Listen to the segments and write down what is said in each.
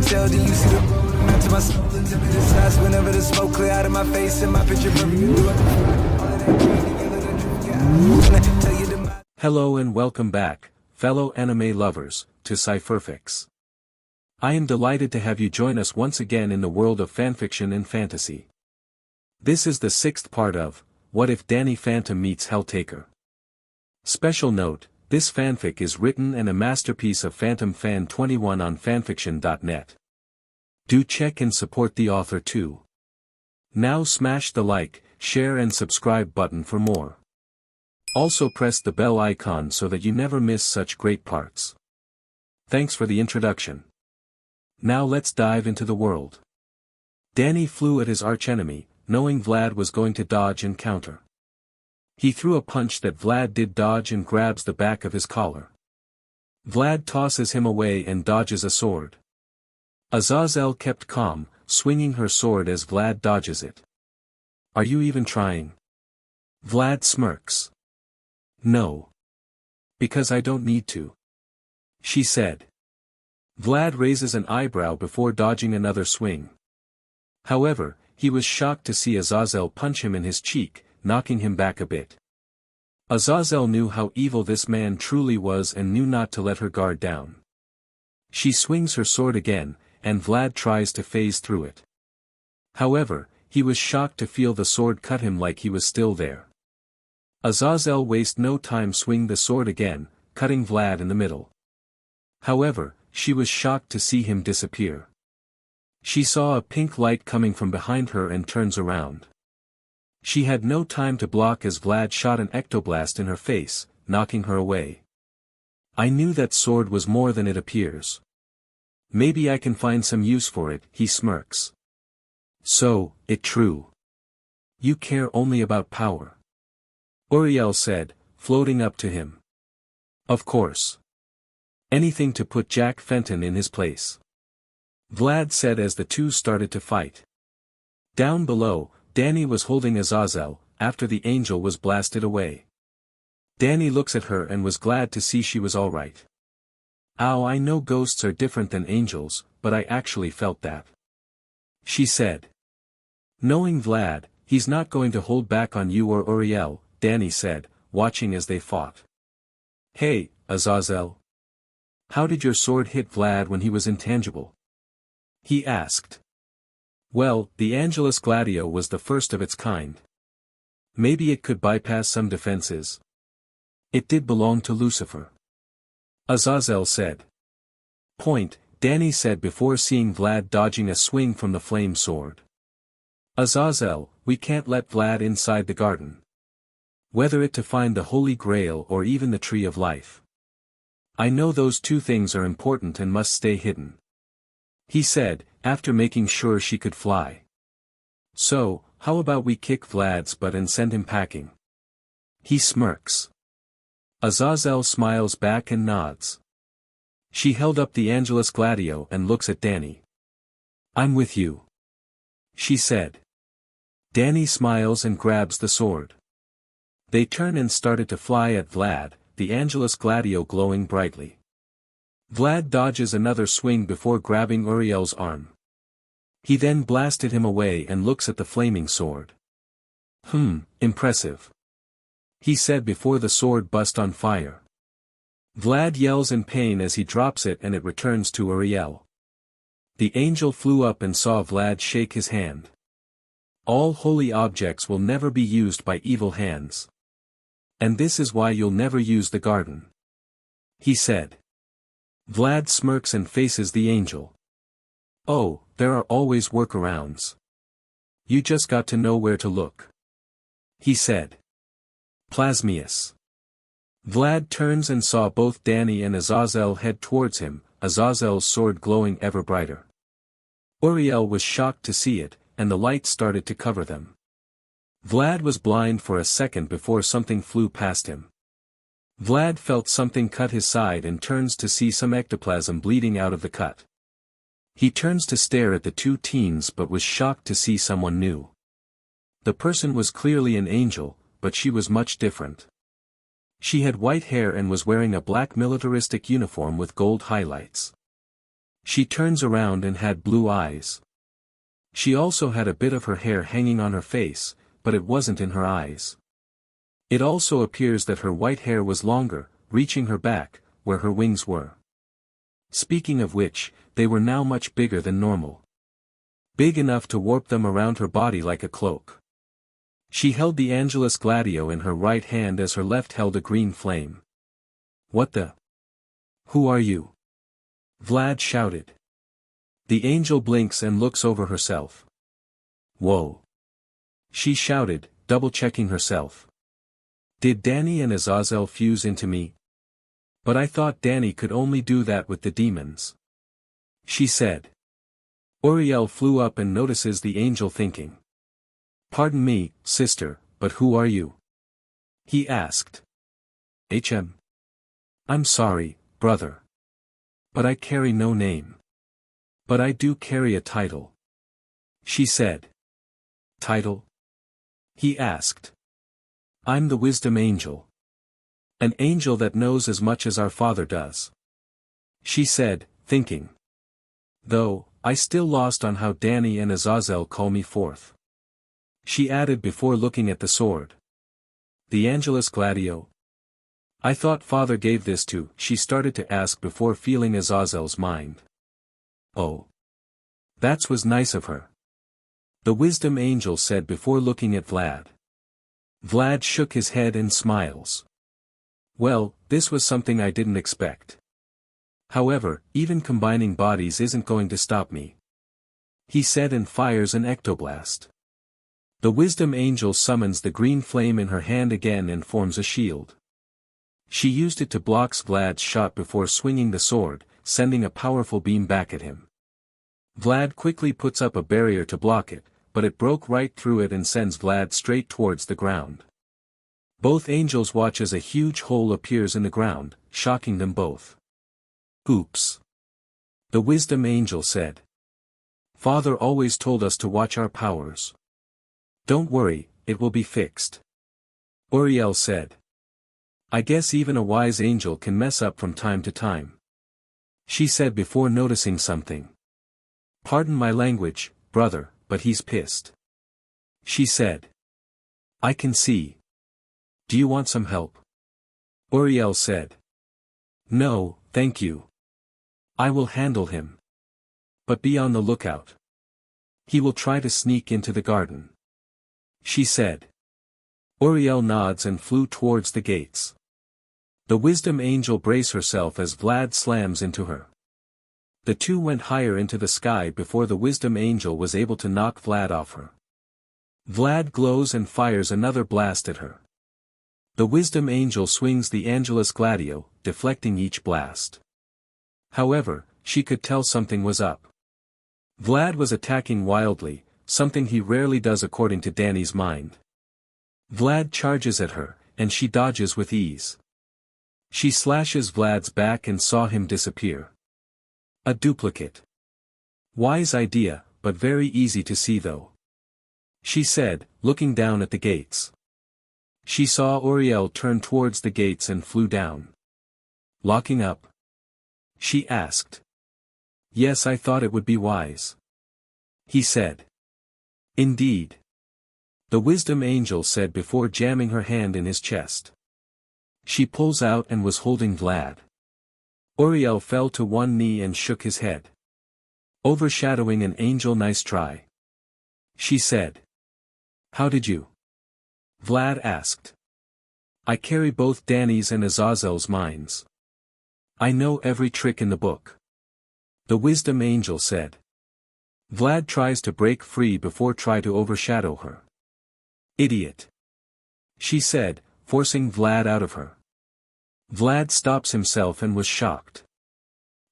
tell, then you see the road. I'm out to my soul into the sides whenever the smoke clear out of my face and my picture perfect. Do it. All of that green together, the truth, yeah. Tell you the. Hello and welcome back, fellow anime lovers, to Cypherfics. I am delighted to have you join us once again in the world of fanfiction and fantasy. This is the 6th part of, What If dannyphantom Meets Helltaker? Special note, this fanfic is written and a masterpiece of Phantom Fan 21 on FANFICTIONnet. Do check and support the author too. Now smash the like, share and subscribe button for more. Also press the bell icon so that you never miss such great parts. Thanks for the introduction. Now let's dive into the world. Danny flew at his archenemy, knowing Vlad was going to dodge and counter. He threw a punch that Vlad did dodge and grabs the back of his collar. Vlad tosses him away and dodges a sword. Azazel kept calm, swinging her sword as Vlad dodges it. Are you even trying? Vlad smirks. No. Because I don't need to. She said. Vlad raises an eyebrow before dodging another swing. However, he was shocked to see Azazel punch him in his cheek, knocking him back a bit. Azazel knew how evil this man truly was and knew not to let her guard down. She swings her sword again, and Vlad tries to phase through it. However, he was shocked to feel the sword cut him like he was still there. Azazel wasted no time swing the sword again, cutting Vlad in the middle. However, she was shocked to see him disappear. She saw a pink light coming from behind her and turns around. She had no time to block as Vlad shot an ectoblast in her face, knocking her away. I knew that sword was more than it appears. Maybe I can find some use for it, he smirks. So, it true. You care only about power. Uriel said, floating up to him. Of course. Anything to put Jack Fenton in his place. Vlad said as the two started to fight. Down below, Danny was holding Azazel, after the angel was blasted away. Danny looks at her and was glad to see she was alright. Ow, I know ghosts are different than angels, but I actually felt that. She said. Knowing Vlad, he's not going to hold back on you or Uriel, Danny said, watching as they fought. Hey, Azazel. How did your sword hit Vlad when he was intangible? He asked. Well, the Angelus Gladio was the first of its kind. Maybe it could bypass some defenses. It did belong to Lucifer. Azazel said. Point, Danny said before seeing Vlad dodging a swing from the flame sword. Azazel, we can't let Vlad inside the garden. Whether it to find the Holy Grail or even the Tree of Life. I know those two things are important and must stay hidden. He said, after making sure she could fly. So, how about we kick Vlad's butt and send him packing? He smirks. Azazel smiles back and nods. She held up the Angelus Gladio and looks at Danny. I'm with you. She said. Danny smiles and grabs the sword. They turn and started to fly at Vlad, the Angelus Gladio glowing brightly. Vlad dodges another swing before grabbing Uriel's arm. He then blasted him away and looks at the flaming sword. Impressive. He said before the sword burst on fire. Vlad yells in pain as he drops it and it returns to Uriel. The angel flew up and saw Vlad shake his hand. All holy objects will never be used by evil hands. And this is why you'll never use the garden. He said. Vlad smirks and faces the angel. Oh, there are always workarounds. You just got to know where to look. He said. Plasmius. Vlad turns and saw both Danny and Azazel head towards him, Azazel's sword glowing ever brighter. Uriel was shocked to see it, and the light started to cover them. Vlad was blind for a second before something flew past him. Vlad felt something cut his side and turns to see some ectoplasm bleeding out of the cut. He turns to stare at the two teens but was shocked to see someone new. The person was clearly an angel, but she was much different. She had white hair and was wearing a black militaristic uniform with gold highlights. She turns around and had blue eyes. She also had a bit of her hair hanging on her face, but it wasn't in her eyes. It also appears that her white hair was longer, reaching her back, where her wings were. Speaking of which, they were now much bigger than normal. Big enough to warp them around her body like a cloak. She held the Angelus Gladio in her right hand as her left held a green flame. What the? Who are you? Vlad shouted. The angel blinks and looks over herself. Whoa. She shouted, double-checking herself. Did Danny and Azazel fuse into me? But I thought Danny could only do that with the demons. She said. Uriel flew up and notices the angel thinking. Pardon me, sister, but who are you? He asked. I'm sorry, brother. But I carry no name. But I do carry a title. She said. Title? He asked. I'm the wisdom angel. An angel that knows as much as our father does. She said, thinking. Though, I still lost on how Danny and Azazel call me forth. She added before looking at the sword. The Angelus Gladio? I thought father gave this to, she started to ask before feeling Azazel's mind. Oh. That was nice of her. The wisdom angel said before looking at Vlad. Vlad shook his head and smiles. Well, this was something I didn't expect. However, even combining bodies isn't going to stop me. He said and fires an ectoblast. The wisdom angel summons the green flame in her hand again and forms a shield. She used it to block Vlad's shot before swinging the sword, sending a powerful beam back at him. Vlad quickly puts up a barrier to block it, but it broke right through it and sends Vlad straight towards the ground. Both angels watch as a huge hole appears in the ground, shocking them both. Oops. The wisdom angel said. Father always told us to watch our powers. Don't worry, it will be fixed. Uriel said. I guess even a wise angel can mess up from time to time. She said before noticing something. Pardon my language, brother, but he's pissed. She said. I can see. Do you want some help? Uriel said. No, thank you. I will handle him. But be on the lookout. He will try to sneak into the garden. She said. Uriel nods and flew towards the gates. The wisdom angel braces herself as Vlad slams into her. The two went higher into the sky before the wisdom angel was able to knock Vlad off her. Vlad glows and fires another blast at her. The wisdom angel swings the Angelus Gladio, deflecting each blast. However, she could tell something was up. Vlad was attacking wildly, something he rarely does according to Danny's mind. Vlad charges at her, and she dodges with ease. She slashes Vlad's back and saw him disappear. A duplicate. Wise idea, but very easy to see though. She said, looking down at the gates. She saw Uriel turn towards the gates and flew down. Locking up? She asked. Yes, I thought it would be wise. He said. Indeed. The wisdom angel said before jamming her hand in his chest. She pulls out and was holding Vlad. Uriel fell to one knee and shook his head. Overshadowing an angel, nice try. She said. How did you? Vlad asked. I carry both Danny's and Azazel's minds. I know every trick in the book. The wisdom angel said. Vlad tries to break free before try to overshadow her. Idiot. She said, forcing Vlad out of her. Vlad stops himself and was shocked.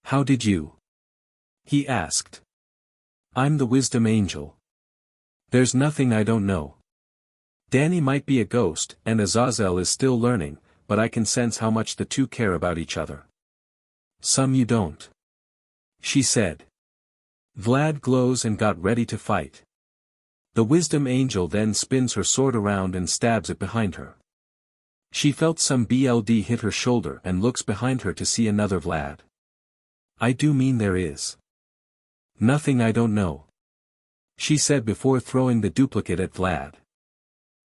How did you? He asked. I'm the wisdom angel. There's nothing I don't know. Danny might be a ghost, and Azazel is still learning, but I can sense how much the two care about each other. Some you don't. She said. Vlad glows and got ready to fight. The wisdom angel then spins her sword around and stabs it behind her. She felt some BLD hit her shoulder and looks behind her to see another Vlad. I do mean there is. Nothing I don't know, she said before throwing the duplicate at Vlad.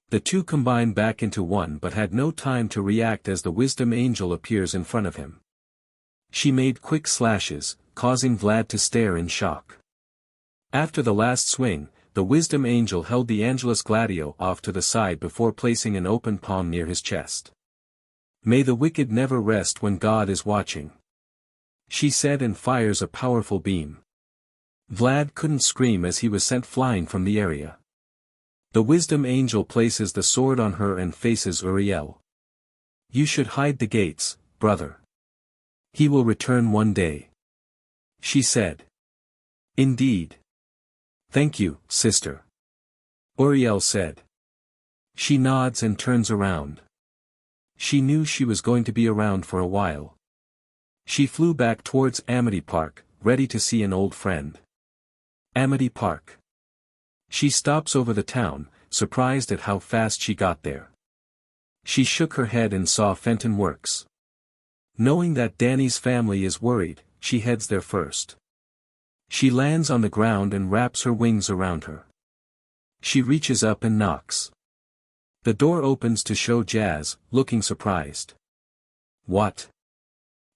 The two combined back into one but had no time to react as the wisdom angel appears in front of him. She made quick slashes, causing Vlad to stare in shock. After the last swing, the wisdom angel held the Angelus Gladio off to the side before placing an open palm near his chest. May the wicked never rest when God is watching, she said, and fires a powerful beam. Vlad couldn't scream as he was sent flying from the area. The wisdom angel places the sword on her and faces Uriel. You should hide the gates, brother. He will return one day, she said. Indeed. Thank you, sister, Uriel said. She nods and turns around. She knew she was going to be around for a while. She flew back towards Amity Park, ready to see an old friend. Amity Park. She stops over the town, surprised at how fast she got there. She shook her head and saw Fenton Works. Knowing that Danny's family is worried, she heads there first. She lands on the ground and wraps her wings around her. She reaches up and knocks. The door opens to show Jazz, looking surprised. What?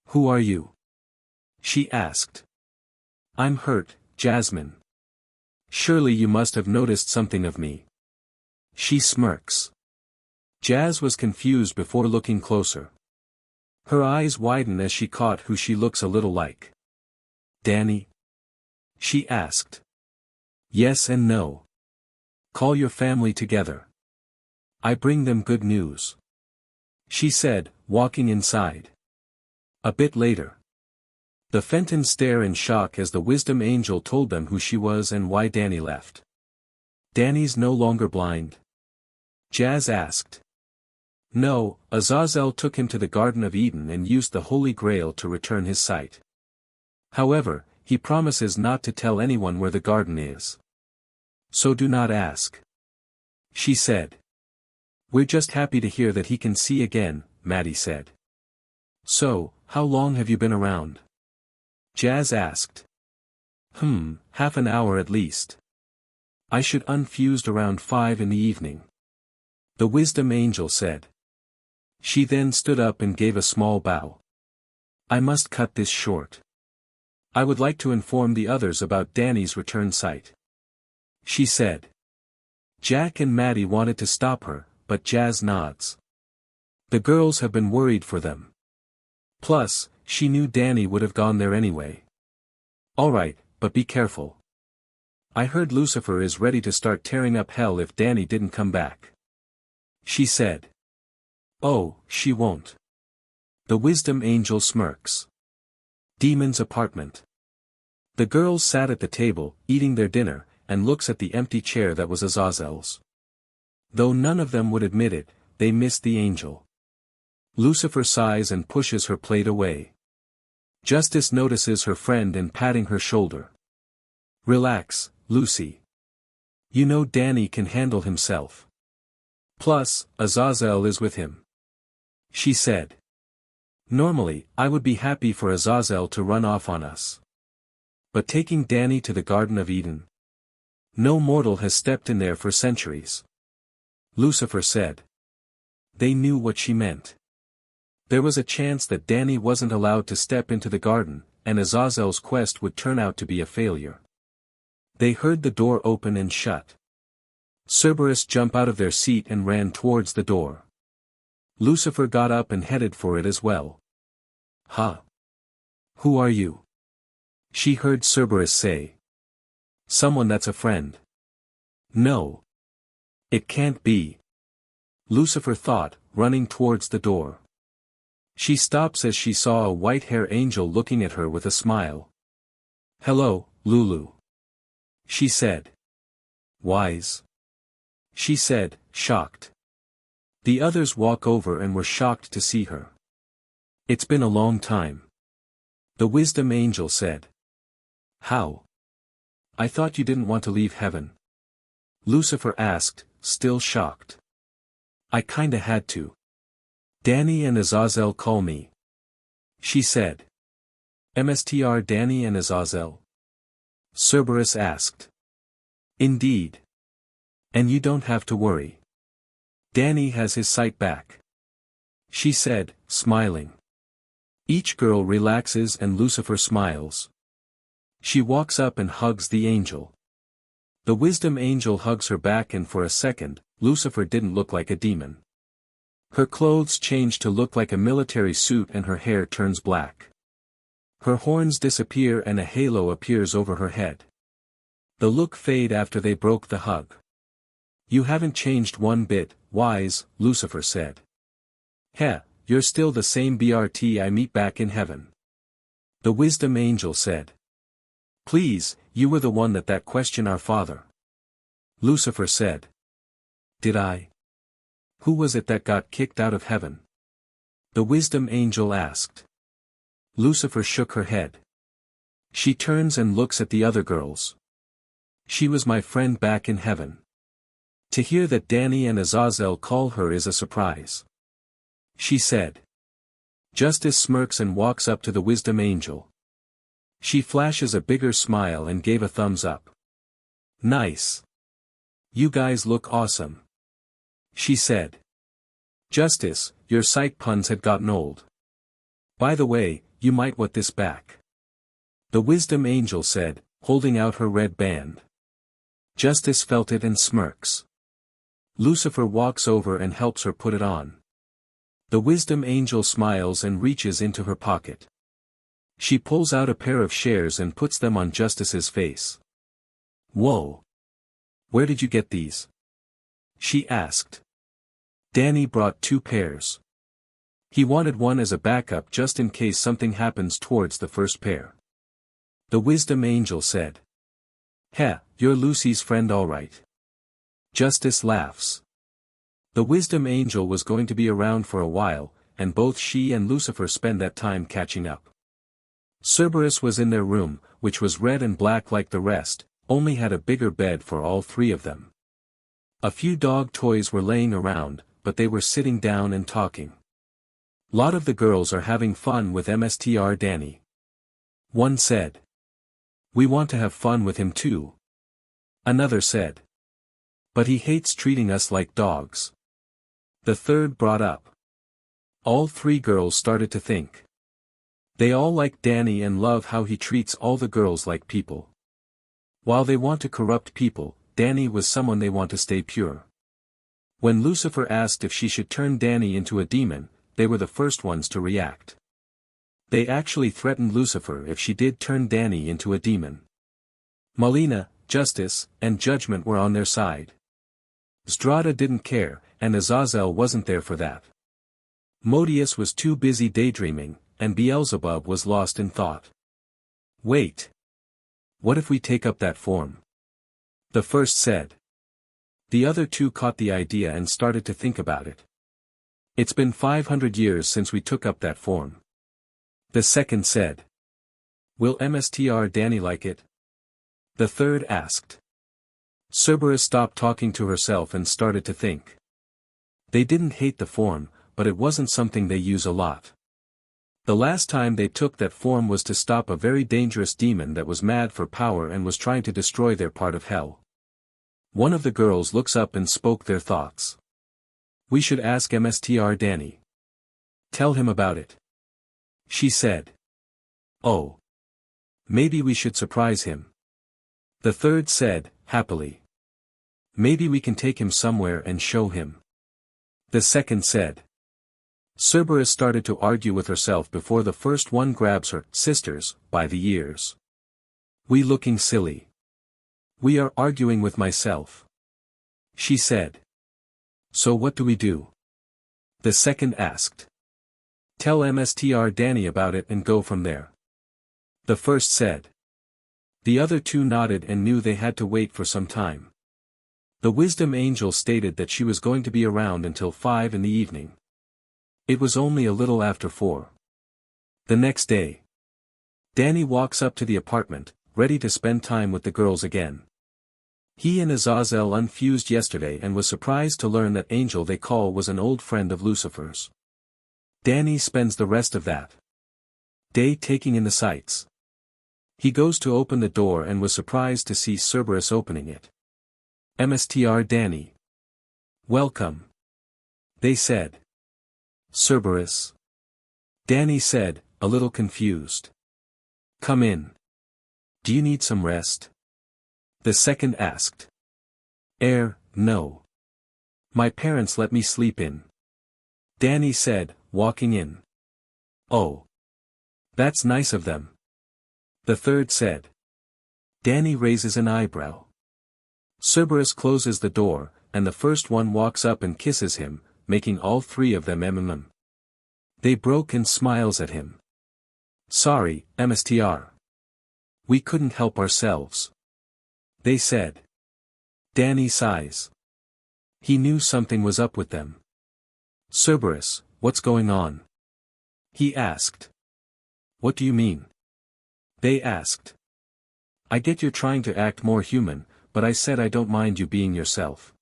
Who are you? She asked. I'm hurt, Jasmine. Surely you must have noticed something of me. She smirks. Jazz was confused before looking closer. Her eyes widen as she caught who she looks a little like. Danny? She asked. Yes and no. Call your family together. I bring them good news, she said, walking inside. A bit later. The Fentons stare in shock as the wisdom angel told them who she was and why Danny left. Danny's no longer blind? Jazz asked. No, Azazel took him to the Garden of Eden and used the Holy Grail to return his sight. However, he promises not to tell anyone where the garden is. So do not ask, she said. We're just happy to hear that he can see again, Maddie said. So, how long have you been around? Jazz asked. Half an hour at least. I should unfused around 5 in the evening, the wisdom angel said. She then stood up and gave a small bow. I must cut this short. I would like to inform the others about Danny's return sight, she said. Jack and Maddie wanted to stop her, but Jazz nods. The girls have been worried for them. Plus, she knew Danny would have gone there anyway. Alright, but be careful. I heard Lucifer is ready to start tearing up hell if Danny didn't come back, she said. Oh, she won't. The wisdom angel smirks. Demon's apartment. The girls sat at the table, eating their dinner, and looks at the empty chair that was Azazel's. Though none of them would admit it, they missed the angel. Lucifer sighs and pushes her plate away. Justice notices her friend and patting her shoulder. Relax, Lucy. You know Danny can handle himself. Plus, Azazel is with him, she said. Normally, I would be happy for Azazel to run off on us. But taking Danny to the Garden of Eden? No mortal has stepped in there for centuries, Lucifer said. They knew what she meant. There was a chance that Danny wasn't allowed to step into the garden, and Azazel's quest would turn out to be a failure. They heard the door open and shut. Cerberus jumped out of their seat and ran towards the door. Lucifer got up and headed for it as well. Huh? Who are you? She heard Cerberus say. Someone that's a friend. No. It can't be, Lucifer thought, running towards the door. She stops as she saw a white-haired angel looking at her with a smile. Hello, Lulu, she said. Wise, she said, shocked. The others walk over and were shocked to see her. It's been a long time, the wisdom angel said. How? I thought you didn't want to leave heaven, Lucifer asked, still shocked. I kinda had to. Danny and Azazel call me, she said. MSTR Danny and Azazel? Cerberus asked. Indeed. And you don't have to worry. Danny has his sight back. She said, smiling. Each girl relaxes and Lucifer smiles. She walks up and hugs the angel. The wisdom angel hugs her back, and for a second, Lucifer didn't look like a demon. Her clothes change to look like a military suit and her hair turns black. Her horns disappear and a halo appears over her head. The look fade after they broke the hug. You haven't changed one bit, wise, Lucifer said. Heh, you're still the same BRT I meet back in heaven. The wisdom angel said. Please, you were the one that questioned our father. Lucifer said. Did I? Who was it that got kicked out of heaven? The wisdom angel asked. Lucifer shook her head. She turns and looks at the other girls. She was my friend back in heaven. To hear that Danny and Azazel call her is a surprise. She said. Justice smirks and walks up to the wisdom angel. She flashes a bigger smile and gave a thumbs up. Nice. You guys look awesome. She said. Justice, your sight puns had gotten old. By the way, you might want this back. The wisdom angel said, holding out her red band. Justice felt it and smirks. Lucifer walks over and helps her put it on. The wisdom angel smiles and reaches into her pocket. She pulls out a pair of shares and puts them on Justice's face. Whoa! Where did you get these? She asked. Danny brought 2 pairs. He wanted one as a backup just in case something happens towards the first pair. The wisdom angel said. Heh, you're Lucy's friend all right. Justice laughs. The wisdom angel was going to be around for a while, and both she and Lucifer spend that time catching up. Cerberus was in their room, which was red and black like the rest, only had a bigger bed for all 3 of them. A few dog toys were laying around, but they were sitting down and talking. Lot of the girls are having fun with Mr. Danny. One said. We want to have fun with him too. Another said. But he hates treating us like dogs. The third brought up. All 3 girls started to think. They all like Danny and love how he treats all the girls like people. While they want to corrupt people, Danny was someone they want to stay pure. When Lucifer asked if she should turn Danny into a demon, they were the first ones to react. They actually threatened Lucifer if she did turn Danny into a demon. Malina, Justice, and Judgement were on their side. Zdrada didn't care, and Azazel wasn't there for that. Modius was too busy daydreaming, and Beelzebub was lost in thought. Wait. What if we take up that form? The first said. The other 2 caught the idea and started to think about it. It's been 500 years since we took up that form. The second said. Will Mr. Danny like it? The third asked. Cerberus stopped talking to herself and started to think. They didn't hate the form, but it wasn't something they use a lot. The last time they took that form was to stop a very dangerous demon that was mad for power and was trying to destroy their part of hell. One of the girls looks up and spoke their thoughts. We should ask Mr. Danny. Tell him about it. She said. Oh. Maybe we should surprise him. The third said, happily. Maybe we can take him somewhere and show him. The second said. Cerberus started to argue with herself before the first one grabs her, sisters, by the ears. We looking silly. We are arguing with myself. She said. So what do we do? The second asked. Tell Mr. Danny about it and go from there. The first said. The other 2 nodded and knew they had to wait for some time. The wisdom angel stated that she was going to be around until 5 in the evening. It was only a little after 4. The next day. Danny walks up to the apartment, ready to spend time with the girls again. He and Azazel unfused yesterday and was surprised to learn that Angel they call was an old friend of Lucifer's. Danny spends the rest of that day taking in the sights. He goes to open the door and was surprised to see Cerberus opening it. "Mstr Danny. Welcome," they said. "Cerberus?" Danny said, a little confused. "Come in. Do you need some rest?" the second asked. No. My parents let me sleep in," Danny said, walking in. "Oh. That's nice of them," the third said. Danny raises an eyebrow. Cerberus closes the door, and the first one walks up and kisses him, making all three of them They broke and smiles at him. "Sorry, Mstr. We couldn't help ourselves," they said. Danny sighs. He knew something was up with them. "Cerberus, what's going on?" he asked. "What do you mean?" they asked. "I get you're trying to act more human, but I said I don't mind you being yourself,"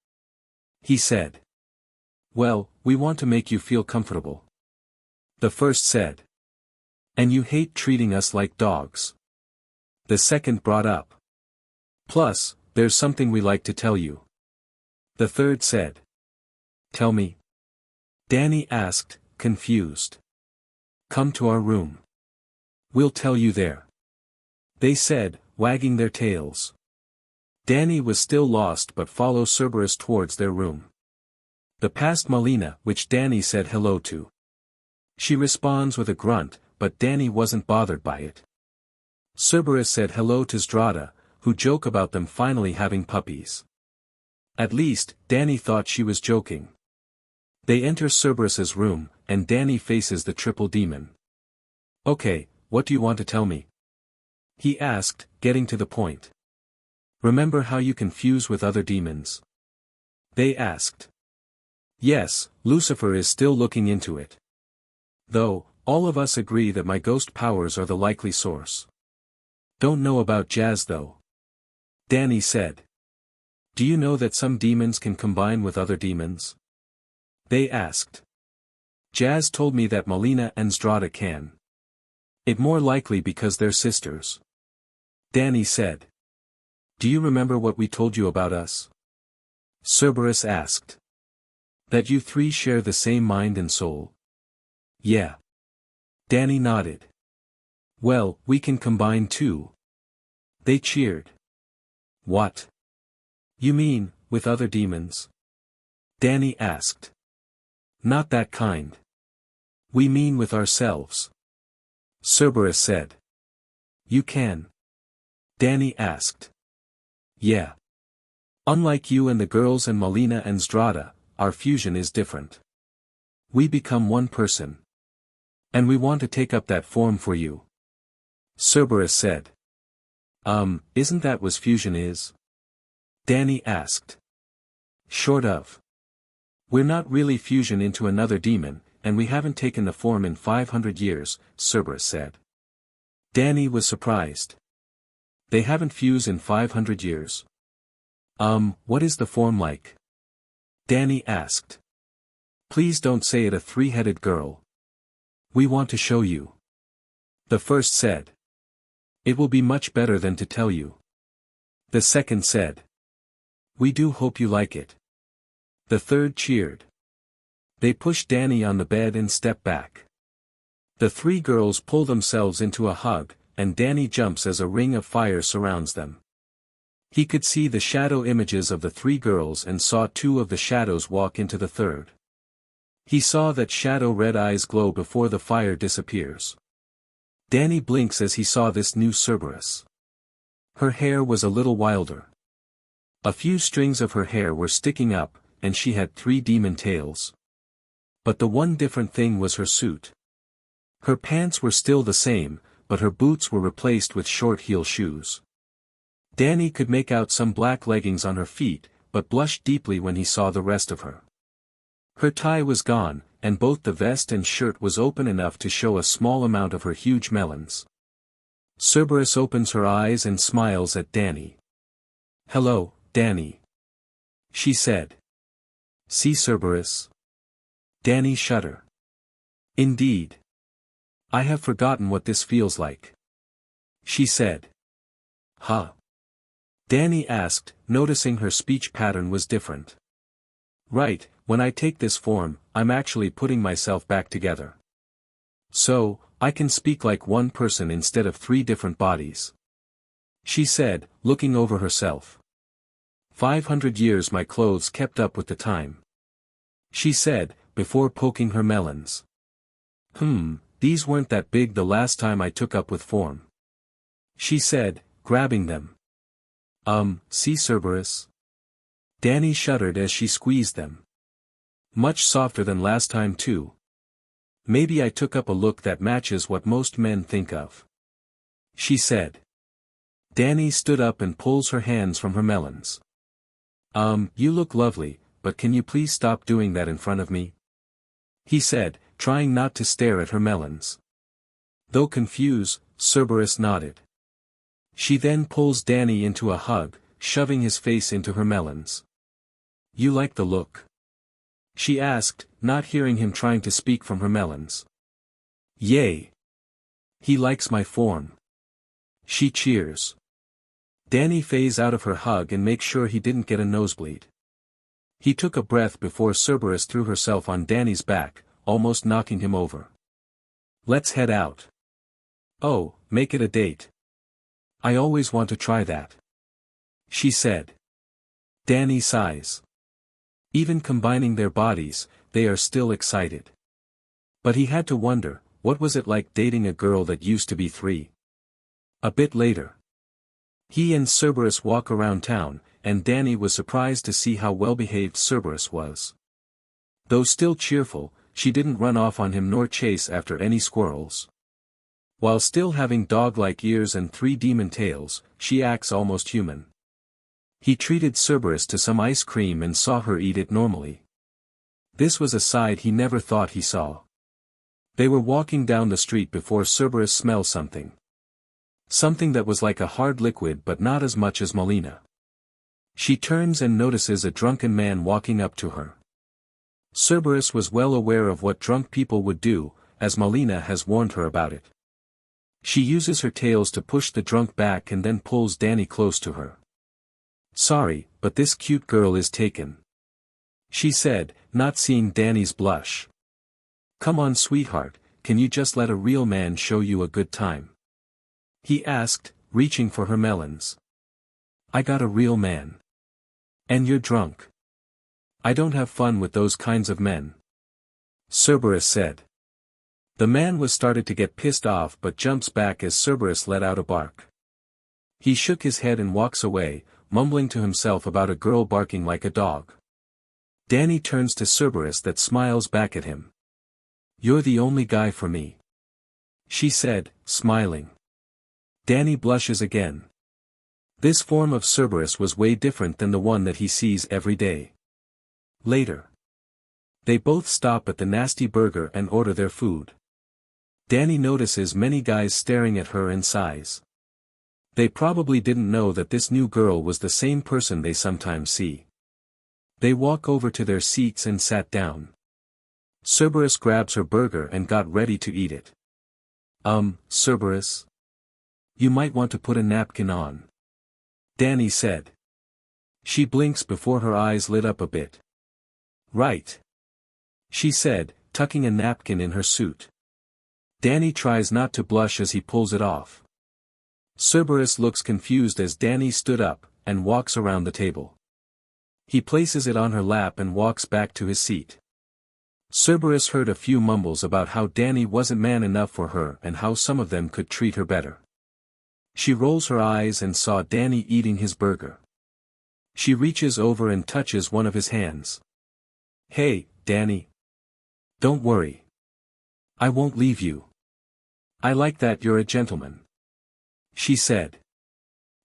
he said. "Well, we want to make you feel comfortable," the first said. "And you hate treating us like dogs," the second brought up. "Plus, there's something we like to tell you," the third said. "Tell me?" Danny asked, confused. "Come to our room. We'll tell you there," they said, wagging their tails. Danny was still lost but followed Cerberus towards their room. The past Malina, which Danny said hello to. She responds with a grunt, but Danny wasn't bothered by it. Cerberus said hello to Zdrada, who joke about them finally having puppies. At least, Danny thought she was joking. They enter Cerberus's room, and Danny faces the triple demon. "Okay, what do you want to tell me?" he asked, getting to the point. "Remember how you can fuse with other demons?" they asked. "Yes, Lucifer is still looking into it. Though, all of us agree that my ghost powers are the likely source. Don't know about Jazz though," Danny said. "Do you know that some demons can combine with other demons?" they asked. "Jazz told me that Malina and Zdrada can. It more likely because they're sisters," Danny said. "Do you remember what we told you about us?" Cerberus asked. "That you three share the same mind and soul?" "Yeah." Danny nodded. "Well, we can combine too." They cheered. "What? You mean, with other demons?" Danny asked. "Not that kind. We mean with ourselves," Cerberus said. "You can?" Danny asked. "Yeah. Unlike you and the girls and Malina and Zdrada, our fusion is different. We become one person. And we want to take up that form for you," Cerberus said. Isn't that what fusion is?" Danny asked. "Short of. We're not really fusion into another demon, and we haven't taken the form in 500 years, Cerberus said. Danny was surprised. "They haven't fused in 500 years? What is the form like?" Danny asked. "Please don't say it, a three-headed girl. We want to show you," the first said. "It will be much better than to tell you," the second said. "We do hope you like it." The third cheered. They pushed Danny on the bed and stepped back. The three girls pull themselves into a hug, and Danny jumps as a ring of fire surrounds them. He could see the shadow images of the three girls and saw two of the shadows walk into the third. He saw that shadow red eyes glow before the fire disappears. Danny blinks as he saw this new Cerberus. Her hair was a little wilder. A few strings of her hair were sticking up, and she had 3 demon tails. But the one different thing was her suit. Her pants were still the same, but her boots were replaced with short heel shoes. Danny could make out some black leggings on her feet, but blushed deeply when he saw the rest of her. Her tie was gone, and both the vest and shirt was open enough to show a small amount of her huge melons. Cerberus opens her eyes and smiles at Danny. "Hello, Danny," she said. "See Cerberus?" Danny shuddered. "Indeed. I have forgotten what this feels like." she said. Huh? Danny asked, noticing her speech pattern was different. Right, when I take this form, I'm actually putting myself back together. So, I can speak like one person instead of 3 different bodies. She said, looking over herself. 500 years my clothes kept up with the time. She said, before poking her melons. These weren't that big the last time I took up with form. She said, grabbing them. See Cerberus? Danny shuddered as she squeezed them. Much softer than last time too. Maybe I took up a look that matches what most men think of. She said. Danny stood up and pulls her hands from her melons. You look lovely, but can you please stop doing that in front of me? He said, trying not to stare at her melons. Though confused, Cerberus nodded. She then pulls Danny into a hug, shoving his face into her melons. You like the look? She asked, not hearing him trying to speak from her melons. Yay! He likes my form. She cheers. Danny phases out of her hug and makes sure he didn't get a nosebleed. He took a breath before Cerberus threw herself on Danny's back, almost knocking him over. Let's head out. Oh, make it a date. I always want to try that. She said. Danny sighs. Even combining their bodies, they are still excited. But he had to wonder, what was it like dating a girl that used to be 3? A bit later. He and Cerberus walk around town, and Danny was surprised to see how well-behaved Cerberus was. Though still cheerful, she didn't run off on him nor chase after any squirrels. While still having dog-like ears and 3 demon tails, she acts almost human. He treated Cerberus to some ice cream and saw her eat it normally. This was a side he never thought he saw. They were walking down the street before Cerberus smelled something. Something that was like a hard liquid but not as much as Malina. She turns and notices a drunken man walking up to her. Cerberus was well aware of what drunk people would do, as Malina has warned her about it. She uses her tails to push the drunk back and then pulls Danny close to her. Sorry, but this cute girl is taken. She said, not seeing Danny's blush. Come on sweetheart, can you just let a real man show you a good time? He asked, reaching for her melons. I got a real man. And you're drunk. I don't have fun with those kinds of men. Cerberus said. The man was started to get pissed off but jumps back as Cerberus let out a bark. He shook his head and walks away, mumbling to himself about a girl barking like a dog. Danny turns to Cerberus that smiles back at him. You're the only guy for me. She said, smiling. Danny blushes again. This form of Cerberus was way different than the one that he sees every day. Later. They both stop at the Nasty Burger and order their food. Danny notices many guys staring at her and sighs. They probably didn't know that this new girl was the same person they sometimes see. They walk over to their seats and sat down. Cerberus grabs her burger and got ready to eat it. Cerberus? You might want to put a napkin on. Danny said. She blinks before her eyes lit up a bit. Right. She said, tucking a napkin in her suit. Danny tries not to blush as he pulls it off. Cerberus looks confused as Danny stood up, and walks around the table. He places it on her lap and walks back to his seat. Cerberus heard a few mumbles about how Danny wasn't man enough for her and how some of them could treat her better. She rolls her eyes and saw Danny eating his burger. She reaches over and touches one of his hands. Hey, Danny. Don't worry. I won't leave you. I like that you're a gentleman. She said.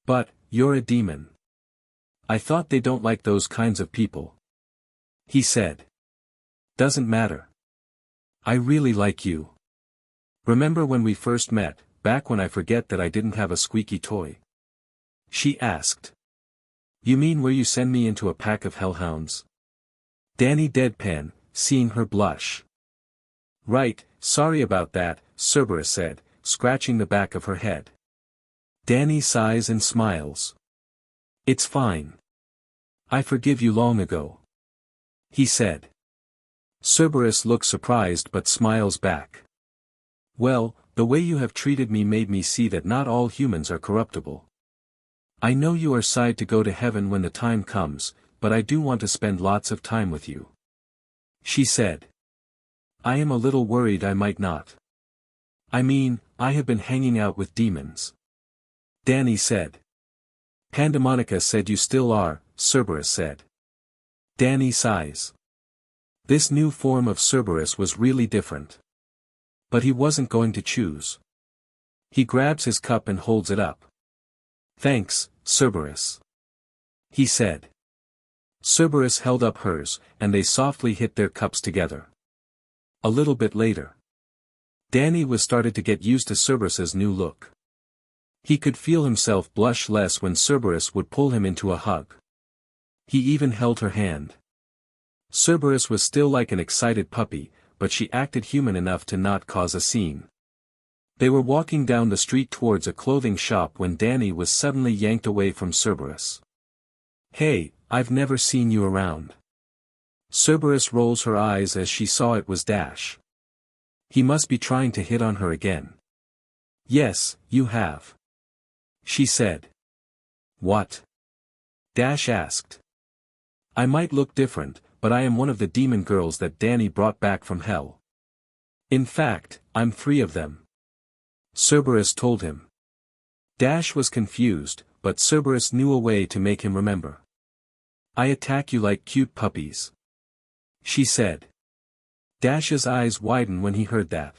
But, you're a demon. I thought they don't like those kinds of people. He said. Doesn't matter. I really like you. Remember when we first met, back when I forget that I didn't have a squeaky toy? She asked. You mean where you send me into a pack of hellhounds? Danny deadpan, seeing her blush. Right, sorry about that, Cerberus said, scratching the back of her head. Danny sighs and smiles. It's fine. I forgive you long ago. He said. Cerberus looks surprised but smiles back. Well, the way you have treated me made me see that not all humans are corruptible. I know you are sad to go to heaven when the time comes, but I do want to spend lots of time with you. She said. I am a little worried I might not. I mean, I have been hanging out with demons. Danny said. Pandemonica said you still are, Cerberus said. Danny sighs. This new form of Cerberus was really different. But he wasn't going to choose. He grabs his cup and holds it up. Thanks, Cerberus. He said. Cerberus held up hers, and they softly hit their cups together. A little bit later. Danny was started to get used to Cerberus's new look. He could feel himself blush less when Cerberus would pull him into a hug. He even held her hand. Cerberus was still like an excited puppy, but she acted human enough to not cause a scene. They were walking down the street towards a clothing shop when Danny was suddenly yanked away from Cerberus. Hey, I've never seen you around. Cerberus rolls her eyes as she saw it was Dash. He must be trying to hit on her again. Yes, you have. She said. What? Dash asked. I might look different, but I am one of the demon girls that Danny brought back from hell. In fact, I'm 3 of them. Cerberus told him. Dash was confused, but Cerberus knew a way to make him remember. I attack you like cute puppies. She said. Dash's eyes widened when he heard that.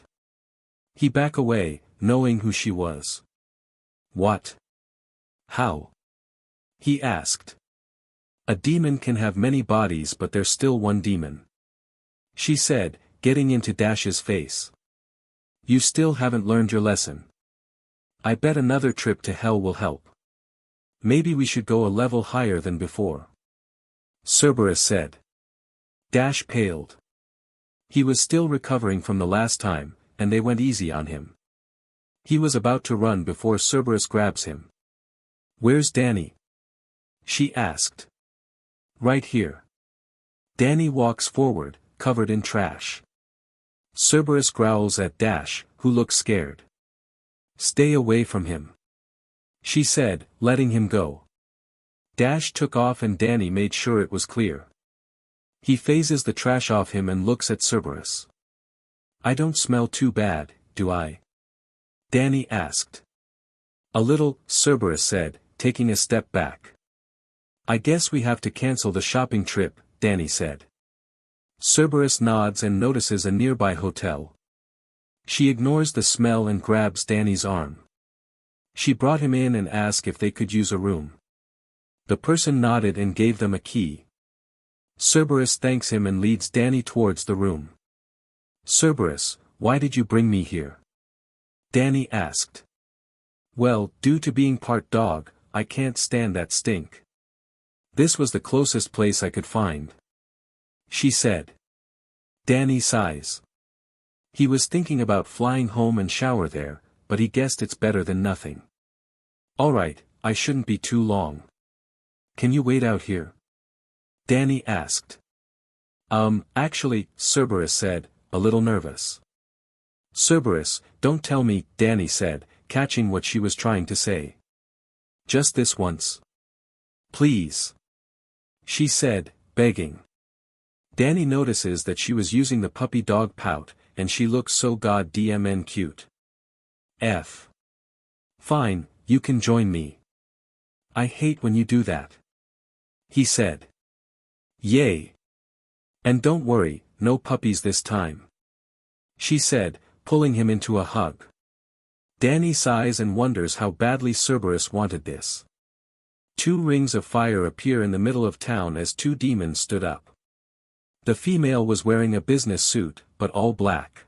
He backed away, knowing who she was. What? How? He asked. A demon can have many bodies but there's still one demon. She said, getting into Dash's face. You still haven't learned your lesson. I bet another trip to hell will help. Maybe we should go a level higher than before. Cerberus said. Dash paled. He was still recovering from the last time, and they went easy on him. He was about to run before Cerberus grabs him. Where's Danny? She asked. Right here. Danny walks forward, covered in trash. Cerberus growls at Dash, who looks scared. Stay away from him. She said, letting him go. Dash took off and Danny made sure it was clear. He phases the trash off him and looks at Cerberus. I don't smell too bad, do I? Danny asked. A little, Cerberus said, taking a step back. I guess we have to cancel the shopping trip, Danny said. Cerberus nods and notices a nearby hotel. She ignores the smell and grabs Danny's arm. She brought him in and asked if they could use a room. The person nodded and gave them a key. Cerberus thanks him and leads Danny towards the room. Cerberus, why did you bring me here? Danny asked. Well, due to being part dog, I can't stand that stink. This was the closest place I could find. She said. Danny sighs. He was thinking about flying home and shower there, but he guessed it's better than nothing. Alright, I shouldn't be too long. Can you wait out here? Danny asked. Actually, Cerberus said, a little nervous. Cerberus, don't tell me, Danny said, catching what she was trying to say. Just this once. Please. She said, begging. Danny notices that she was using the puppy dog pout, and she looks so goddamn cute. Fine, you can join me. I hate when you do that. He said. Yay. And don't worry, no puppies this time. She said, pulling him into a hug. Danny sighs and wonders how badly Cerberus wanted this. 2 rings of fire appear in the middle of town as 2 demons stood up. The female was wearing a business suit, but all black.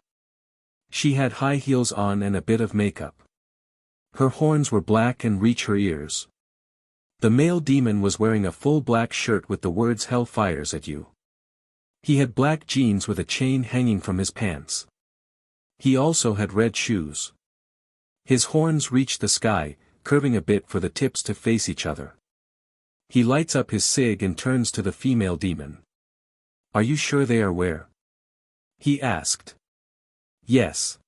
She had high heels on and a bit of makeup. Her horns were black and reach her ears. The male demon was wearing a full black shirt with the words "Hell fires at you." He had black jeans with a chain hanging from his pants. He also had red shoes. His horns reached the sky, curving a bit for the tips to face each other. He lights up his cig and turns to the female demon. Are you sure they are where? He asked. Yes.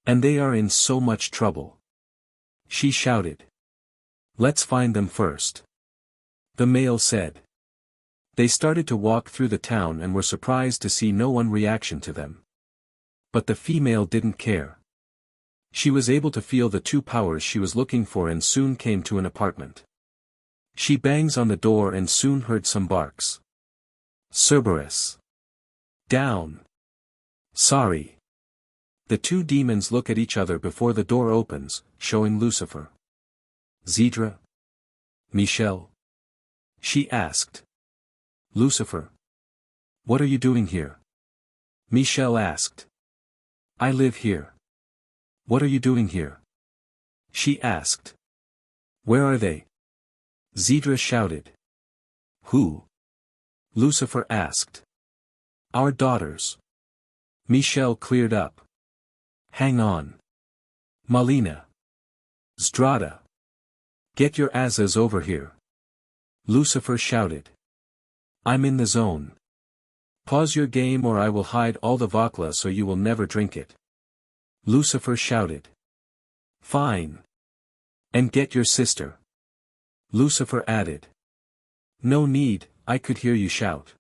And they are in so much trouble. She shouted. Let's find them first. The male said. They started to walk through the town and were surprised to see no one reaction to them. But the female didn't care. She was able to feel the two powers she was looking for and soon came to an apartment. She bangs on the door and soon heard some barks. Cerberus. Down. Sorry. The two demons look at each other before the door opens, showing Lucifer. Zedra? Michelle? She asked. Lucifer. What are you doing here? Michelle asked. I live here. What are you doing here? She asked. Where are they? Zedra shouted. Who? Lucifer asked. Our daughters. Michelle cleared up. Hang on. Malina. Zdrada. Get your asses over here. Lucifer shouted. I'm in the zone. Pause your game or I will hide all the vodka so you will never drink it. Lucifer shouted. Fine. And get your sister. Lucifer added. No need, I could hear you shout.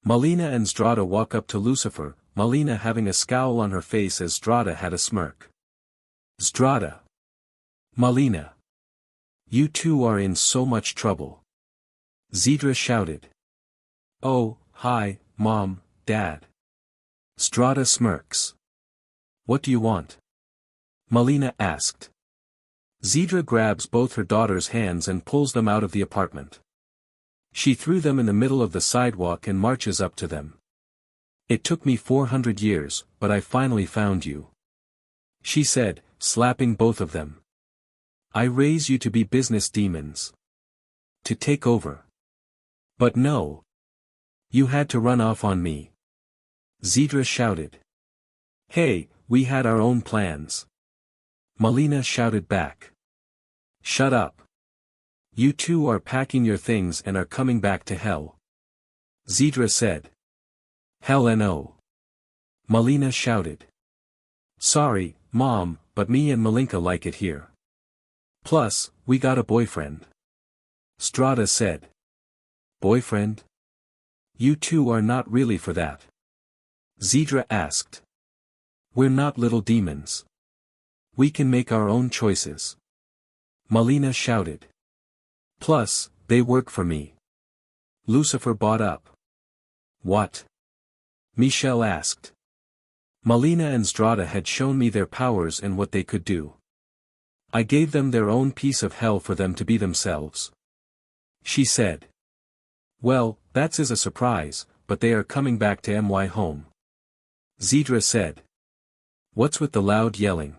Malina and Zdrada walk up to Lucifer, Malina having a scowl on her face as Zdrada had a smirk. Zdrada. Malina. You two are in so much trouble. Zedra shouted. Oh, hi, Mom, Dad. Zdrada smirks. What do you want? Malina asked. Zedra grabs both her daughter's hands and pulls them out of the apartment. She threw them in the middle of the sidewalk and marches up to them. It took me 400 years, but I finally found you. She said, slapping both of them. I raise you to be business demons. To take over. But no. You had to run off on me. Zedra shouted. Hey, we had our own plans. Malina shouted back. Shut up. You two are packing your things and are coming back to hell. Zedra said. Hell no. Malina shouted. Sorry, Mom, but me and Malinka like it here. Plus, we got a boyfriend. Zdrada said. Boyfriend? You two are not really for that. Zedra asked. We're not little demons. We can make our own choices. Malina shouted. Plus, they work for me. Lucifer bought up. What? Michelle asked. Malina and Zdrada had shown me their powers and what they could do. I gave them their own piece of hell for them to be themselves. She said. Well, that's a surprise, but they are coming back to my home. Zedra said. What's with the loud yelling?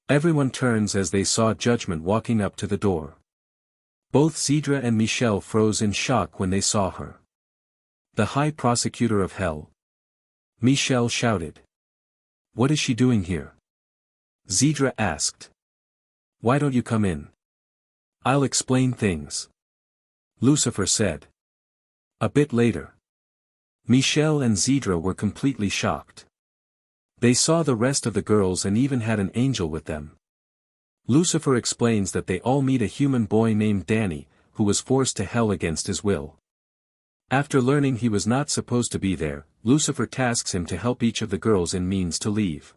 Everyone turns as they saw Judgement walking up to the door. Both Zedra and Michelle froze in shock when they saw her. The High Prosecutor of Hell. Michelle shouted. What is she doing here? Zedra asked. Why don't you come in? I'll explain things. Lucifer said. A bit later. Michelle and Zedra were completely shocked. They saw the rest of the girls and even had an angel with them. Lucifer explains that they all meet a human boy named Danny, who was forced to hell against his will. After learning he was not supposed to be there, Lucifer tasks him to help each of the girls in means to leave.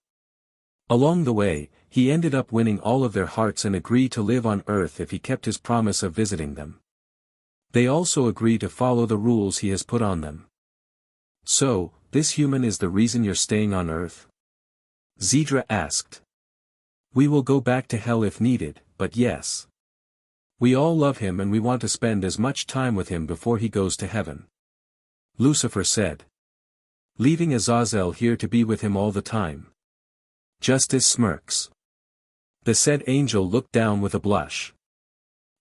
Along the way, he ended up winning all of their hearts and agreed to live on Earth if he kept his promise of visiting them. They also agree to follow the rules he has put on them. So, this human is the reason you're staying on Earth? Zedra asked. We will go back to hell if needed, but yes. We all love him and we want to spend as much time with him before he goes to heaven. Lucifer said. Leaving Azazel here to be with him all the time. Justice smirks. The said angel looked down with a blush.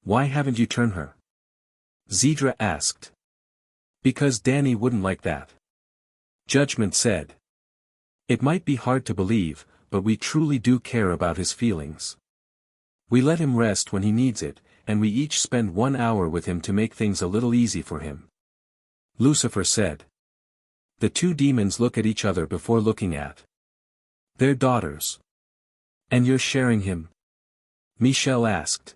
Why haven't you turned her? Zedra asked. Because Danny wouldn't like that. Judgement said. It might be hard to believe, but we truly do care about his feelings. We let him rest when he needs it, and we each spend 1 hour with him to make things a little easy for him. Lucifer said. The two demons look at each other before looking at their daughters. And you're sharing him? Michelle asked.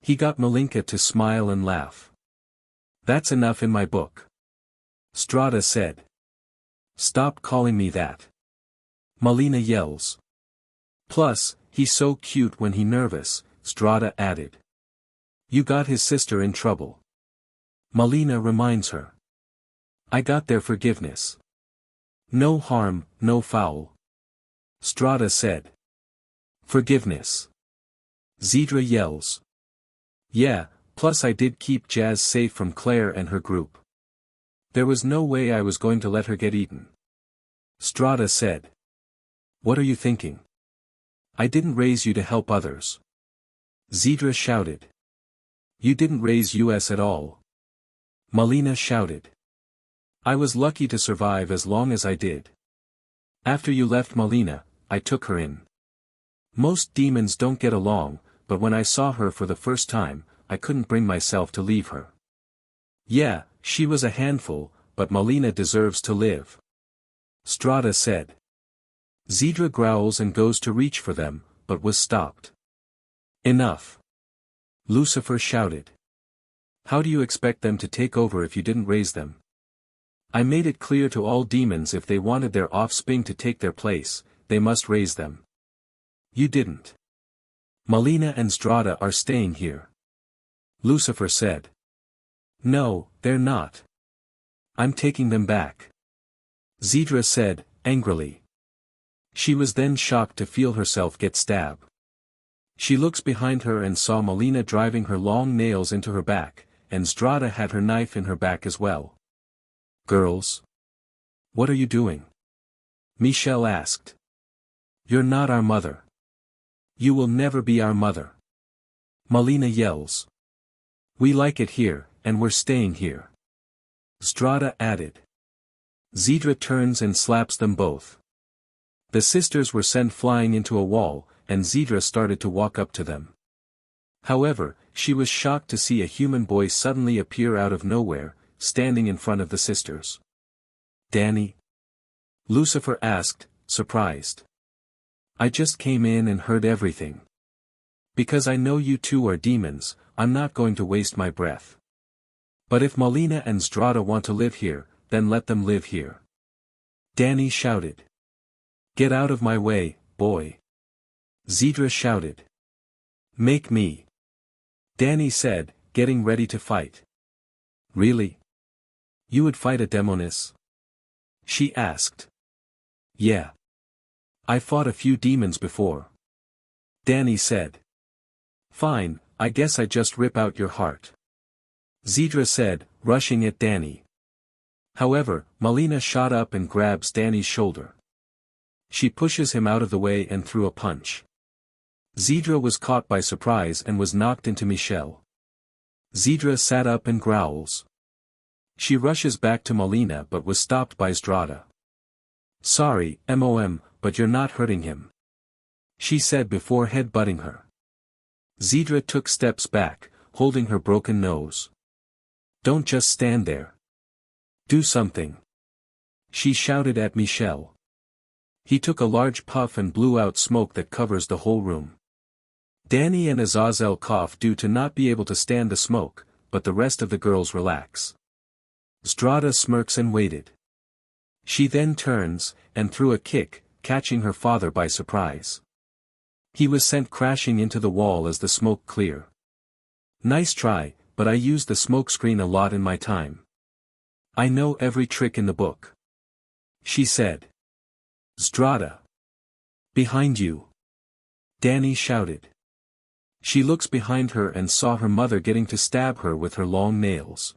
He got Malinka to smile and laugh. That's enough in my book. Strada said. Stop calling me that. Malina yells. Plus, he's so cute when he's nervous, Strada added. You got his sister in trouble. Malina reminds her. I got their forgiveness. No harm, no foul. Strada said. Forgiveness. Zedra yells. Yeah, plus I did keep Jazz safe from Claire and her group. There was no way I was going to let her get eaten. Strada said. What are you thinking? I didn't raise you to help others. Zedra shouted. You didn't raise us at all. Malina shouted. I was lucky to survive as long as I did. After you left Malina, I took her in. Most demons don't get along, but when I saw her for the first time, I couldn't bring myself to leave her. Yeah, she was a handful, but Malina deserves to live. Strada said. Zedra growls and goes to reach for them, but was stopped. Enough. Lucifer shouted. How do you expect them to take over if you didn't raise them? I made it clear to all demons if they wanted their offspring to take their place, they must raise them. You didn't. Malina and Strada are staying here. Lucifer said. No, they're not. I'm taking them back. Zedra said, angrily. She was then shocked to feel herself get stabbed. She looks behind her and saw Malina driving her long nails into her back, and Strada had her knife in her back as well. Girls? What are you doing? Michelle asked. You're not our mother. You will never be our mother. Malina yells. We like it here, and we're staying here. Strada added. Zedra turns and slaps them both. The sisters were sent flying into a wall, and Zedra started to walk up to them. However, she was shocked to see a human boy suddenly appear out of nowhere, standing in front of the sisters. Danny? Lucifer asked, surprised. I just came in and heard everything. Because I know you two are demons, I'm not going to waste my breath. But if Malina and Strada want to live here, then let them live here. Danny shouted. Get out of my way, boy. Zedra shouted. Make me. Danny said, getting ready to fight. Really? You would fight a demoness? She asked. Yeah. I fought a few demons before. Danny said. Fine, I guess I just rip out your heart. Zedra said, rushing at Danny. However, Malina shot up and grabs Danny's shoulder. She pushes him out of the way and threw a punch. Zedra was caught by surprise and was knocked into Michelle. Zedra sat up and growls. She rushes back to Malina but was stopped by Strada. Sorry, MOM, but you're not hurting him. She said before head-butting her. Zedra took steps back, holding her broken nose. Don't just stand there. Do something. She shouted at Michelle. He took a large puff and blew out smoke that covers the whole room. Danny and Azazel cough due to not be able to stand the smoke, but the rest of the girls relax. Strada smirks and waited. She then turns, and threw a kick, catching her father by surprise. He was sent crashing into the wall as the smoke cleared. Nice try, but I used the smoke screen a lot in my time. I know every trick in the book. She said. Strada. Behind you. Danny shouted. She looks behind her and saw her mother getting to stab her with her long nails.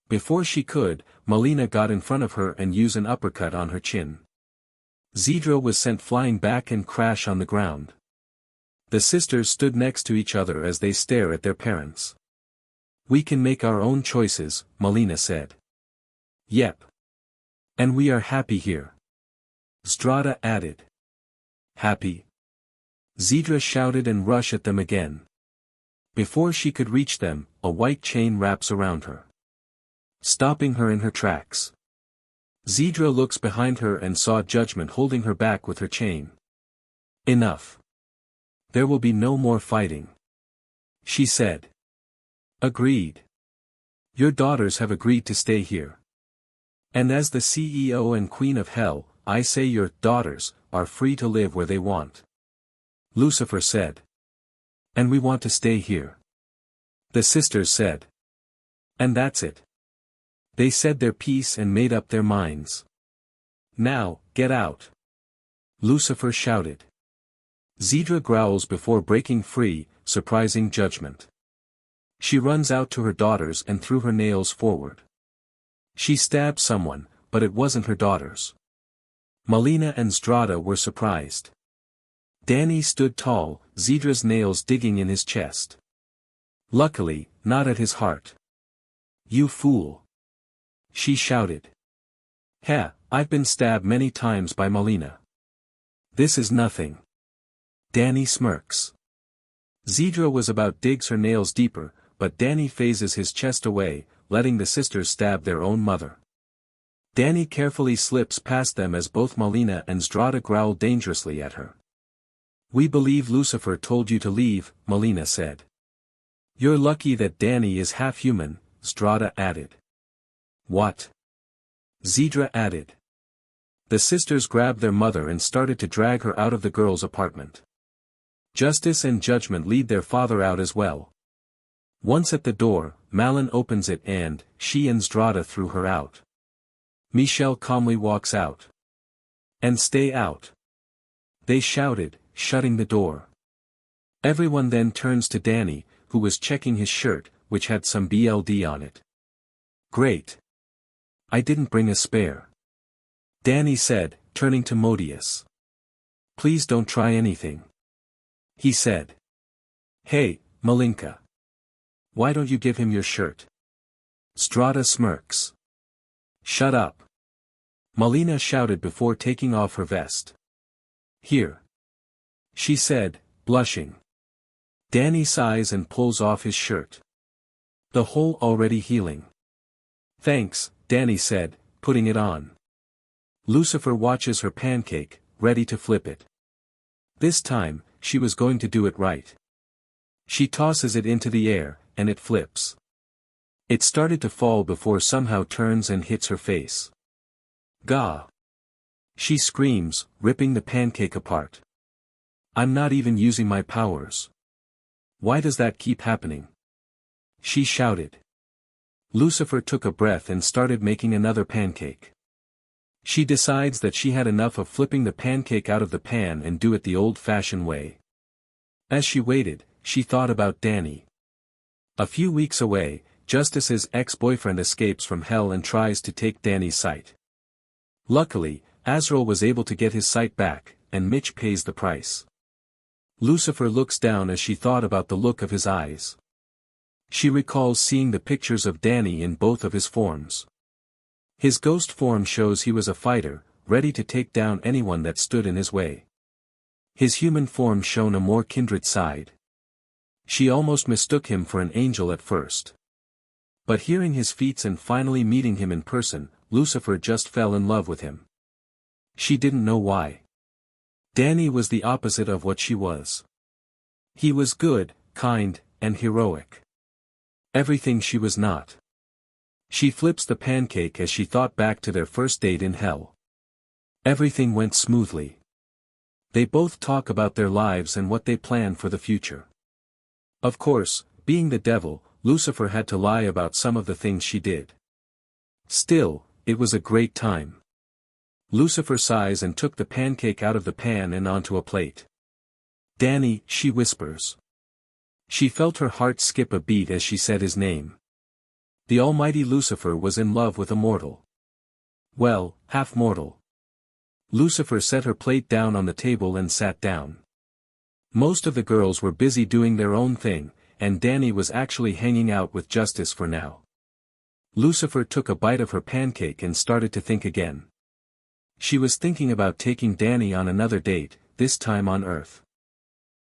Before she could, Malina got in front of her and used an uppercut on her chin. Zedra was sent flying back and crashed on the ground. The sisters stood next to each other as they stare at their parents. We can make our own choices, Malina said. Yep. And we are happy here. Strada added. Happy? Zedra shouted and rushed at them again. Before she could reach them, a white chain wraps around her, stopping her in her tracks. Zedra looks behind her and saw Judgement holding her back with her chain. Enough. There will be no more fighting, she said. Agreed. Your daughters have agreed to stay here. And as the CEO and Queen of Hell, I say your daughters are free to live where they want. Lucifer said. And we want to stay here, the sisters said. And that's it. They said their piece and made up their minds. Now, get out, Lucifer shouted. Zedra growls before breaking free, surprising Judgement. She runs out to her daughters and threw her nails forward. She stabbed someone, but it wasn't her daughters. Malina and Zdrada were surprised. Danny stood tall, Zedra's nails digging in his chest. Luckily, not at his heart. You fool, she shouted. Heh, I've been stabbed many times by Malina. This is nothing. Danny smirks. Zedra was about digs her nails deeper, but Danny phases his chest away, letting the sisters stab their own mother. Danny carefully slips past them as both Malina and Zdrada growl dangerously at her. We believe Lucifer told you to leave, Malina said. You're lucky that Danny is half human, Zdrada added. What? Zedra added. The sisters grabbed their mother and started to drag her out of the girls' apartment. Justice and Judgement lead their father out as well. Once at the door, Malin opens it and, she and Zdrada threw her out. Michelle calmly walks out. And stay out, they shouted, shutting the door. Everyone then turns to Danny, who was checking his shirt, which had some BLD on it. Great. I didn't bring a spare, Danny said, turning to Modius. Please don't try anything, he said. Hey, Malinka. Why don't you give him your shirt? Zdrada smirks. Shut up, Malina shouted before taking off her vest. Here, she said, blushing. Danny sighs and pulls off his shirt. The hole already healing. Thanks, Danny said, putting it on. Lucifer watches her pancake, ready to flip it. This time, she was going to do it right. She tosses it into the air, and it flips. It started to fall before somehow turns and hits her face. Gah! She screams, ripping the pancake apart. I'm not even using my powers. Why does that keep happening? She shouted. Lucifer took a breath and started making another pancake. She decides that she had enough of flipping the pancake out of the pan and do it the old-fashioned way. As she waited, she thought about Danny. A few weeks away, Justice's ex-boyfriend escapes from hell and tries to take Danny's sight. Luckily, Azrael was able to get his sight back, and Mitch pays the price. Lucifer looks down as she thought about the look of his eyes. She recalls seeing the pictures of Danny in both of his forms. His ghost form shows he was a fighter, ready to take down anyone that stood in his way. His human form shown a more kindred side. She almost mistook him for an angel at first. But hearing his feats and finally meeting him in person, Lucifer just fell in love with him. She didn't know why. Danny was the opposite of what she was. He was good, kind, and heroic. Everything she was not. She flips the pancake as she thought back to their first date in hell. Everything went smoothly. They both talk about their lives and what they plan for the future. Of course, being the devil, Lucifer had to lie about some of the things she did. Still, it was a great time. Lucifer sighs and took the pancake out of the pan and onto a plate. Danny, she whispers. She felt her heart skip a beat as she said his name. The almighty Lucifer was in love with a mortal. Well, half mortal. Lucifer set her plate down on the table and sat down. Most of the girls were busy doing their own thing, and Danny was actually hanging out with Justice for now. Lucifer took a bite of her pancake and started to think again. She was thinking about taking Danny on another date, this time on Earth.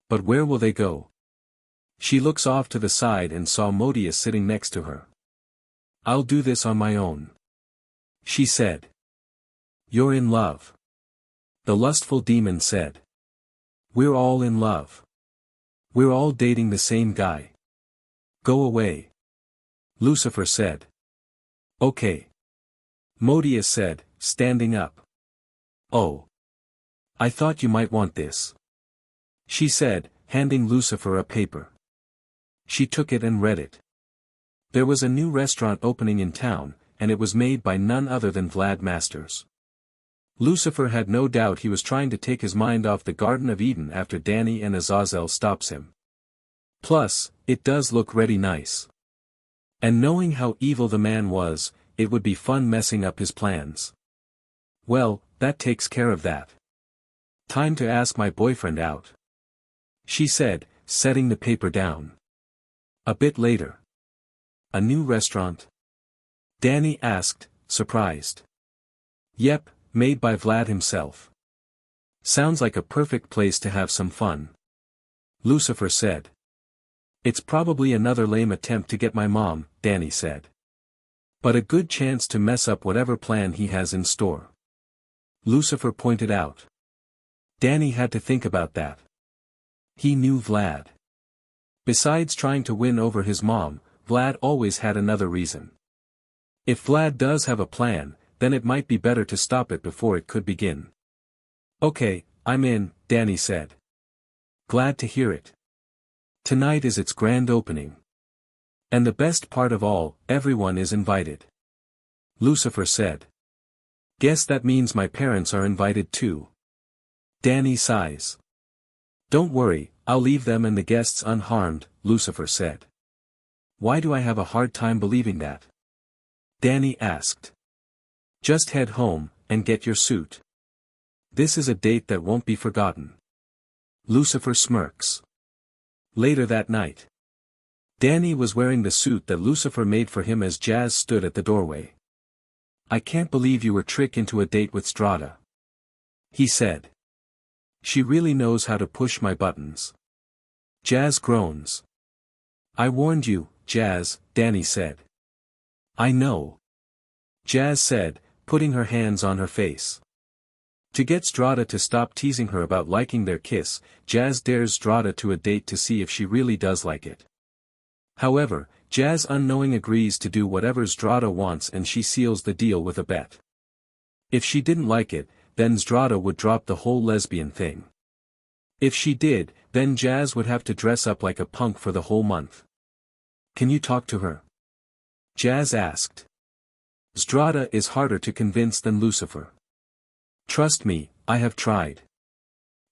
But where will they go? She looks off to the side and saw Modius sitting next to her. I'll do this on my own, she said. You're in love, the lustful demon said. We're all in love. We're all dating the same guy. Go away, Lucifer said. Okay, Modius said, standing up. Oh. I thought you might want this, she said, handing Lucifer a paper. She took it and read it. There was a new restaurant opening in town, and it was made by none other than Vlad Masters. Lucifer had no doubt he was trying to take his mind off the Garden of Eden after Danny and Azazel stops him. Plus, it does look really nice. And knowing how evil the man was, it would be fun messing up his plans. Well, that takes care of that. Time to ask my boyfriend out, she said, setting the paper down. A bit later. A new restaurant? Danny asked, surprised. Yep, made by Vlad himself. Sounds like a perfect place to have some fun, Lucifer said. It's probably another lame attempt to get my mom, Danny said. But a good chance to mess up whatever plan he has in store, Lucifer pointed out. Danny had to think about that. He knew Vlad. Besides trying to win over his mom, Vlad always had another reason. If Vlad does have a plan, then it might be better to stop it before it could begin. Okay, I'm in, Danny said. Glad to hear it. Tonight is its grand opening. And the best part of all, everyone is invited, Lucifer said. Guess that means my parents are invited too. Danny sighs. Don't worry, I'll leave them and the guests unharmed, Lucifer said. Why do I have a hard time believing that? Danny asked. Just head home, and get your suit. This is a date that won't be forgotten. Lucifer smirks. Later that night. Danny was wearing the suit that Lucifer made for him as Jazz stood at the doorway. I can't believe you were tricked into a date with Strada, he said. She really knows how to push my buttons. Jazz groans. I warned you, Jazz, Danny said. I know, Jazz said, putting her hands on her face. To get Strada to stop teasing her about liking their kiss, Jazz dares Strada to a date to see if she really does like it. However, Jazz unknowing agrees to do whatever Strada wants and she seals the deal with a bet. If she didn't like it, then Strada would drop the whole lesbian thing. If she did, then Jazz would have to dress up like a punk for the whole month. Can you talk to her? Jazz asked. Strada is harder to convince than Lucifer. Trust me, I have tried.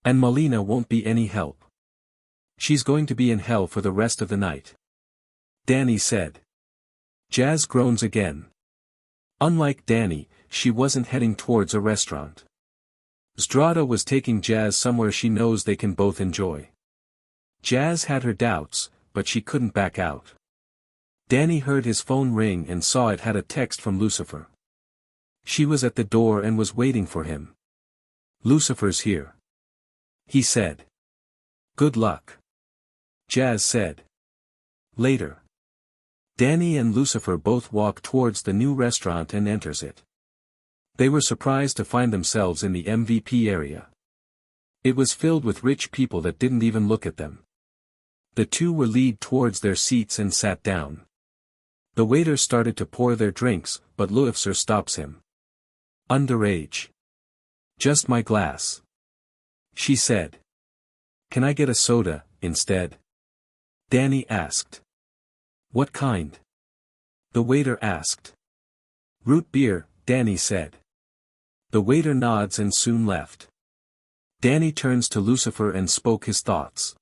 And Malina won't be any help. She's going to be in hell for the rest of the night, Danny said. Jazz groans again. Unlike Danny, she wasn't heading towards a restaurant. Strada was taking Jazz somewhere she knows they can both enjoy. Jazz had her doubts, but she couldn't back out. Danny heard his phone ring and saw it had a text from Lucifer. She was at the door and was waiting for him. Lucifer's here, he said. Good luck, Jazz said. Later. Danny and Lucifer both walk towards the new restaurant and enters it. They were surprised to find themselves in the MVP area. It was filled with rich people that didn't even look at them. The two were led towards their seats and sat down. The waiter started to pour their drinks, but Lucifer stops him. Underage. Just my glass, she said. Can I get a soda, instead? Danny asked. What kind? The waiter asked. Root beer, Danny said. The waiter nods and soon left. Danny turns to Lucifer and spoke his thoughts.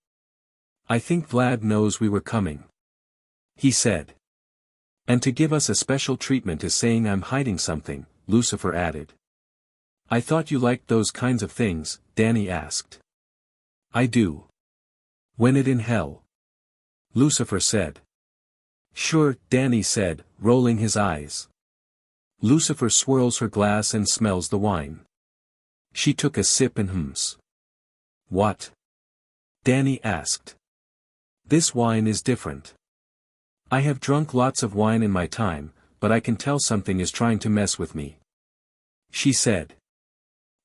I think Vlad knows we were coming, he said. And to give us a special treatment is saying I'm hiding something, Lucifer added. I thought you liked those kinds of things, Danny asked. I do. When it in hell, Lucifer said. Sure, Danny said, rolling his eyes. Lucifer swirls her glass and smells the wine. She took a sip and hums. What? Danny asked. This wine is different. I have drunk lots of wine in my time, but I can tell something is trying to mess with me. She said.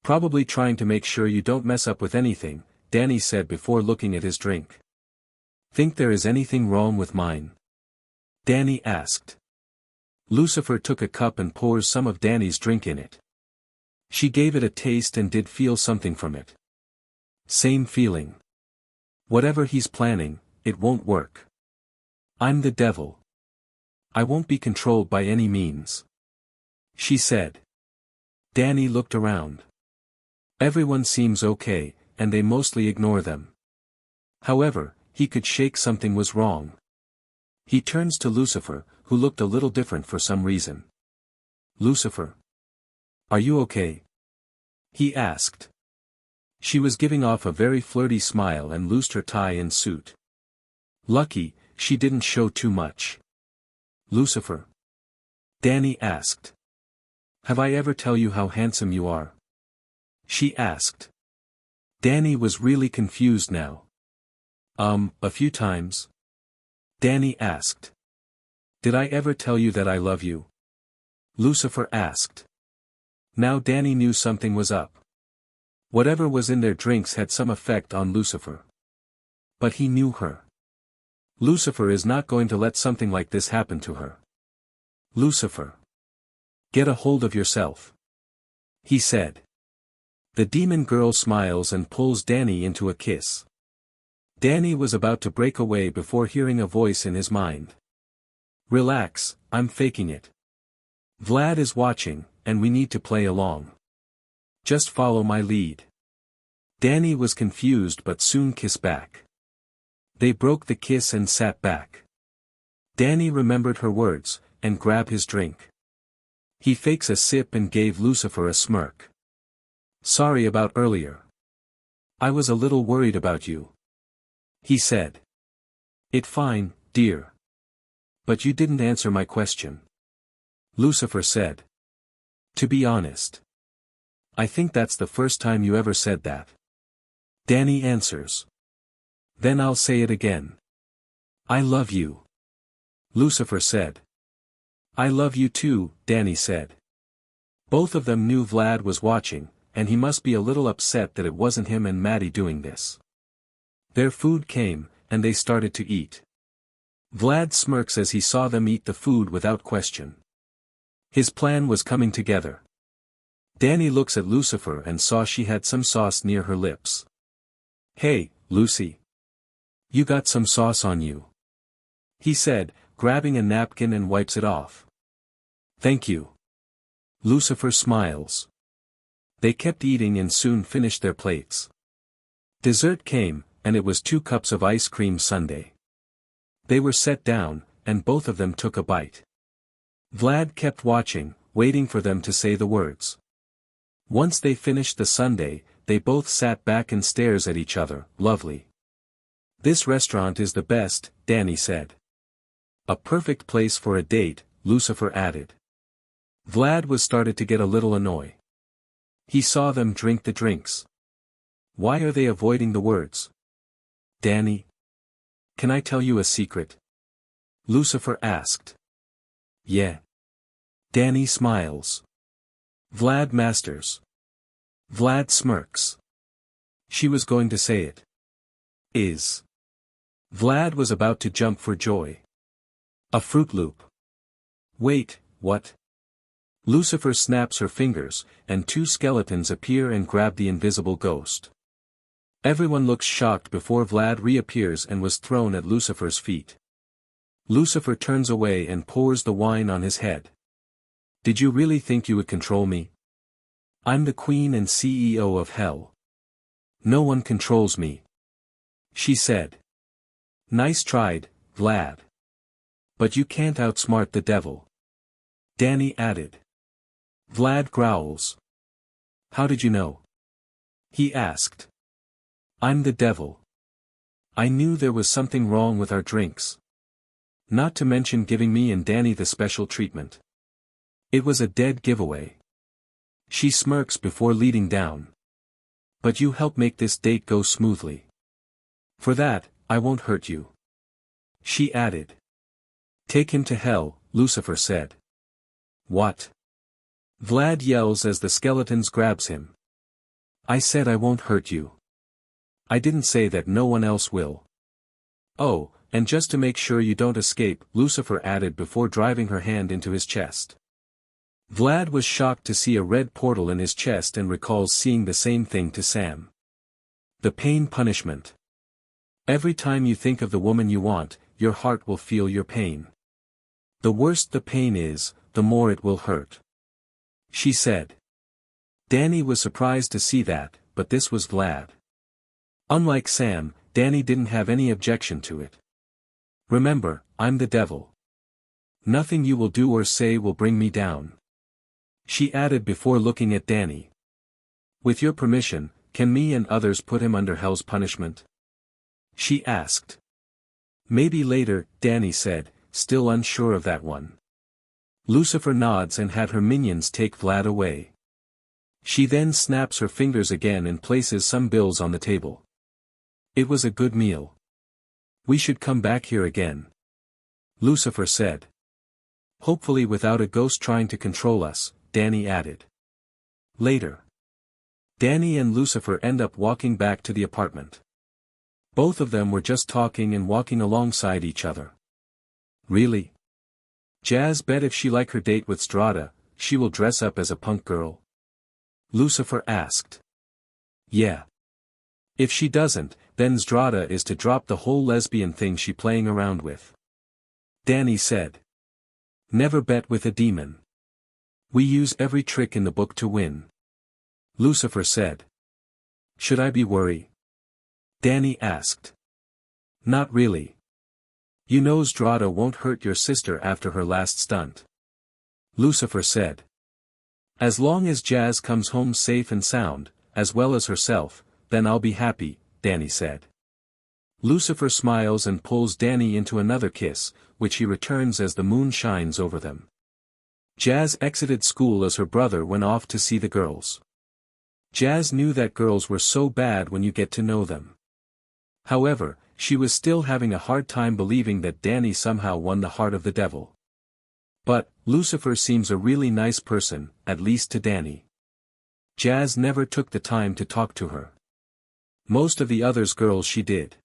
Probably trying to make sure you don't mess up with anything, Danny said before looking at his drink. Think there is anything wrong with mine? Danny asked. Lucifer took a cup and pours some of Danny's drink in it. She gave it a taste and did feel something from it. Same feeling. Whatever he's planning, it won't work. I'm the devil. I won't be controlled by any means. She said. Danny looked around. Everyone seems okay, and they mostly ignore them. However, he could shake something was wrong. He turns to Lucifer, who looked a little different for some reason. Lucifer. Are you okay? He asked. She was giving off a very flirty smile and loosed her tie and suit. Lucky, she didn't show too much. Lucifer. Danny asked. Have I ever tell you how handsome you are? She asked. Danny was really confused now. A few times. Danny asked. Did I ever tell you that I love you? Lucifer asked. Now Danny knew something was up. Whatever was in their drinks had some effect on Lucifer. But he knew her. Lucifer is not going to let something like this happen to her. Lucifer. Get a hold of yourself. He said. The demon girl smiles and pulls Danny into a kiss. Danny was about to break away before hearing a voice in his mind. Relax, I'm faking it. Vlad is watching, and we need to play along. Just follow my lead. Danny was confused but soon kissed back. They broke the kiss and sat back. Danny remembered her words, and grabbed his drink. He fakes a sip and gave Lucifer a smirk. Sorry about earlier. I was a little worried about you. He said. It fine, dear. But you didn't answer my question. Lucifer said. To be honest. I think that's the first time you ever said that. Danny answers. Then I'll say it again. I love you. Lucifer said. I love you too, Danny said. Both of them knew Vlad was watching, and he must be a little upset that it wasn't him and Maddie doing this. Their food came, and they started to eat. Vlad smirks as he saw them eat the food without question. His plan was coming together. Danny looks at Lucifer and saw she had some sauce near her lips. Hey, Lucy. You got some sauce on you. He said, grabbing a napkin and wipes it off. Thank you. Lucifer smiles. They kept eating and soon finished their plates. Dessert came, and it was 2 cups of ice cream sundae. They were set down, and both of them took a bite. Vlad kept watching, waiting for them to say the words. Once they finished the sundae, they both sat back and stares at each other. Lovely. This restaurant is the best, Danny said. A perfect place for a date, Lucifer added. Vlad was started to get a little annoyed. He saw them drink the drinks. Why are they avoiding the words? Danny? Can I tell you a secret? Lucifer asked. Yeah. Danny smiles. Vlad masters. Vlad smirks. She was going to say it. Is. Vlad was about to jump for joy. A Fruit Loop. Wait, what? Lucifer snaps her fingers, and 2 skeletons appear and grab the invisible ghost. Everyone looks shocked before Vlad reappears and was thrown at Lucifer's feet. Lucifer turns away and pours the wine on his head. Did you really think you would control me? I'm the queen and CEO of hell. No one controls me. She said. Nice tried, Vlad. But you can't outsmart the devil. Danny added. Vlad growls. How did you know? He asked. I'm the devil. I knew there was something wrong with our drinks. Not to mention giving me and Danny the special treatment. It was a dead giveaway. She smirks before leading down. But you help make this date go smoothly. For that, I won't hurt you. She added. Take him to hell, Lucifer said. What? Vlad yells as the skeletons grabs him. I said I won't hurt you. I didn't say that no one else will. Oh, and just to make sure you don't escape, Lucifer added before driving her hand into his chest. Vlad was shocked to see a red portal in his chest and recalls seeing the same thing to Sam. The pain punishment. Every time you think of the woman you want, your heart will feel your pain. The worse the pain is, the more it will hurt. She said. Danny was surprised to see that, but this was Vlad. Unlike Sam, Danny didn't have any objection to it. Remember, I'm the devil. Nothing you will do or say will bring me down. She added before looking at Danny. With your permission, can me and others put him under hell's punishment? She asked. Maybe later, Danny said, still unsure of that one. Lucifer nods and had her minions take Vlad away. She then snaps her fingers again and places some bills on the table. It was a good meal. We should come back here again. Lucifer said. Hopefully without a ghost trying to control us, Danny added. Later. Danny and Lucifer end up walking back to the apartment. Both of them were just talking and walking alongside each other. Really? Jazz bet if she like her date with Strada, she will dress up as a punk girl? Lucifer asked. Yeah. If she doesn't, then Strada is to drop the whole lesbian thing she playing around with. Danny said. Never bet with a demon. We use every trick in the book to win. Lucifer said. Should I be worried? Danny asked. Not really. You know Strada won't hurt your sister after her last stunt. Lucifer said. As long as Jazz comes home safe and sound, as well as herself, then I'll be happy, Danny said. Lucifer smiles and pulls Danny into another kiss, which he returns as the moon shines over them. Jazz exited school as her brother went off to see the girls. Jazz knew that girls were so bad when you get to know them. However, she was still having a hard time believing that Danny somehow won the heart of the devil. But, Lucifer seems a really nice person, at least to Danny. Jazz never took the time to talk to her. Most of the others girls she did.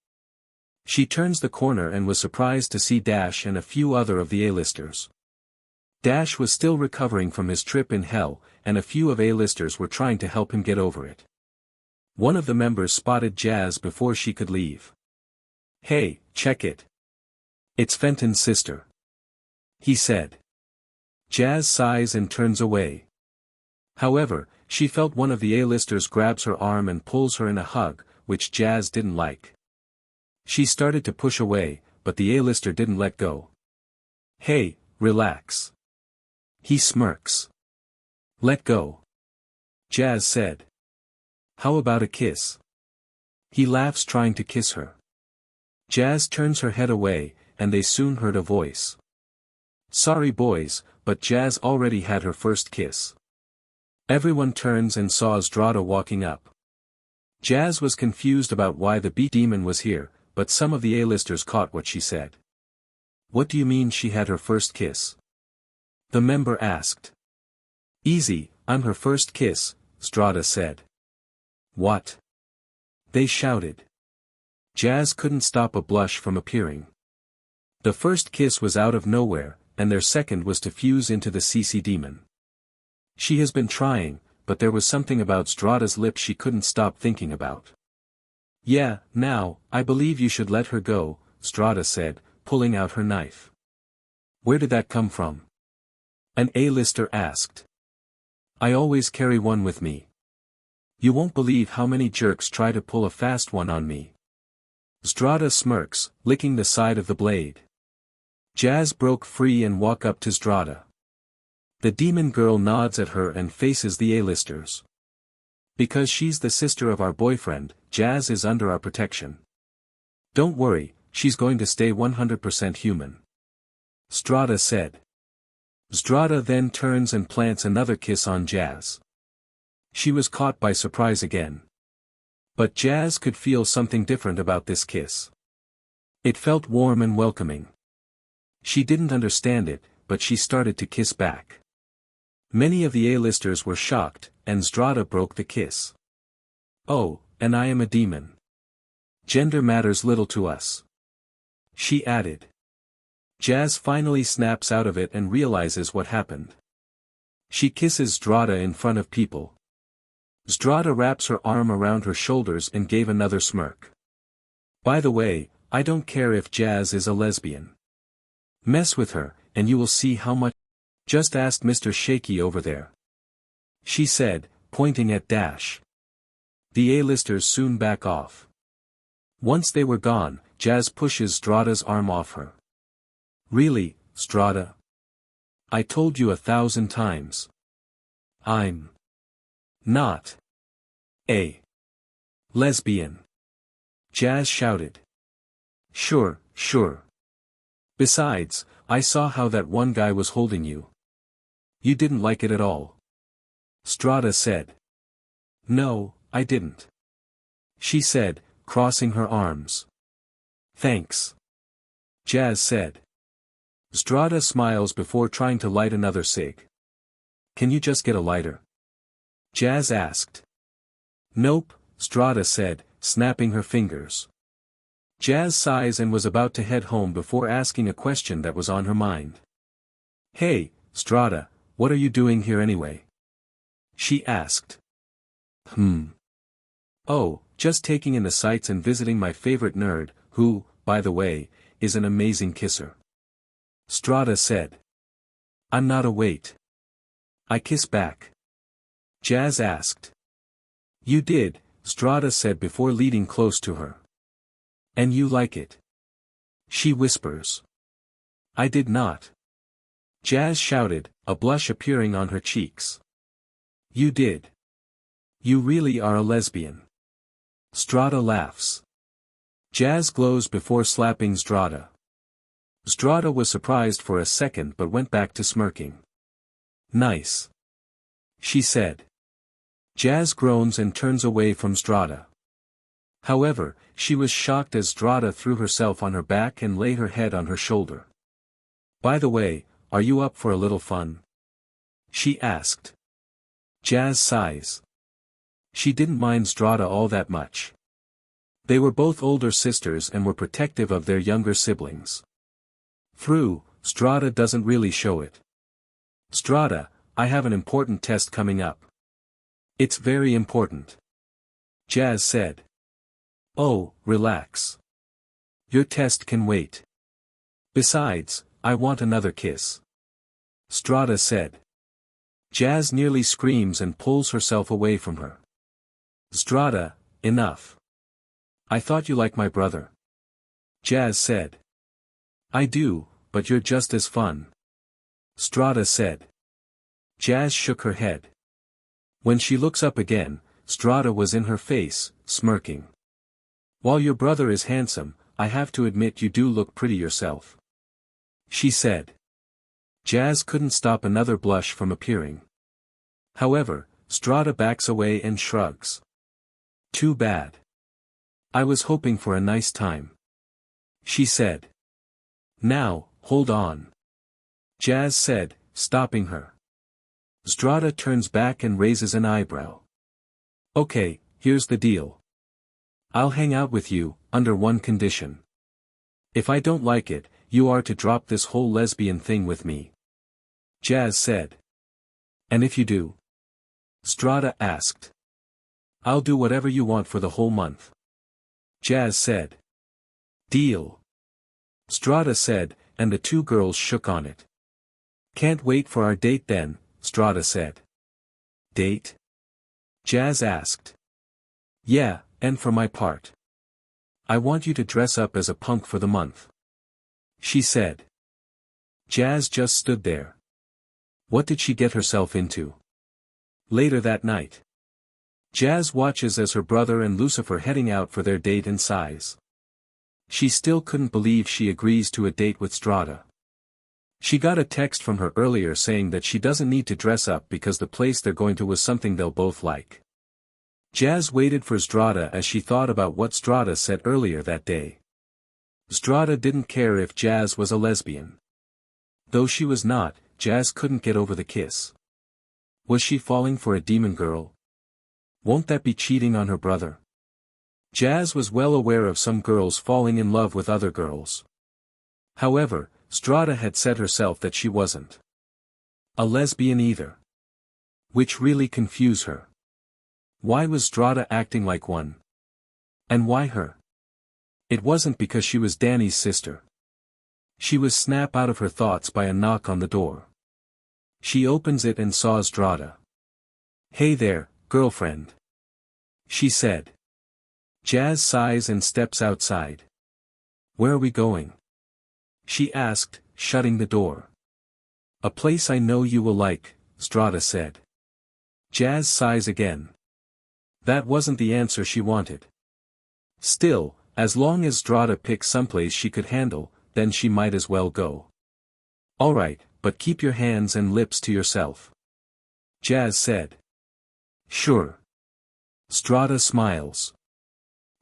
She turns the corner and was surprised to see Dash and a few other of the A-listers. Dash was still recovering from his trip in hell, and a few of A-listers were trying to help him get over it. One of the members spotted Jazz before she could leave. Hey, check it. It's Fenton's sister. He said. Jazz sighs and turns away. However, she felt one of the A-listers grabs her arm and pulls her in a hug, which Jazz didn't like. She started to push away, but the A-lister didn't let go. Hey, relax. He smirks. Let go. Jazz said. How about a kiss? He laughs trying to kiss her. Jazz turns her head away, and they soon heard a voice. Sorry boys, but Jazz already had her first kiss. Everyone turns and saw Strada walking up. Jazz was confused about why the beat demon was here, but some of the A-listers caught what she said. What do you mean she had her first kiss? The member asked. Easy, I'm her first kiss, Strada said. What? They shouted. Jazz couldn't stop a blush from appearing. The first kiss was out of nowhere, and their second was to fuse into the CC demon. She has been trying, but there was something about Strada's lips she couldn't stop thinking about. Yeah, now, I believe you should let her go, Strada said, pulling out her knife. Where did that come from? An A-lister asked. I always carry one with me. You won't believe how many jerks try to pull a fast one on me. Strada smirks, licking the side of the blade. Jazz broke free and walk up to Strada. The demon girl nods at her and faces the A-listers. Because she's the sister of our boyfriend, Jazz is under our protection. Don't worry, she's going to stay 100% human. Strada said. Strada then turns and plants another kiss on Jazz. She was caught by surprise again. But Jazz could feel something different about this kiss. It felt warm and welcoming. She didn't understand it, but she started to kiss back. Many of the A-listers were shocked, and Zdrada broke the kiss. "Oh, and I am a demon. Gender matters little to us," she added. Jazz finally snaps out of it and realizes what happened. She kisses Zdrada in front of people. Zdrada wraps her arm around her shoulders and gave another smirk. "By the way, I don't care if Jazz is a lesbian. Mess with her, and you will see how much. Just asked Mr. Shaky over there," she said, pointing at Dash. The A-listers soon back off. Once they were gone, Jazz pushes Zdrada's arm off her. "Really, Zdrada? I told you 1,000 times. I'm not a lesbian," Jazz shouted. Sure. Besides, I saw how that one guy was holding you. You didn't like it at all," Zdrada said. "No, I didn't," she said, crossing her arms. "Thanks," Jazz said. Zdrada smiles before trying to light another cig. "Can you just get a lighter?" Jazz asked. "Nope," Zdrada said, snapping her fingers. Jazz sighs and was about to head home before asking a question that was on her mind. "Hey, Zdrada, what are you doing here anyway?" she asked. "Oh, just taking in the sights and visiting my favorite nerd, who, by the way, is an amazing kisser," Zdrada said. "I'm not a wait. I kiss back?" Jazz asked. "You did," Zdrada said before leading close to her. "And you like it?" she whispers. "I did not," Jazz shouted, a blush appearing on her cheeks. "You did. You really are a lesbian." Zdrada laughs. Jazz glows before slapping Zdrada. Zdrada was surprised for a second but went back to smirking. "Nice," she said. Jazz groans and turns away from Zdrada. However, she was shocked as Zdrada threw herself on her back and laid her head on her shoulder. "By the way, are you up for a little fun?" she asked. Jazz sighs. She didn't mind Zdrada all that much. They were both older sisters and were protective of their younger siblings. Through, Zdrada doesn't really show it. "Zdrada, I have an important test coming up." "It's very important," Jazz said. "Oh, relax. Your test can wait. Besides, I want another kiss," Zdrada said. Jazz nearly screams and pulls herself away from her. "Zdrada, enough. I thought you liked my brother," Jazz said. "I do, but you're just as fun," Zdrada said. Jazz shook her head. When she looks up again, Zdrada was in her face, smirking. "While your brother is handsome, I have to admit you do look pretty yourself," she said. Jazz couldn't stop another blush from appearing. However, Zdrada backs away and shrugs. "Too bad. I was hoping for a nice time," she said. "Now, hold on," Jazz said, stopping her. Zdrada turns back and raises an eyebrow. "Okay, here's the deal. I'll hang out with you, under one condition. If I don't like it, you are to drop this whole lesbian thing with me," Jazz said. "And if you do?" Zdrada asked. "I'll do whatever you want for the whole month," Jazz said. "Deal," Zdrada said, and the two girls shook on it. "Can't wait for our date then," Zdrada said. "Date?" Jazz asked. "Yeah, and for my part. I want you to dress up as a punk for the month," she said. Jazz just stood there. What did she get herself into? Later that night, Jazz watches as her brother and Lucifer heading out for their date in size. She still couldn't believe she agrees to a date with Zdrada. She got a text from her earlier saying that she doesn't need to dress up because the place they're going to was something they'll both like. Jazz waited for Zdrada as she thought about what Zdrada said earlier that day. Zdrada didn't care if Jazz was a lesbian. Though she was not, Jazz couldn't get over the kiss. Was she falling for a demon girl? Won't that be cheating on her brother? Jazz was well aware of some girls falling in love with other girls. However, Zdrada had said herself that she wasn't a lesbian either. Which really confused her. Why was Zdrada acting like one? And why her? It wasn't because she was Danny's sister. She was snapped out of her thoughts by a knock on the door. She opens it and saw Zdrada. "Hey there, girlfriend," she said. Jazz sighs and steps outside. "Where are we going?" she asked, shutting the door. "A place I know you will like," Zdrada said. Jazz sighs again. That wasn't the answer she wanted. Still, as long as Zdrada picked someplace she could handle, then she might as well go. "Alright, but keep your hands and lips to yourself," Jazz said. "Sure." Zdrada smiles.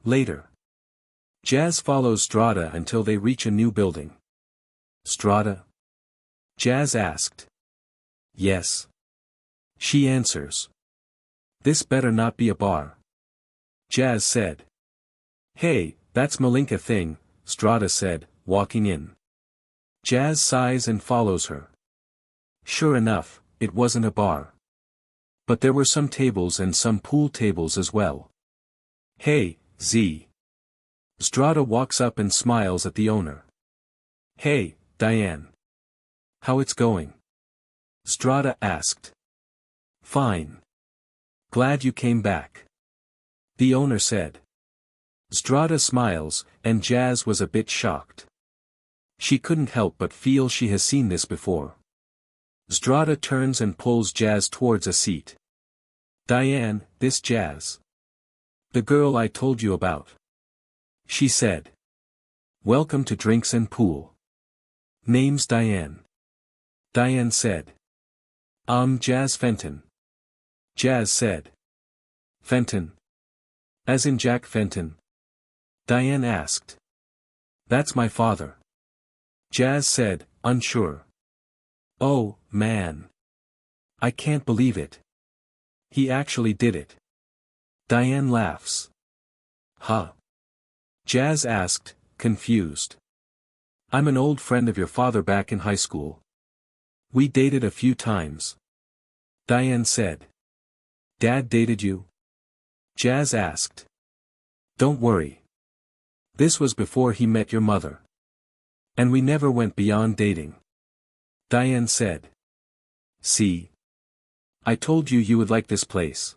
Later. Jazz follows Zdrada until they reach a new building. "Zdrada?" Jazz asked. "Yes." She answers. "This better not be a bar," Jazz said. "Hey, that's Malinka thing," Zdrada said, walking in. Jazz sighs and follows her. Sure enough, it wasn't a bar. But there were some tables and some pool tables as well. "Hey, Z." Zdrada walks up and smiles at the owner. "Hey, Diane. How it's going?" Zdrada asked. "Fine. Glad you came back," the owner said. Zdrada smiles, and Jazz was a bit shocked. She couldn't help but feel she has seen this before. Zdrada turns and pulls Jazz towards a seat. "Diane, this Jazz. The girl I told you about," she said. "Welcome to Drinks and Pool. Name's Diane." Diane said. Jazz Fenton." Jazz said. "Fenton? As in Jack Fenton?" Diane asked. "That's my father." Jazz said, unsure. "Oh, man. I can't believe it. He actually did it." Diane laughs. "Huh?" Jazz asked, confused. "I'm an old friend of your father back in high school. We dated a few times." Diane said. "Dad dated you?" Jazz asked. "Don't worry. This was before he met your mother. And we never went beyond dating." Diane said. "See? I told you you would like this place."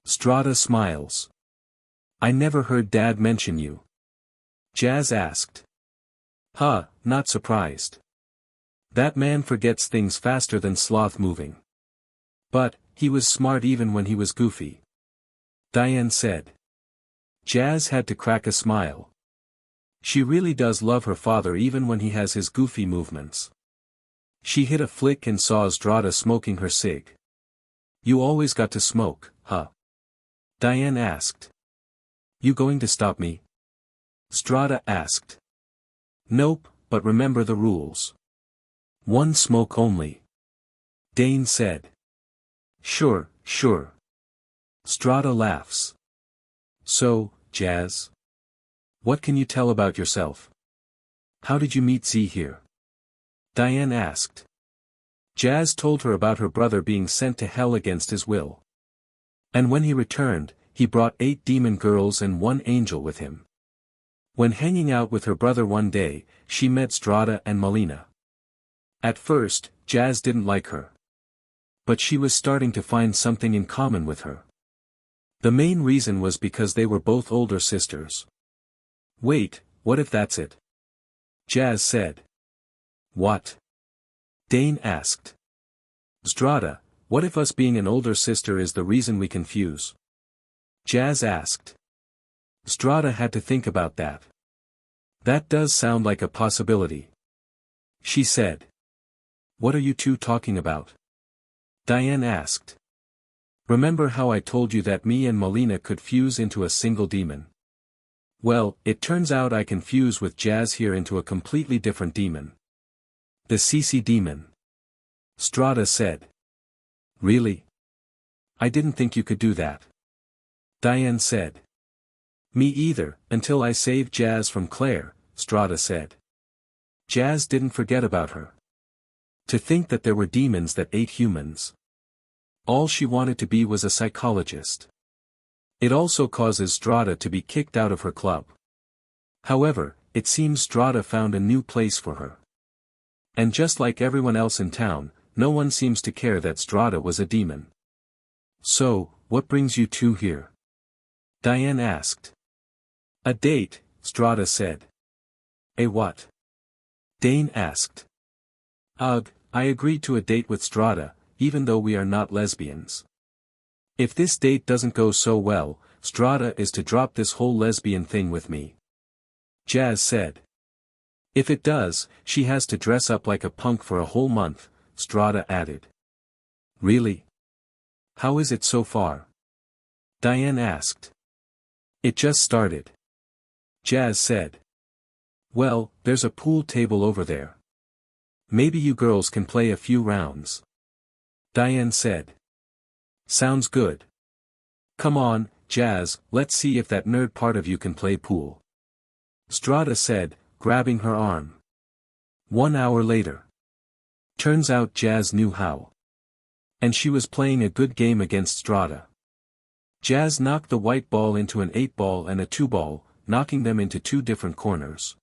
Zdrada smiles. "I never heard Dad mention you." Jazz asked. "Huh, not surprised. That man forgets things faster than sloth moving. But, he was smart even when he was goofy." Diane said. Jazz had to crack a smile. She really does love her father even when he has his goofy movements. She hit a flick and saw Zdrada smoking her cig. "You always got to smoke, huh?" Diane asked. "You going to stop me?" Zdrada asked. "Nope, but remember the rules. One smoke only." Dane said. Sure. Zdrada laughs. "So, Jazz? What can you tell about yourself? How did you meet Z here?" Diane asked. Jazz told her about her brother being sent to hell against his will. And when he returned, he brought 8 demon girls and 1 angel with him. When hanging out with her brother one day, she met Zdrada and Malina. At first, Jazz didn't like her. But she was starting to find something in common with her. The main reason was because they were both older sisters. "Wait, what if that's it?" Jazz said. "What?" Dane asked. "Zdrada, what if us being an older sister is the reason we confuse?" Jazz asked. Zdrada had to think about that. "That does sound like a possibility," she said. "What are you two talking about?" Diane asked. Remember how I told you that me and Malina could fuse into a single demon? Well, it turns out I can fuse with Jazz here into a completely different demon. The CC demon. Strada said. Really? I didn't think you could do that. Diane said. Me either, until I saved Jazz from Claire, Strada said. Jazz didn't forget about her. To think that there were demons that ate humans. All she wanted to be was a psychologist. It also causes Strada to be kicked out of her club. However, it seems Strada found a new place for her. And just like everyone else in town, no one seems to care that Strada was a demon. So, what brings you two here? Diane asked. A date, Strada said. A what? Dane asked. Ugh, I agreed to a date with Strada, even though we are not lesbians. If this date doesn't go so well, Strada is to drop this whole lesbian thing with me. Jazz said. If it does, she has to dress up like a punk for a whole month, Strada added. Really? How is it so far? Diane asked. It just started. Jazz said. Well, there's a pool table over there. Maybe you girls can play a few rounds. Diane said. Sounds good. Come on, Jazz, let's see if that nerd part of you can play pool. Strada said, grabbing her arm. 1 hour later. Turns out Jazz knew how. And she was playing a good game against Strada. Jazz knocked the white ball into an 8-ball and a 2-ball, knocking them into 2 different corners.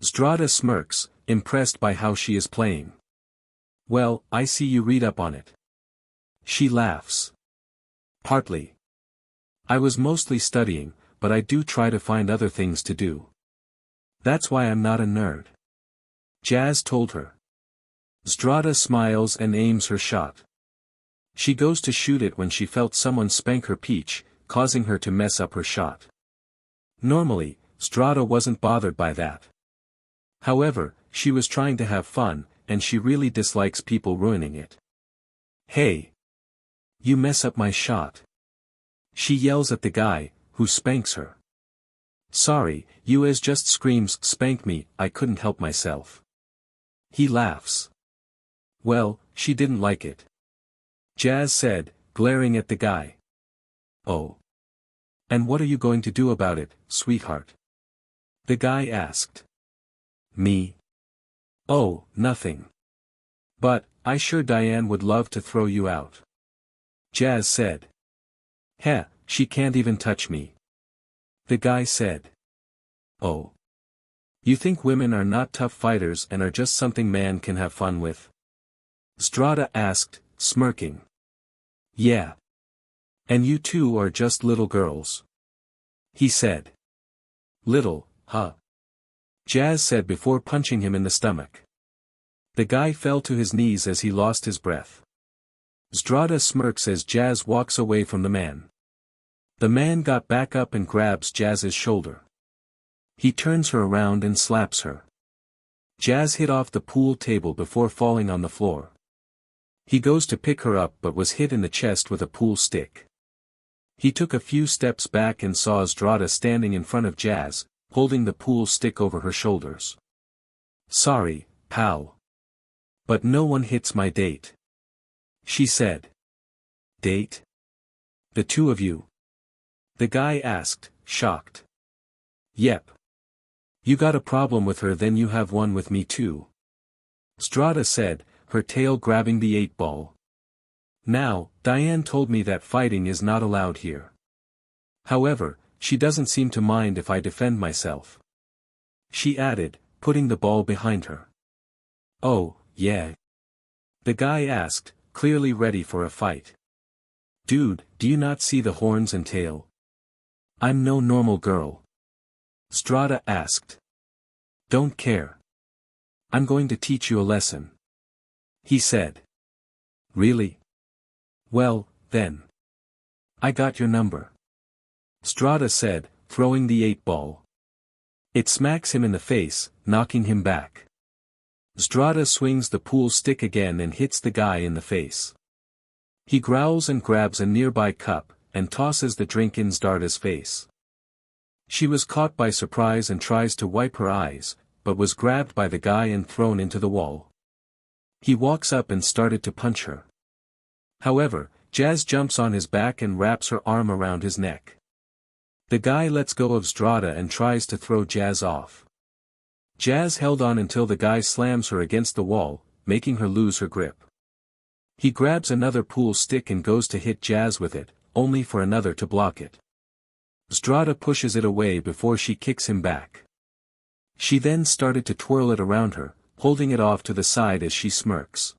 Strada smirks, impressed by how she is playing. Well, I see you read up on it. She laughs. Partly. I was mostly studying, but I do try to find other things to do. That's why I'm not a nerd. Jazz told her. Strada smiles and aims her shot. She goes to shoot it when she felt someone spank her peach, causing her to mess up her shot. Normally, Strada wasn't bothered by that. However, she was trying to have fun, and she really dislikes people ruining it. Hey! You mess up my shot. She yells at the guy, who spanks her. Sorry, US just screams, spank me, I couldn't help myself. He laughs. Well, she didn't like it. Jazz said, glaring at the guy. Oh. And what are you going to do about it, sweetheart? The guy asked. Me? Oh, nothing. But, I sure Diane would love to throw you out. Jazz said. Heh, she can't even touch me. The guy said. Oh. You think women are not tough fighters and are just something man can have fun with? Strada asked, smirking. Yeah. And you two are just little girls. He said. Little, huh? Jazz said before punching him in the stomach. The guy fell to his knees as he lost his breath. Strada smirks as Jazz walks away from the man. The man got back up and grabs Jazz's shoulder. He turns her around and slaps her. Jazz hit off the pool table before falling on the floor. He goes to pick her up but was hit in the chest with a pool stick. He took a few steps back and saw Strada standing in front of Jazz, holding the pool stick over her shoulders. Sorry, pal. But no one hits my date. She said. Date? The two of you? The guy asked, shocked. Yep. You got a problem with her, then you have one with me too. Strada said, her tail grabbing the 8-ball. Now, Diane told me that fighting is not allowed here. However, she doesn't seem to mind if I defend myself. She added, putting the ball behind her. Oh, yeah. The guy asked, clearly ready for a fight. Dude, do you not see the horns and tail? I'm no normal girl. Strada asked. Don't care. I'm going to teach you a lesson. He said. Really? Well, then. I got your number. Strada said, throwing the 8-ball. It smacks him in the face, knocking him back. Strada swings the pool stick again and hits the guy in the face. He growls and grabs a nearby cup, and tosses the drink in Zdrada's face. She was caught by surprise and tries to wipe her eyes, but was grabbed by the guy and thrown into the wall. He walks up and started to punch her. However, Jazz jumps on his back and wraps her arm around his neck. The guy lets go of Zdrada and tries to throw Jazz off. Jazz held on until the guy slams her against the wall, making her lose her grip. He grabs another pool stick and goes to hit Jazz with it, only for another to block it. Zdrada pushes it away before she kicks him back. She then started to twirl it around her, holding it off to the side as she smirks.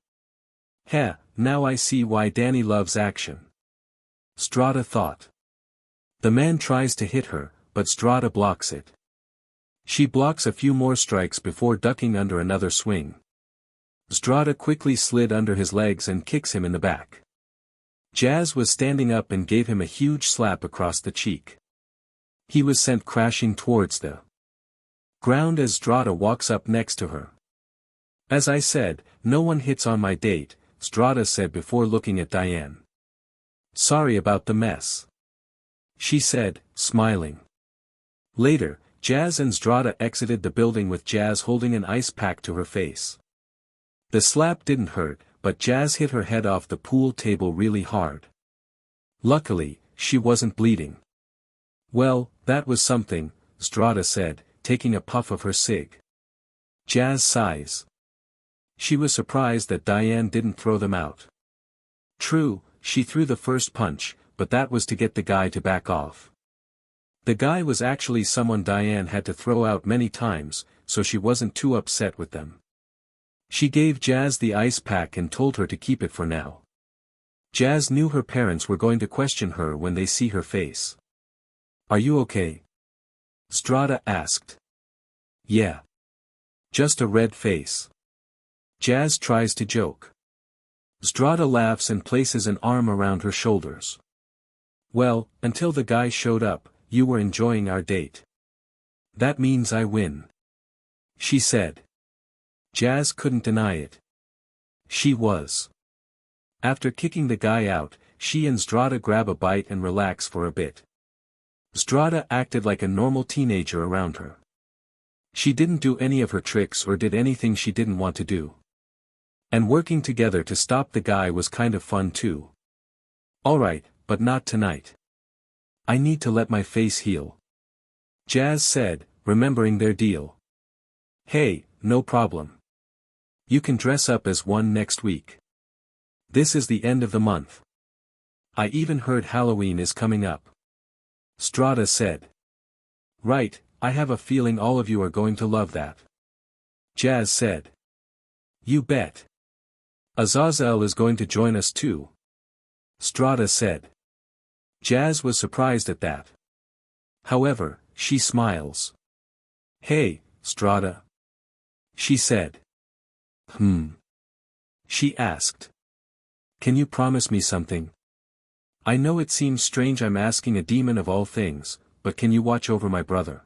Heh, now I see why Danny loves action. Zdrada thought. The man tries to hit her, but Zdrada blocks it. She blocks a few more strikes before ducking under another swing. Zdrada quickly slid under his legs and kicks him in the back. Jazz was standing up and gave him a huge slap across the cheek. He was sent crashing towards the ground as Zdrada walks up next to her. As I said, no one hits on my date, Zdrada said before looking at Diane. Sorry about the mess, she said, smiling. Later, Jazz and Zdrada exited the building with Jazz holding an ice pack to her face. The slap didn't hurt, but Jazz hit her head off the pool table really hard. Luckily, she wasn't bleeding. Well, that was something, Zdrada said, taking a puff of her cig. Jazz sighs. She was surprised that Diane didn't throw them out. True, she threw the first punch, but that was to get the guy to back off. The guy was actually someone Diane had to throw out many times, so she wasn't too upset with them. She gave Jazz the ice pack and told her to keep it for now. Jazz knew her parents were going to question her when they see her face. Are you okay? Zdrada asked. Yeah. Just a red face. Jazz tries to joke. Zdrada laughs and places an arm around her shoulders. Well, until the guy showed up, you were enjoying our date. That means I win, she said. Jazz couldn't deny it. She was. After kicking the guy out, she and Zdrada grab a bite and relax for a bit. Zdrada acted like a normal teenager around her. She didn't do any of her tricks or did anything she didn't want to do. And working together to stop the guy was kind of fun too. Alright, but not tonight. I need to let my face heal, Jazz said, remembering their deal. Hey, no problem. You can dress up as one next week. This is the end of the month. I even heard Halloween is coming up, Zdrada said. Right, I have a feeling all of you are going to love that, Jazz said. You bet. Azazel is going to join us too, Zdrada said. Jazz was surprised at that. However, she smiles. Hey, Zdrada, she said. She asked. Can you promise me something? I know it seems strange I'm asking a demon of all things, but can you watch over my brother?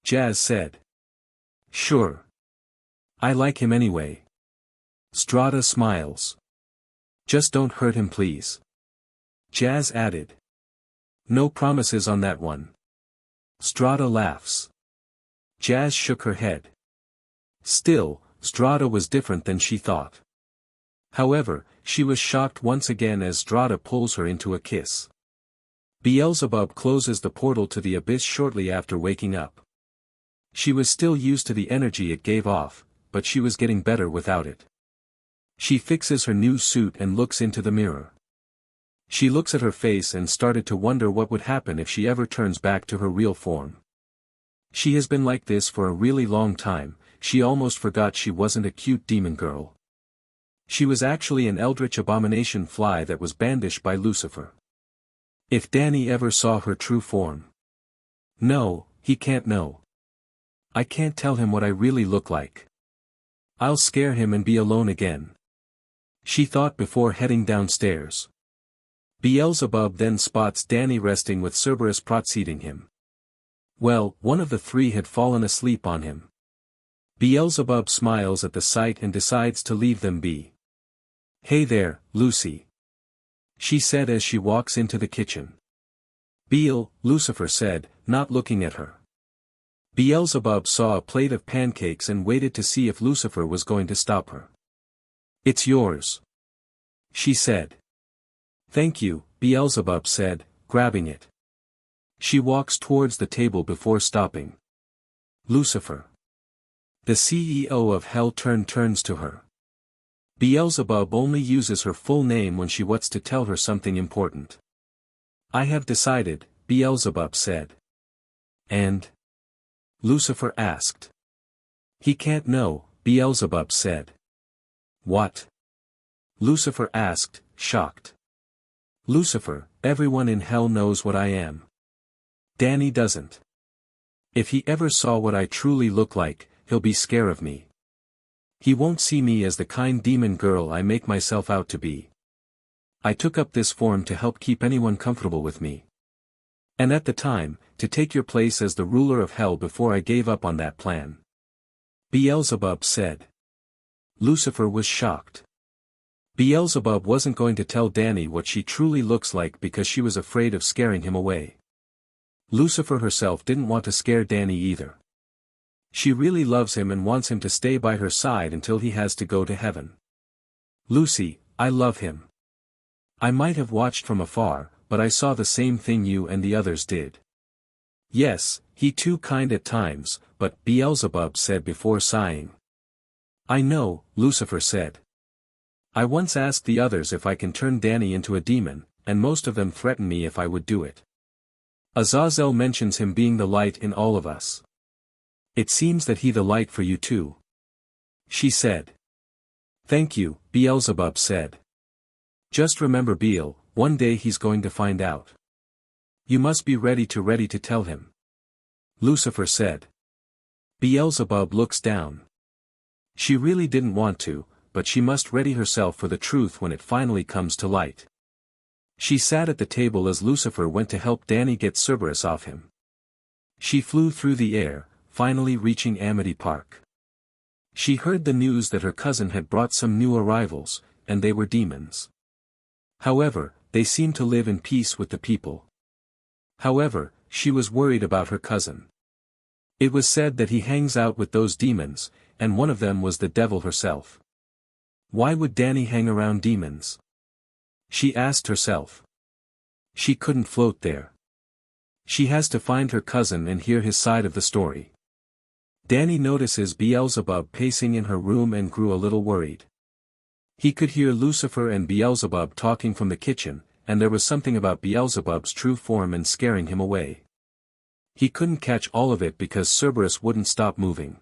Jazz said. Sure. I like him anyway. Zdrada smiles. Just don't hurt him please, Jazz added. No promises on that one. Zdrada laughs. Jazz shook her head. Still, Zdrada was different than she thought. However, she was shocked once again as Zdrada pulls her into a kiss. Beelzebub closes the portal to the abyss shortly after waking up. She was still used to the energy it gave off, but she was getting better without it. She fixes her new suit and looks into the mirror. She looks at her face and started to wonder what would happen if she ever turns back to her real form. She has been like this for a really long time, she almost forgot she wasn't a cute demon girl. She was actually an eldritch abomination fly that was banished by Lucifer. If Danny ever saw her true form. No, he can't know. I can't tell him what I really look like. I'll scare him and be alone again, she thought before heading downstairs. Beelzebub then spots Danny resting with Cerberus preceding him. Well, one of the three had fallen asleep on him. Beelzebub smiles at the sight and decides to leave them be. Hey there, Lucy. she said as she walks into the kitchen. Beel, Lucifer said, not looking at her. Beelzebub saw a plate of pancakes and waited to see if Lucifer was going to stop her. It's yours, she said. Thank you, Beelzebub said, grabbing it. She walks towards the table before stopping. Lucifer, the CEO of Hell, turns to her. Beelzebub only uses her full name when she wants to tell her something important. I have decided, Beelzebub said. And? Lucifer asked. He can't know, Beelzebub said. What? Lucifer asked, shocked. Lucifer, everyone in hell knows what I am. Danny doesn't. If he ever saw what I truly look like, he'll be scared of me. He won't see me as the kind demon girl I make myself out to be. I took up this form to help keep anyone comfortable with me. And at the time, to take your place as the ruler of hell before I gave up on that plan. Beelzebub said. Lucifer was shocked. Beelzebub wasn't going to tell Danny what she truly looks like because she was afraid of scaring him away. Lucifer herself didn't want to scare Danny either. She really loves him and wants him to stay by her side until he has to go to heaven. Lucy, I love him. I might have watched from afar, but I saw the same thing you and the others did. Yes, he too kind at times, but Beelzebub said before sighing. I know, Lucifer said. I once asked the others if I can turn Danny into a demon, and most of them threatened me if I would do it. Azazel mentions him being the light in all of us. It seems that he the light for you too. She said. Thank you, Beelzebub said. Just remember Beel, one day he's going to find out. You must be ready to tell him. Lucifer said. Beelzebub looks down. She really didn't want to, but she must ready herself for the truth when it finally comes to light. She sat at the table as Lucifer went to help Danny get Cerberus off him. She flew through the air, finally reaching Amity Park. She heard the news that her cousin had brought some new arrivals, and they were demons. However, they seemed to live in peace with the people. However, she was worried about her cousin. It was said that he hangs out with those demons, and one of them was the devil herself. Why would Danny hang around demons? She asked herself. She couldn't float there. She has to find her cousin and hear his side of the story. Danny notices Beelzebub pacing in her room and grew a little worried. He could hear Lucifer and Beelzebub talking from the kitchen, and there was something about Beelzebub's true form and scaring him away. He couldn't catch all of it because Cerberus wouldn't stop moving.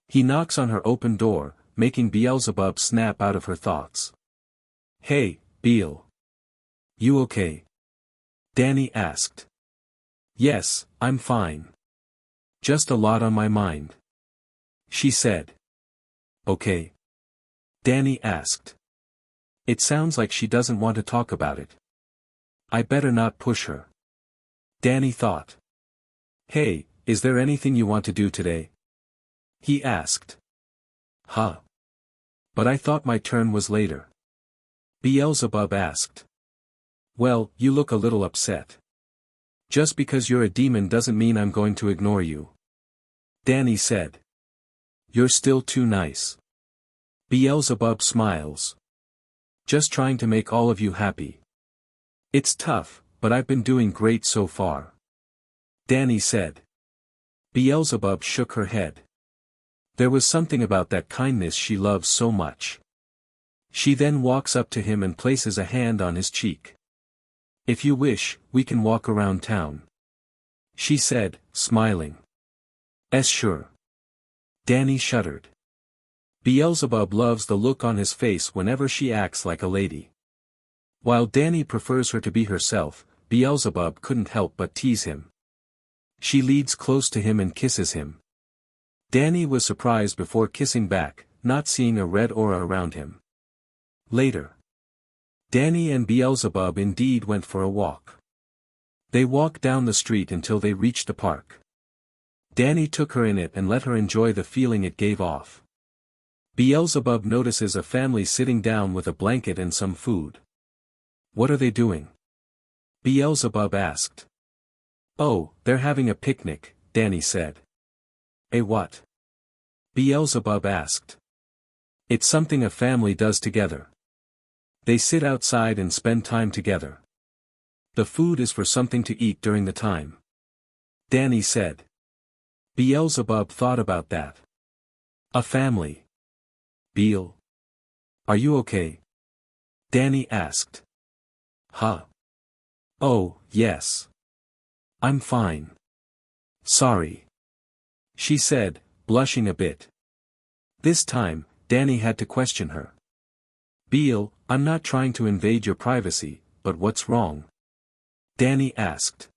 He knocks on her open door, making Beelzebub snap out of her thoughts. Hey, Beel. You okay? Danny asked. Yes, I'm fine. Just a lot on my mind. She said. Okay. Danny asked. It sounds like she doesn't want to talk about it. I better not push her. Danny thought. Hey, is there anything you want to do today? He asked. Huh. But I thought my turn was later. Beelzebub asked. Well, you look a little upset. Just because you're a demon doesn't mean I'm going to ignore you. Danny said. You're still too nice. Beelzebub smiles. Just trying to make all of you happy. It's tough, but I've been doing great so far. Danny said. Beelzebub shook her head. There was something about that kindness she loves so much. She then walks up to him and places a hand on his cheek. If you wish, we can walk around town. She said, smiling. Sure. Danny shuddered. Beelzebub loves the look on his face whenever she acts like a lady. While Danny prefers her to be herself, Beelzebub couldn't help but tease him. She leads close to him and kisses him. Danny was surprised before kissing back, not seeing a red aura around him. Later. Danny and Beelzebub indeed went for a walk. They walked down the street until they reached the park. Danny took her in it and let her enjoy the feeling it gave off. Beelzebub notices a family sitting down with a blanket and some food. What are they doing? Beelzebub asked. Oh, they're having a picnic, Danny said. A what? Beelzebub asked. It's something a family does together. They sit outside and spend time together. The food is for something to eat during the time. Danny said. Beelzebub thought about that. A family. Beel. Are you okay? Danny asked. Huh? Oh, yes. I'm fine. Sorry. She said, blushing a bit. This time, Danny had to question her. Beel, I'm not trying to invade your privacy, but what's wrong? Danny asked.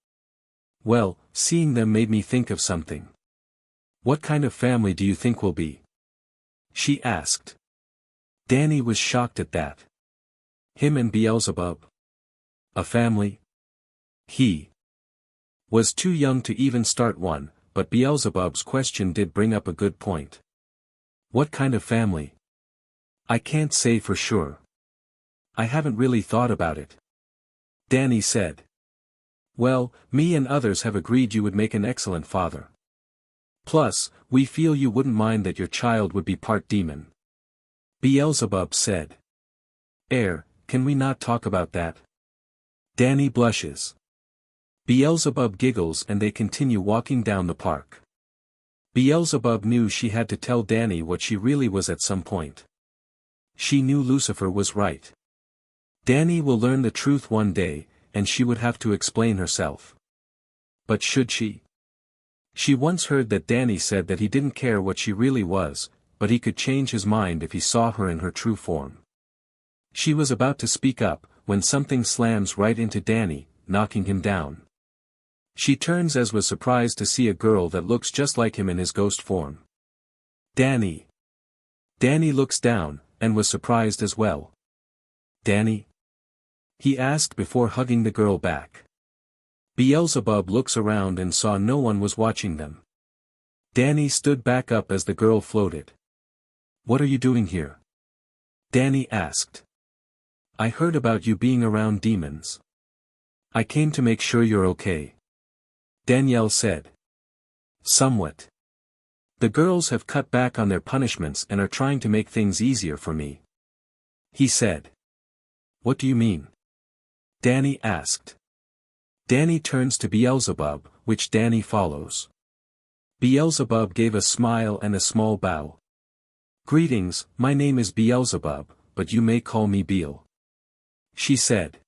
Well, seeing them made me think of something. What kind of family do you think we'll be? She asked. Danny was shocked at that. Him and Beelzebub? A family? He was too young to even start one, but Beelzebub's question did bring up a good point. What kind of family? I can't say for sure. I haven't really thought about it. Danny said. Well, me and others have agreed you would make an excellent father. Plus, we feel you wouldn't mind that your child would be part demon. Beelzebub said. Can we not talk about that? Danny blushes. Beelzebub giggles and they continue walking down the park. Beelzebub knew she had to tell Danny what she really was at some point. She knew Lucifer was right. Danny will learn the truth one day, and she would have to explain herself. But should she? She once heard that Danny said that he didn't care what she really was, but he could change his mind if he saw her in her true form. She was about to speak up, when something slams right into Danny, knocking him down. She turns and was surprised to see a girl that looks just like him in his ghost form. Danny. Danny looks down, and was surprised as well. Danny? He asked before hugging the girl back. Beelzebub looks around and saw no one was watching them. Danny stood back up as the girl floated. What are you doing here? Danny asked. I heard about you being around demons. I came to make sure you're okay. Danielle said. Somewhat. The girls have cut back on their punishments and are trying to make things easier for me. He said. What do you mean? Danny asked. Danny turns to Beelzebub, which Danny follows. Beelzebub gave a smile and a small bow. Greetings, my name is Beelzebub, but you may call me Beel. She said.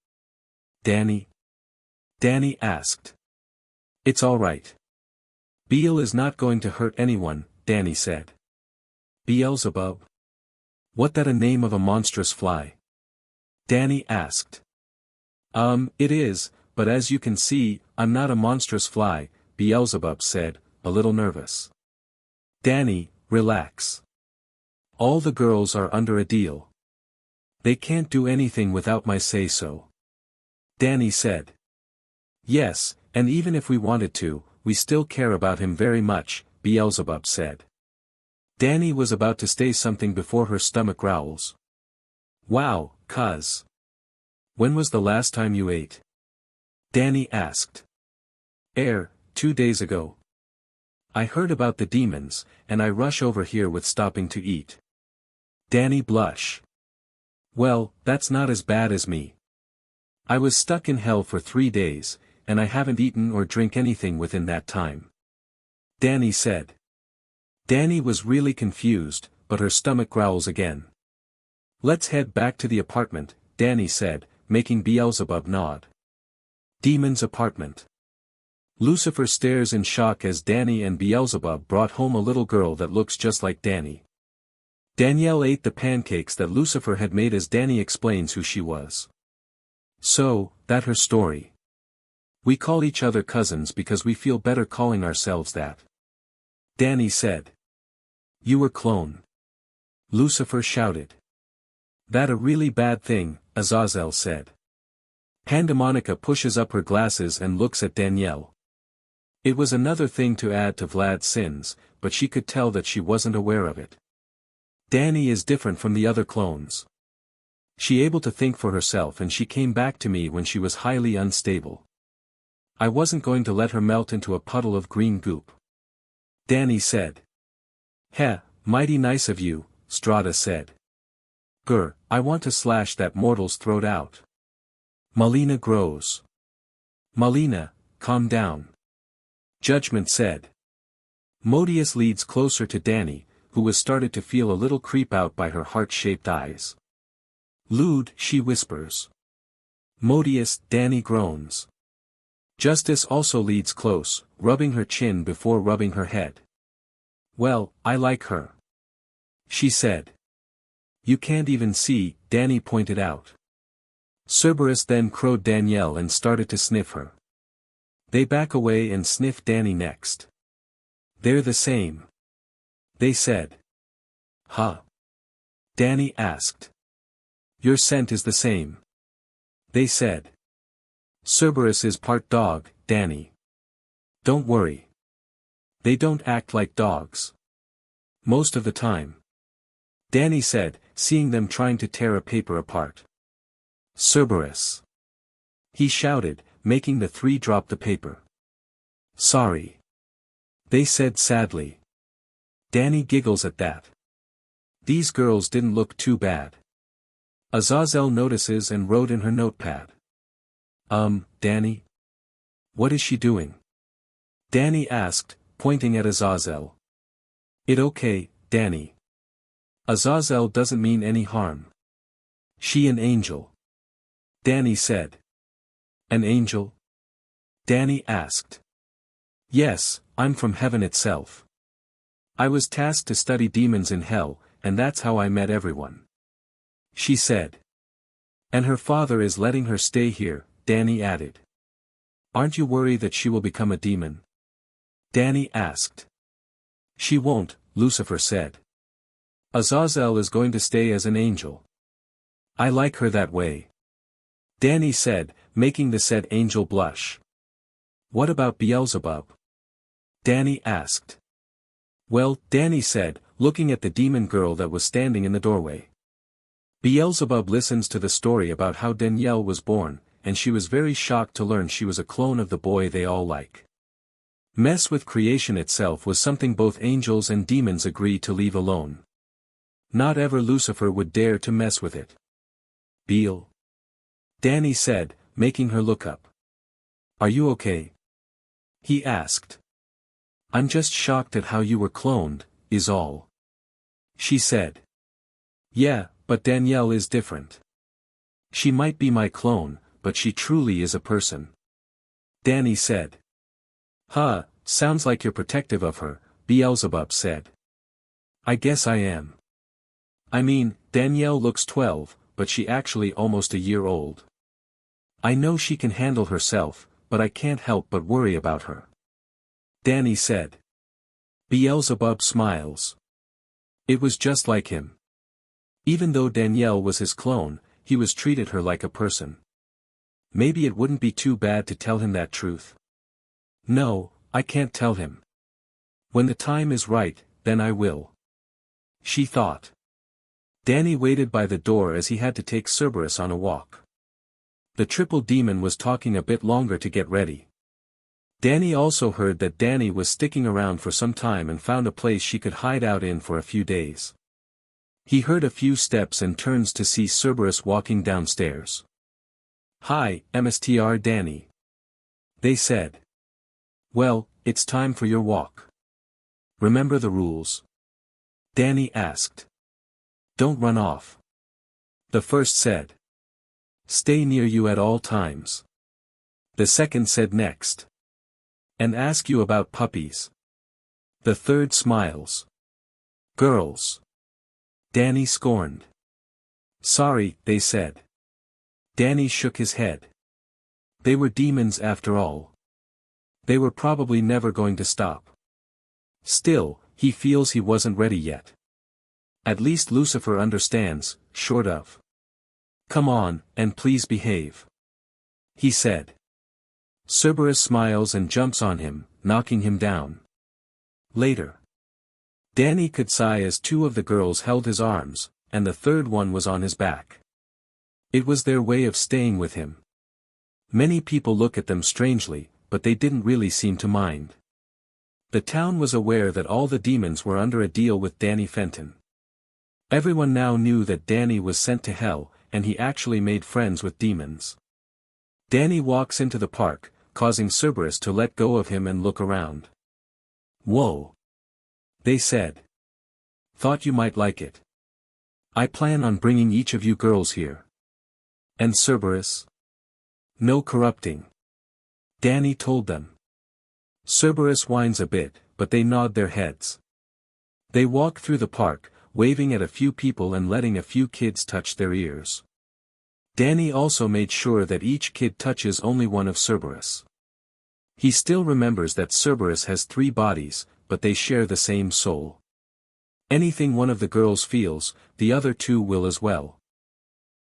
Danny? Danny asked. It's all right. Beel is not going to hurt anyone, Danny said. Beelzebub? What that a name of a monstrous fly? Danny asked. It is, but as you can see, I'm not a monstrous fly, Beelzebub said, a little nervous. Danny, relax. All the girls are under a deal. They can't do anything without my say-so. Danny said. Yes, and even if we wanted to, we still care about him very much, Beelzebub said. Danny was about to say something before her stomach growls. Wow, cuz. When was the last time you ate? Danny asked. 2 days ago. I heard about the demons, and I rush over here with stopping to eat. Danny blush. Well, that's not as bad as me. I was stuck in hell for 3 days, and I haven't eaten or drink anything within that time. Danny said. Danny was really confused, but her stomach growls again. Let's head back to the apartment, Danny said, making Beelzebub nod. Demon's apartment. Lucifer stares in shock as Danny and Beelzebub brought home a little girl that looks just like Danny. Danielle ate the pancakes that Lucifer had made as Danny explains who she was. So, that her story. We call each other cousins because we feel better calling ourselves that. Danny said. You were clone. Lucifer shouted. That a really bad thing, Azazel said. Pandemonica pushes up her glasses and looks at Danielle. It was another thing to add to Vlad's sins, but she could tell that she wasn't aware of it. Danny is different from the other clones. She able to think for herself, and she came back to me when she was highly unstable. I wasn't going to let her melt into a puddle of green goop. Danny said. Heh, mighty nice of you, Strata said. Grr, I want to slash that mortal's throat out. Malina grows. Malina, calm down. Judgement said. Modius leads closer to Danny, who was started to feel a little creep out by her heart-shaped eyes. Lewd, she whispers. Modius, Danny groans. Justice also leads close, rubbing her chin before rubbing her head. Well, I like her. She said. You can't even see, Danny pointed out. Cerberus then crowed Danielle and started to sniff her. They back away and sniff Danny next. They're the same. They said. Huh? Danny asked. Your scent is the same. They said. Cerberus is part dog, Danny. Don't worry. They don't act like dogs. Most of the time. Danny said, seeing them trying to tear a paper apart. Cerberus. He shouted, making the three drop the paper. Sorry. They said sadly. Danny giggles at that. These girls didn't look too bad. Azazel notices and wrote in her notepad. Danny? What is she doing? Danny asked, pointing at Azazel. It okay, Danny. Azazel doesn't mean any harm. She an angel. Danny said. An angel? Danny asked. Yes, I'm from heaven itself. I was tasked to study demons in hell, and that's how I met everyone. She said. And her father is letting her stay here, Danny added. Aren't you worried that she will become a demon? Danny asked. She won't, Lucifer said. Azazel is going to stay as an angel. I like her that way. Danny said, making the said angel blush. What about Beelzebub? Danny asked. Well, Danny said, looking at the demon girl that was standing in the doorway. Beelzebub listens to the story about how Danielle was born, and she was very shocked to learn she was a clone of the boy they all like. Mess with creation itself was something both angels and demons agreed to leave alone. Not ever Lucifer would dare to mess with it. Beel? Danny said, making her look up. Are you okay? He asked. I'm just shocked at how you were cloned, is all. She said. Yeah, but Danielle is different. She might be my clone, but she truly is a person. Danny said. Huh, sounds like you're protective of her, Beelzebub said. I guess I am. I mean, Danielle looks 12, but she actually almost a year old. I know she can handle herself, but I can't help but worry about her. Danny said. Beelzebub smiles. It was just like him. Even though Danielle was his clone, he was treated her like a person. Maybe it wouldn't be too bad to tell him that truth. No, I can't tell him. When the time is right, then I will. She thought. Danny waited by the door as he had to take Cerberus on a walk. The triple demon was talking a bit longer to get ready. Danny also heard that Danny was sticking around for some time and found a place she could hide out in for a few days. He heard a few steps and turns to see Cerberus walking downstairs. Hi, Mstr Danny. They said. Well, it's time for your walk. Remember the rules? Danny asked. Don't run off. The first said. Stay near you at all times. The second said next. And ask you about puppies. The third smiles. Girls. Danny scorned. Sorry, they said. Danny shook his head. They were demons after all. They were probably never going to stop. Still, he feels he wasn't ready yet. At least Lucifer understands, short of. Come on, and please behave. He said. Cerberus smiles and jumps on him, knocking him down. Later. Danny could sigh as two of the girls held his arms, and the third one was on his back. It was their way of staying with him. Many people look at them strangely, but they didn't really seem to mind. The town was aware that all the demons were under a deal with dannyphantom. Everyone now knew that Danny was sent to hell, and he actually made friends with demons. Danny walks into the park, causing Cerberus to let go of him and look around. "Whoa," they said. "Thought you might like it. I plan on bringing each of you girls here." "And Cerberus?" "No corrupting," Danny told them. Cerberus whines a bit, but they nod their heads. They walk through the park, waving at a few people and letting a few kids touch their ears. Danny also made sure that each kid touches only one of Cerberus. He still remembers that Cerberus has 3 bodies, but they share the same soul. Anything one of the girls feels, the other 2 will as well.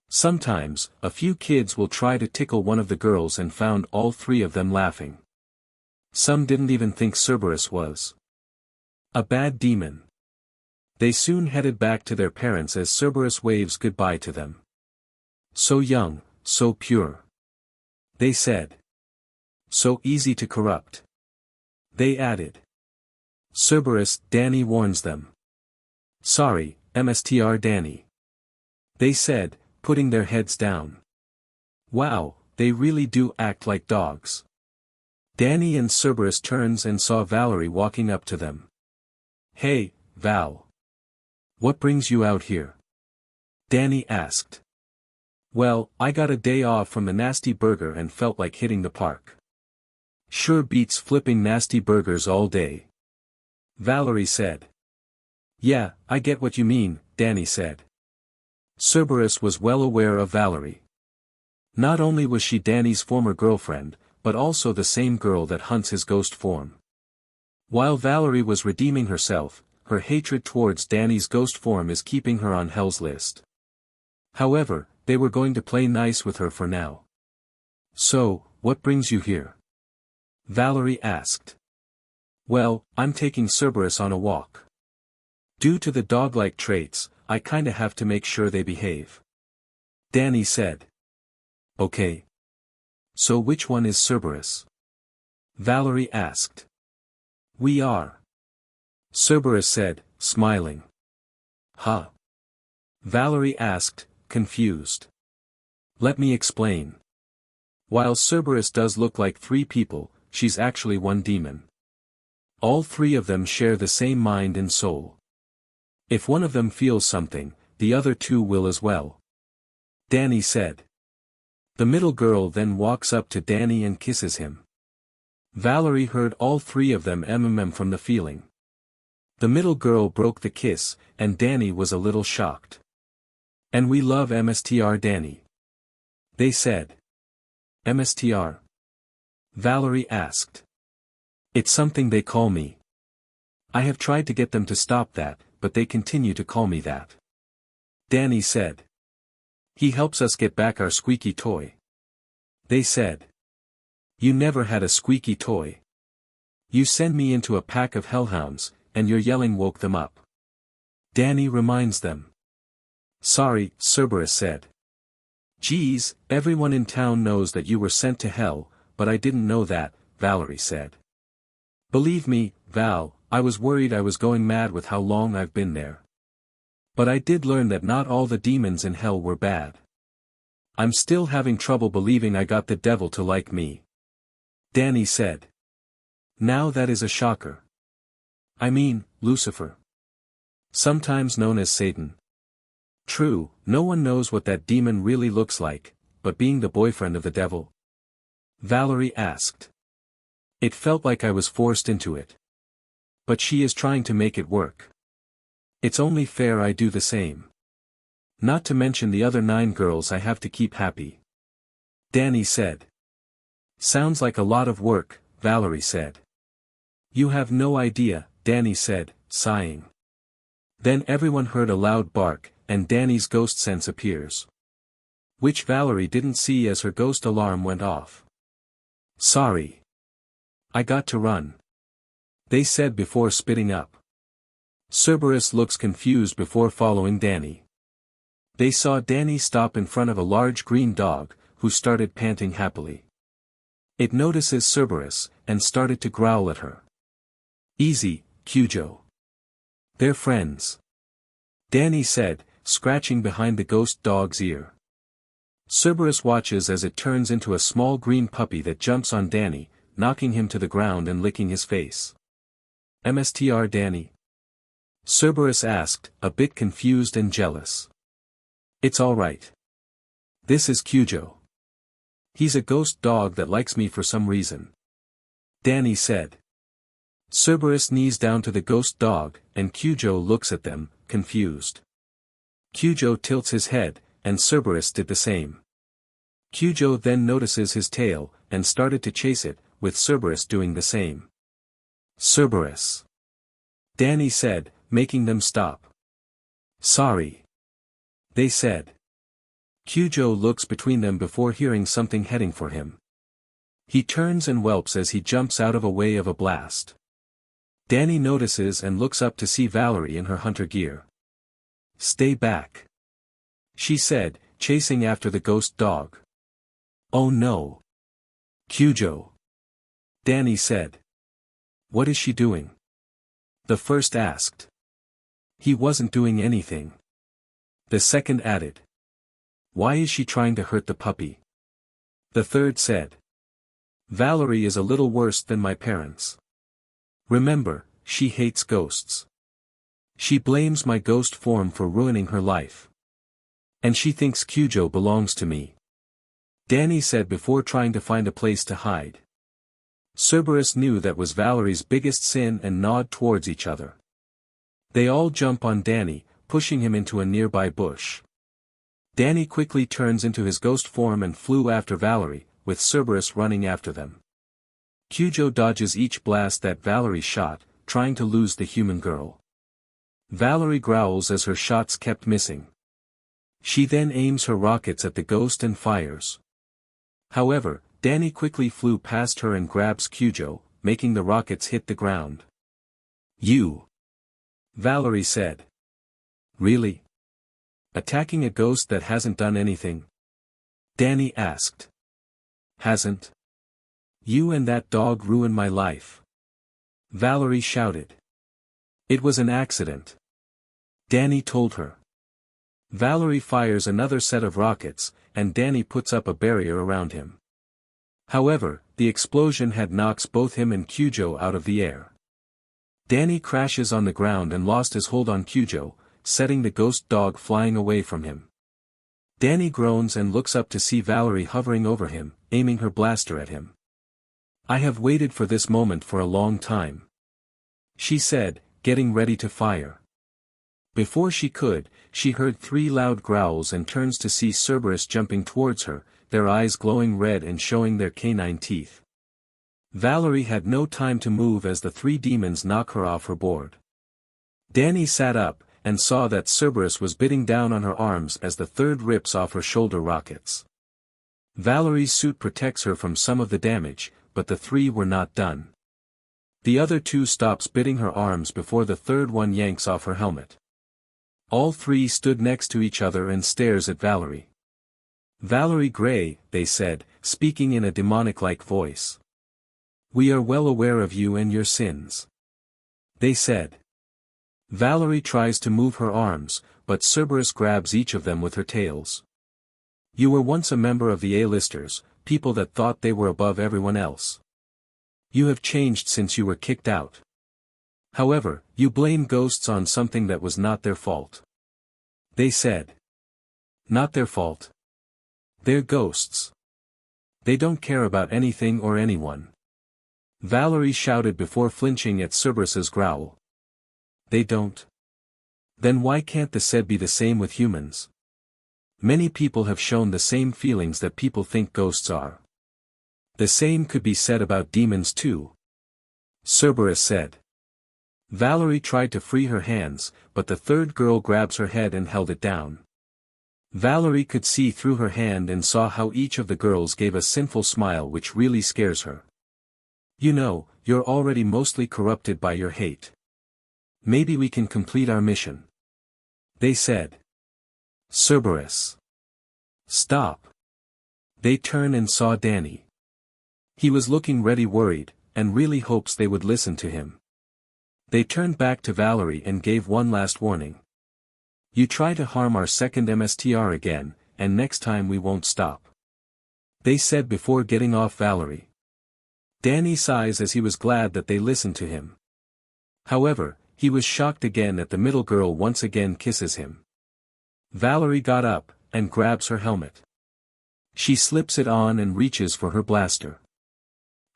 Sometimes, a few kids will try to tickle one of the girls and found all 3 of them laughing. Some didn't even think Cerberus was a bad demon. They soon headed back to their parents as Cerberus waves goodbye to them. "So young, so pure," they said. "So easy to corrupt," they added. Cerberus, Danny warns them. "Sorry, Mr. Danny," they said, putting their heads down. Wow, they really do act like dogs. Danny and Cerberus turns and saw Valerie walking up to them. "Hey, Val. What brings you out here?" Danny asked. "Well, I got a day off from the nasty burger and felt like hitting the park." "Sure beats flipping nasty burgers all day," Valerie said. "Yeah, I get what you mean," Danny said. Cerberus was well aware of Valerie. Not only was she Danny's former girlfriend, but also the same girl that hunts his ghost form. While Valerie was redeeming herself, her hatred towards Danny's ghost form is keeping her on Hell's list. However, they were going to play nice with her for now. "So, what brings you here?" Valerie asked. "Well, I'm taking Cerberus on a walk. Due to the dog-like traits, I kinda have to make sure they behave," Danny said. "Okay. So which one is Cerberus?" Valerie asked. "We are," Cerberus said, smiling. "Huh?" Valerie asked, confused. "Let me explain. While Cerberus does look like 3 people, she's actually one demon. All 3 of them share the same mind and soul. If one of them feels something, the other 2 will as well," Danny said. The middle girl then walks up to Danny and kisses him. Valerie heard all 3 of them from the feeling. The middle girl broke the kiss, and Danny was a little shocked. "And we love Mr. Danny," they said. "Mr.?" Valerie asked. "It's something they call me. I have tried to get them to stop that, but they continue to call me that," Danny said. "He helps us get back our squeaky toy," they said. "You never had a squeaky toy. You send me into a pack of hellhounds, and your yelling woke them up," Danny reminds them. "Sorry," Cerberus said. "Geez, everyone in town knows that you were sent to hell, but I didn't know that," Valerie said. "Believe me, Val, I was worried I was going mad with how long I've been there. But I did learn that not all the demons in hell were bad. I'm still having trouble believing I got the devil to like me," Danny said. "Now that is a shocker. I mean, Lucifer. Sometimes known as Satan. True, no one knows what that demon really looks like, but being the boyfriend of the devil?" Valerie asked. "It felt like I was forced into it. But she is trying to make it work. It's only fair I do the same. Not to mention the other 9 girls I have to keep happy," Danny said. "Sounds like a lot of work," Valerie said. "You have no idea," Danny said, sighing. Then everyone heard a loud bark, and Danny's ghost sense appears. Which Valerie didn't see as her ghost alarm went off. "Sorry. I got to run," they said before spitting up. Cerberus looks confused before following Danny. They saw Danny stop in front of a large green dog, who started panting happily. It notices Cerberus, and started to growl at her. "Easy, Kyujo. They're friends," Danny said, scratching behind the ghost dog's ear. Cerberus watches as it turns into a small green puppy that jumps on Danny, knocking him to the ground and licking his face. "Mstr Danny?" Cerberus asked, a bit confused and jealous. "It's alright. This is Kyujo. He's a ghost dog that likes me for some reason," Danny said. Cerberus knees down to the ghost dog, and Kyujo looks at them, confused. Kyujo tilts his head, and Cerberus did the same. Kyujo then notices his tail, and started to chase it, with Cerberus doing the same. "Cerberus," Danny said, making them stop. "Sorry," they said. Kyujo looks between them before hearing something heading for him. He turns and whelps as he jumps out of a way of a blast. Danny notices and looks up to see Valerie in her hunter gear. "Stay back," she said, chasing after the ghost dog. "Oh no. Kyujo," Danny said. "What is she doing?" the first asked. "He wasn't doing anything," the second added. "Why is she trying to hurt the puppy?" the third said. "Valerie is a little worse than my parents. Remember, she hates ghosts. She blames my ghost form for ruining her life. And she thinks Kyujo belongs to me," Danny said before trying to find a place to hide. Cerberus knew that was Valerie's biggest sin and gnawed towards each other. They all jump on Danny, pushing him into a nearby bush. Danny quickly turns into his ghost form and flew after Valerie, with Cerberus running after them. Kyujo dodges each blast that Valerie shot, trying to lose the human girl. Valerie growls as her shots kept missing. She then aims her rockets at the ghost and fires. However, Danny quickly flew past her and grabs Kyujo, making the rockets hit the ground. "You," Valerie said. "Really? Attacking a ghost that hasn't done anything?" Danny asked. "Hasn't? You and that dog ruined my life," Valerie shouted. "It was an accident," Danny told her. Valerie fires another set of rockets, and Danny puts up a barrier around him. However, the explosion had knocks both him and Kyujo out of the air. Danny crashes on the ground and lost his hold on Kyujo, setting the ghost dog flying away from him. Danny groans and looks up to see Valerie hovering over him, aiming her blaster at him. "I have waited for this moment for a long time," she said, getting ready to fire. Before she could, she heard 3 loud growls and turns to see Cerberus jumping towards her, their eyes glowing red and showing their canine teeth. Valerie had no time to move as the 3 demons knock her off her board. Danny sat up, and saw that Cerberus was biting down on her arms as the third rips off her shoulder rockets. Valerie's suit protects her from some of the damage, but the 3 were not done. The other 2 stops biting her arms before the third one yanks off her helmet. All 3 stood next to each other and stares at Valerie. "Valerie Gray," they said, speaking in a demonic-like voice. "We are well aware of you and your sins," they said. Valerie tries to move her arms, but Cerberus grabs each of them with her tails. "You were once a member of the A-listers, people that thought they were above everyone else. You have changed since you were kicked out. However, you blame ghosts on something that was not their fault," they said. "Not their fault. They're ghosts. They don't care about anything or anyone," Valerie shouted before flinching at Cerberus's growl. "They don't? Then why can't the said be the same with humans? Many people have shown the same feelings that people think ghosts are. The same could be said about demons too," Cerberus said. Valerie tried to free her hands, but the third girl grabs her head and held it down. Valerie could see through her hand and saw how each of the girls gave a sinful smile which really scares her. "You know, you're already mostly corrupted by your hate. Maybe we can complete our mission," they said. Cerberus. Stop. They turn and saw Danny. He was looking ready worried, and really hopes they would listen to him. They turned back to Valerie and gave one last warning. You try to harm our second MSTR again, and next time we won't stop. They said before getting off Valerie. Danny sighs as he was glad that they listened to him. However, he was shocked again that the middle girl once again kisses him. Valerie got up, and grabs her helmet. She slips it on and reaches for her blaster.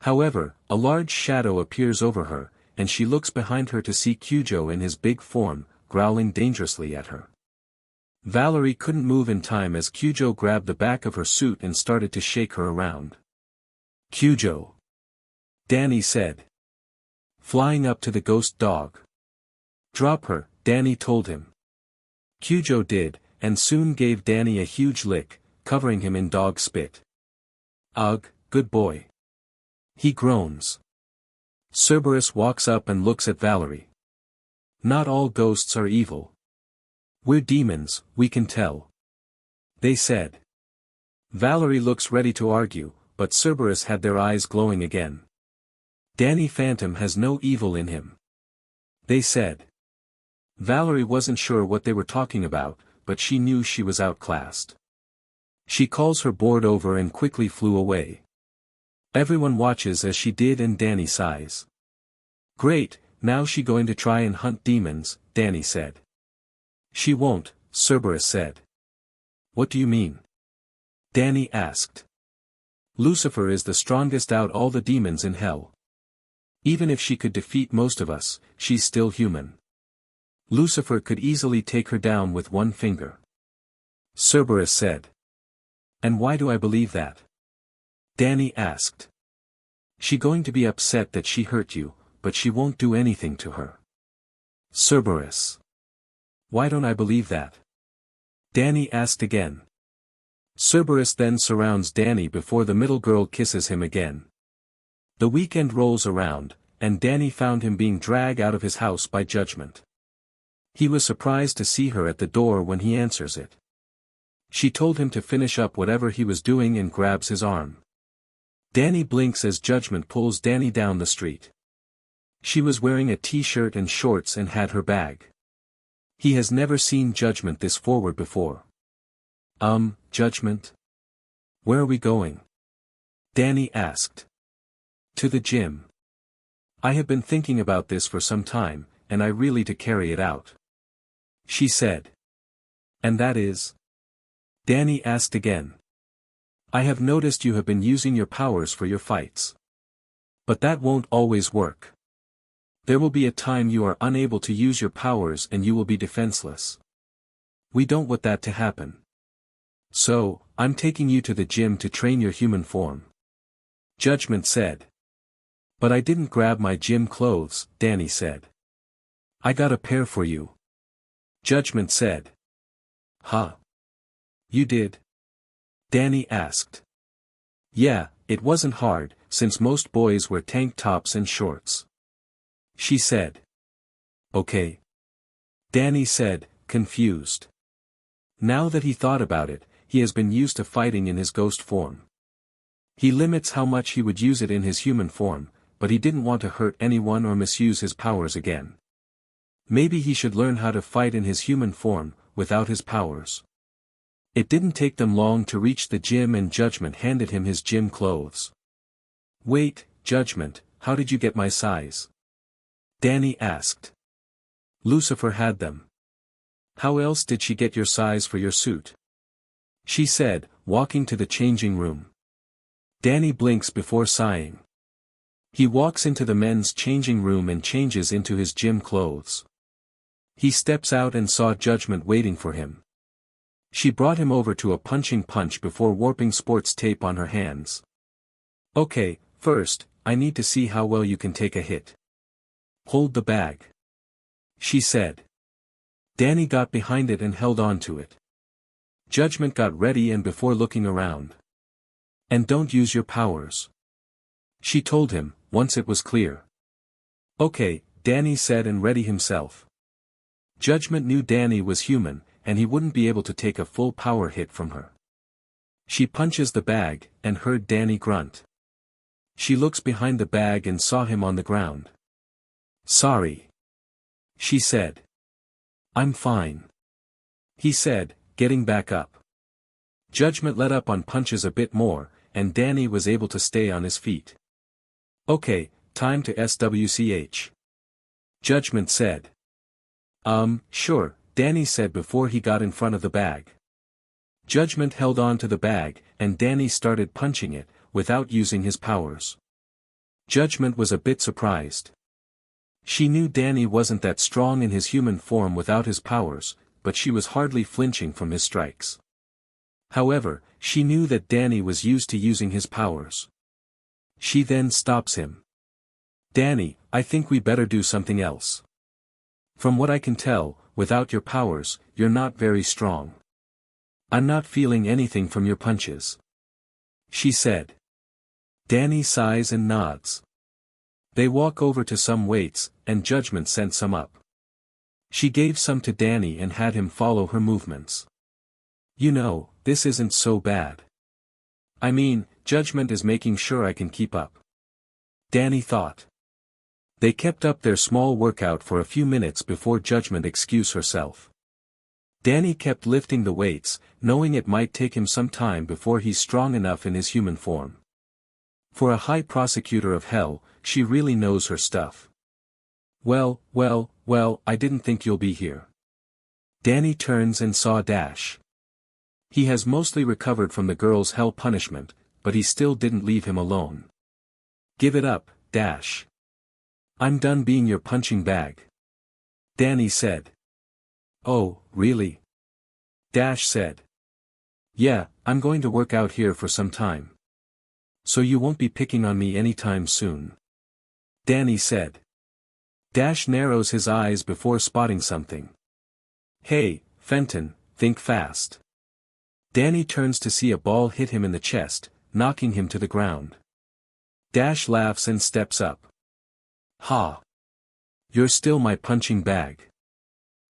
However, a large shadow appears over her, and she looks behind her to see Kyujo in his big form, growling dangerously at her. Valerie couldn't move in time as Kyujo grabbed the back of her suit and started to shake her around. Kyujo. Danny said. Flying up to the ghost dog. Drop her, Danny told him. Kyujo did, and soon gave Danny a huge lick, covering him in dog spit. Ugh, good boy. He groans. Cerberus walks up and looks at Valerie. Not all ghosts are evil. We're demons, we can tell. They said. Valerie looks ready to argue, but Cerberus had their eyes glowing again. Dannyphantom has no evil in him. They said. Valerie wasn't sure what they were talking about, but she knew she was outclassed. She calls her board over and quickly flew away. Everyone watches as she did and Danny sighs. Great, now she going to try and hunt demons, Danny said. She won't, Cerberus said. What do you mean? Danny asked. Lucifer is the strongest out all the demons in hell. Even if she could defeat most of us, she's still human. Lucifer could easily take her down with one finger. Cerberus said. And why do I believe that? Danny asked. She going to be upset that she hurt you, but she won't do anything to her. Cerberus. Why don't I believe that? Danny asked again. Cerberus then surrounds Danny before the middle girl kisses him again. The weekend rolls around, and Danny found him being dragged out of his house by Judgement. He was surprised to see her at the door when he answers it. She told him to finish up whatever he was doing and grabs his arm. Danny blinks as Judgement pulls Danny down the street. She was wearing a t-shirt and shorts and had her bag. He has never seen Judgement this forward before. Judgement? Where are we going? Danny asked. To the gym. I have been thinking about this for some time, and I really to carry it out. She said. And that is? Danny asked again. I have noticed you have been using your powers for your fights. But that won't always work. There will be a time you are unable to use your powers and you will be defenseless. We don't want that to happen. So, I'm taking you to the gym to train your human form. Judgement said. But I didn't grab my gym clothes, Danny said. I got a pair for you. Judgement said. Huh? You did? Danny asked. Yeah, it wasn't hard, since most boys wear tank tops and shorts. She said. Okay. Danny said, confused. Now that he thought about it, he has been used to fighting in his ghost form. He limits how much he would use it in his human form, but he didn't want to hurt anyone or misuse his powers again. Maybe he should learn how to fight in his human form, without his powers. It didn't take them long to reach the gym and Judgement handed him his gym clothes. Wait, Judgement, how did you get my size? Danny asked. Lucifer had them. How else did she get your size for your suit? She said, walking to the changing room. Danny blinks before sighing. He walks into the men's changing room and changes into his gym clothes. He steps out and saw Judgement waiting for him. She brought him over to a punching punch before warping sports tape on her hands. Okay, first, I need to see how well you can take a hit. Hold the bag. She said. Danny got behind it and held on to it. Judgement got ready and before looking around. And don't use your powers. She told him, once it was clear. Okay, Danny said and ready himself. Judgement knew Danny was human, and he wouldn't be able to take a full power hit from her. She punches the bag, and heard Danny grunt. She looks behind the bag and saw him on the ground. "Sorry," she said. "I'm fine," he said, getting back up. Judgement let up on punches a bit more, and Danny was able to stay on his feet. "Okay, time to SWCH," Judgement said. Sure," Danny said before he got in front of the bag. Judgement held on to the bag, and Danny started punching it, without using his powers. Judgement was a bit surprised. She knew Danny wasn't that strong in his human form without his powers, but she was hardly flinching from his strikes. However, she knew that Danny was used to using his powers. She then stops him. "Danny, I think we better do something else. From what I can tell, without your powers, you're not very strong. I'm not feeling anything from your punches," she said. Danny sighs and nods. They walk over to some weights, and Judgement sent some up. She gave some to Danny and had him follow her movements. "You know, this isn't so bad. I mean, Judgement is making sure I can keep up," Danny thought. They kept up their small workout for a few minutes before Judgement excused herself. Danny kept lifting the weights, knowing it might take him some time before he's strong enough in his human form. For a high prosecutor of hell, she really knows her stuff. Well, I didn't think you'll be here." Danny turns and saw Dash. He has mostly recovered from the girl's hell punishment, but he still didn't leave him alone. "Give it up, Dash. I'm done being your punching bag," Danny said. "Oh, really?" Dash said. "Yeah, I'm going to work out here for some time. So you won't be picking on me anytime soon," Danny said. Dash narrows his eyes before spotting something. "Hey, Fenton, think fast." Danny turns to see a ball hit him in the chest, knocking him to the ground. Dash laughs and steps up. "Ha! You're still my punching bag,"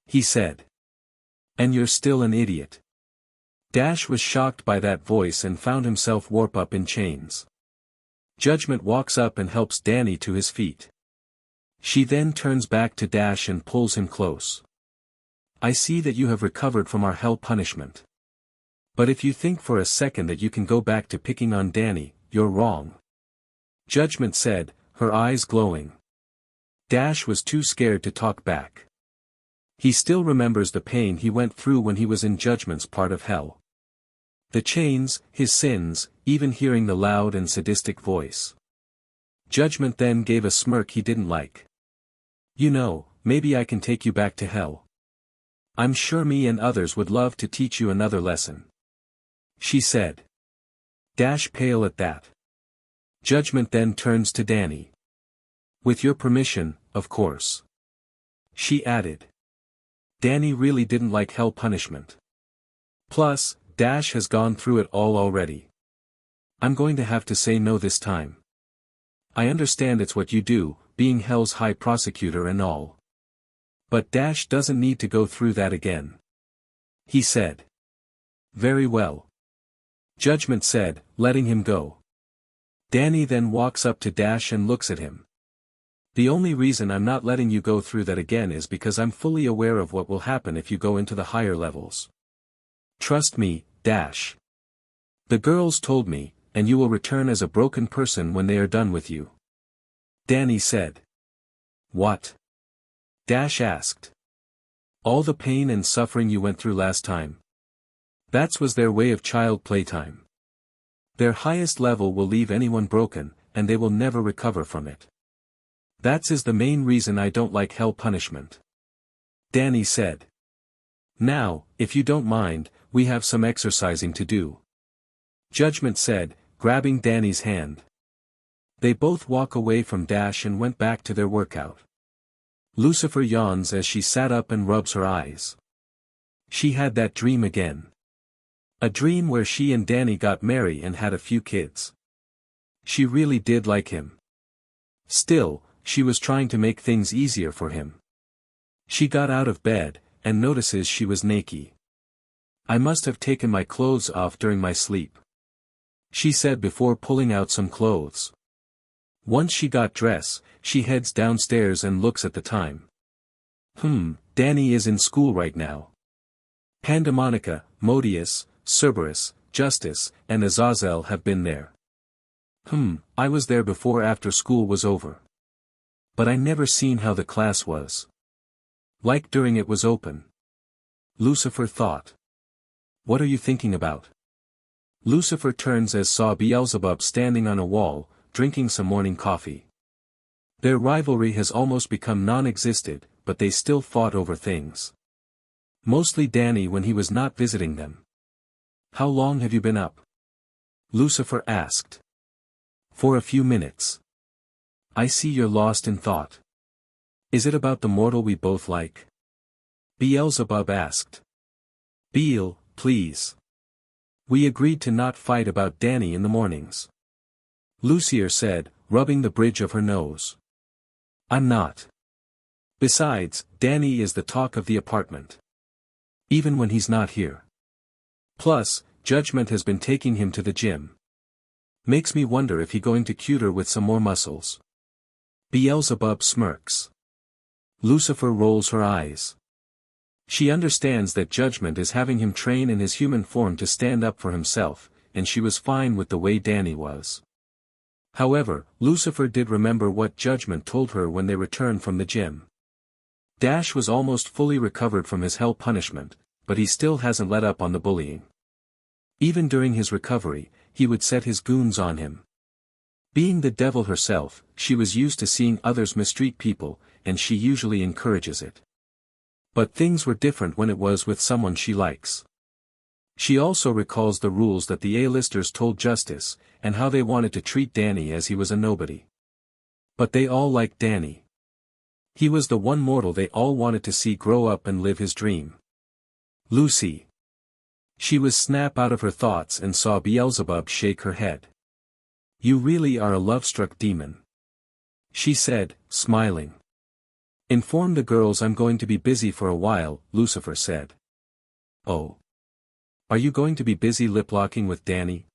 he said. "And you're still an idiot." Dash was shocked by that voice and found himself warp up in chains. Judgement walks up and helps Danny to his feet. She then turns back to Dash and pulls him close. "I see that you have recovered from our hell punishment. But if you think for a second that you can go back to picking on Danny, you're wrong," Judgement said, her eyes glowing. Dash was too scared to talk back. He still remembers the pain he went through when he was in Judgment's part of hell. The chains, his sins, even hearing the loud and sadistic voice. Judgement then gave a smirk he didn't like. "You know, maybe I can take you back to hell. I'm sure me and others would love to teach you another lesson," she said. Dash pale at that. Judgement then turns to Danny. "With your permission, of course," she added. Danny really didn't like hell punishment. Plus, Dash has gone through it all already. "I'm going to have to say no this time. I understand it's what you do, being hell's high prosecutor and all. But Dash doesn't need to go through that again," he said. "Very well," Judgement said, letting him go. Danny then walks up to Dash and looks at him. "The only reason I'm not letting you go through that again is because I'm fully aware of what will happen if you go into the higher levels. Trust me, Dash. The girls told me, and you will return as a broken person when they are done with you," Danny said. "What?" Dash asked. "All the pain and suffering you went through last time. That was their way of child playtime. Their highest level will leave anyone broken, and they will never recover from it. That's the main reason I don't like hell punishment," Danny said. "Now, if you don't mind, we have some exercising to do," Judgement said, grabbing Danny's hand. They both walk away from Dash and went back to their workout. Lucifer yawns as she sat up and rubs her eyes. She had that dream again. A dream where she and Danny got married and had a few kids. She really did like him. Still, she was trying to make things easier for him. She got out of bed, and notices she was naked. I must have taken my clothes off during my sleep, she said before pulling out some clothes. Once she got dressed, she heads downstairs and looks at the time. Danny is in school right now. Pandemonica, Modius, Cerberus, Justice, and Azazel have been there. I was there before after school was over. But I never seen how the class was. Like during it was open. Lucifer thought. What are you thinking about? Lucifer turns as saw Beelzebub standing on a wall, drinking some morning coffee. Their rivalry has almost become non-existent, but they still fought over things. Mostly Danny when he was not visiting them. How long have you been up? Lucifer asked. For a few minutes. I see you're lost in thought. Is it about the mortal we both like? Beelzebub asked. Beel, please. We agreed to not fight about Danny in the mornings. Lucifer said, rubbing the bridge of her nose. I'm not. Besides, Danny is the talk of the apartment. Even when he's not here. Plus, Judgement has been taking him to the gym. Makes me wonder if he going to cute her with some more muscles. Beelzebub smirks. Lucifer rolls her eyes. She understands that Judgement is having him train in his human form to stand up for himself, and she was fine with the way Danny was. However, Lucifer did remember what Judgement told her when they returned from the gym. Dash was almost fully recovered from his hell punishment, but he still hasn't let up on the bullying. Even during his recovery, he would set his goons on him. Being the devil herself, she was used to seeing others mistreat people, and she usually encourages it. But things were different when it was with someone she likes. She also recalls the rules that the A-listers told Justice, and how they wanted to treat Danny as he was a nobody. But they all liked Danny. He was the one mortal they all wanted to see grow up and live his dream. Lucy. She was snap out of her thoughts and saw Beelzebub shake her head. You really are a love-struck demon. She said, smiling. Inform the girls I'm going to be busy for a while, Lucifer said. Oh. Are you going to be busy lip-locking with Danny?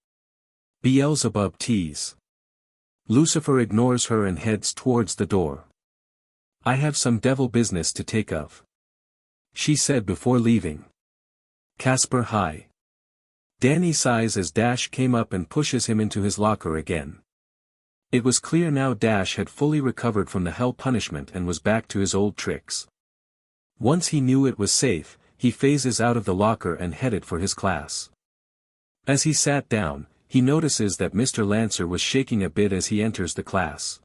Beelzebub tease. Lucifer ignores her and heads towards the door. I have some devil business to take of. She said before leaving. Casper hi. Danny sighs as Dash came up and pushes him into his locker again. It was clear now Dash had fully recovered from the hell punishment and was back to his old tricks. Once he knew it was safe, he phases out of the locker and headed for his class. As he sat down, he notices that Mr. Lancer was shaking a bit as he enters the class.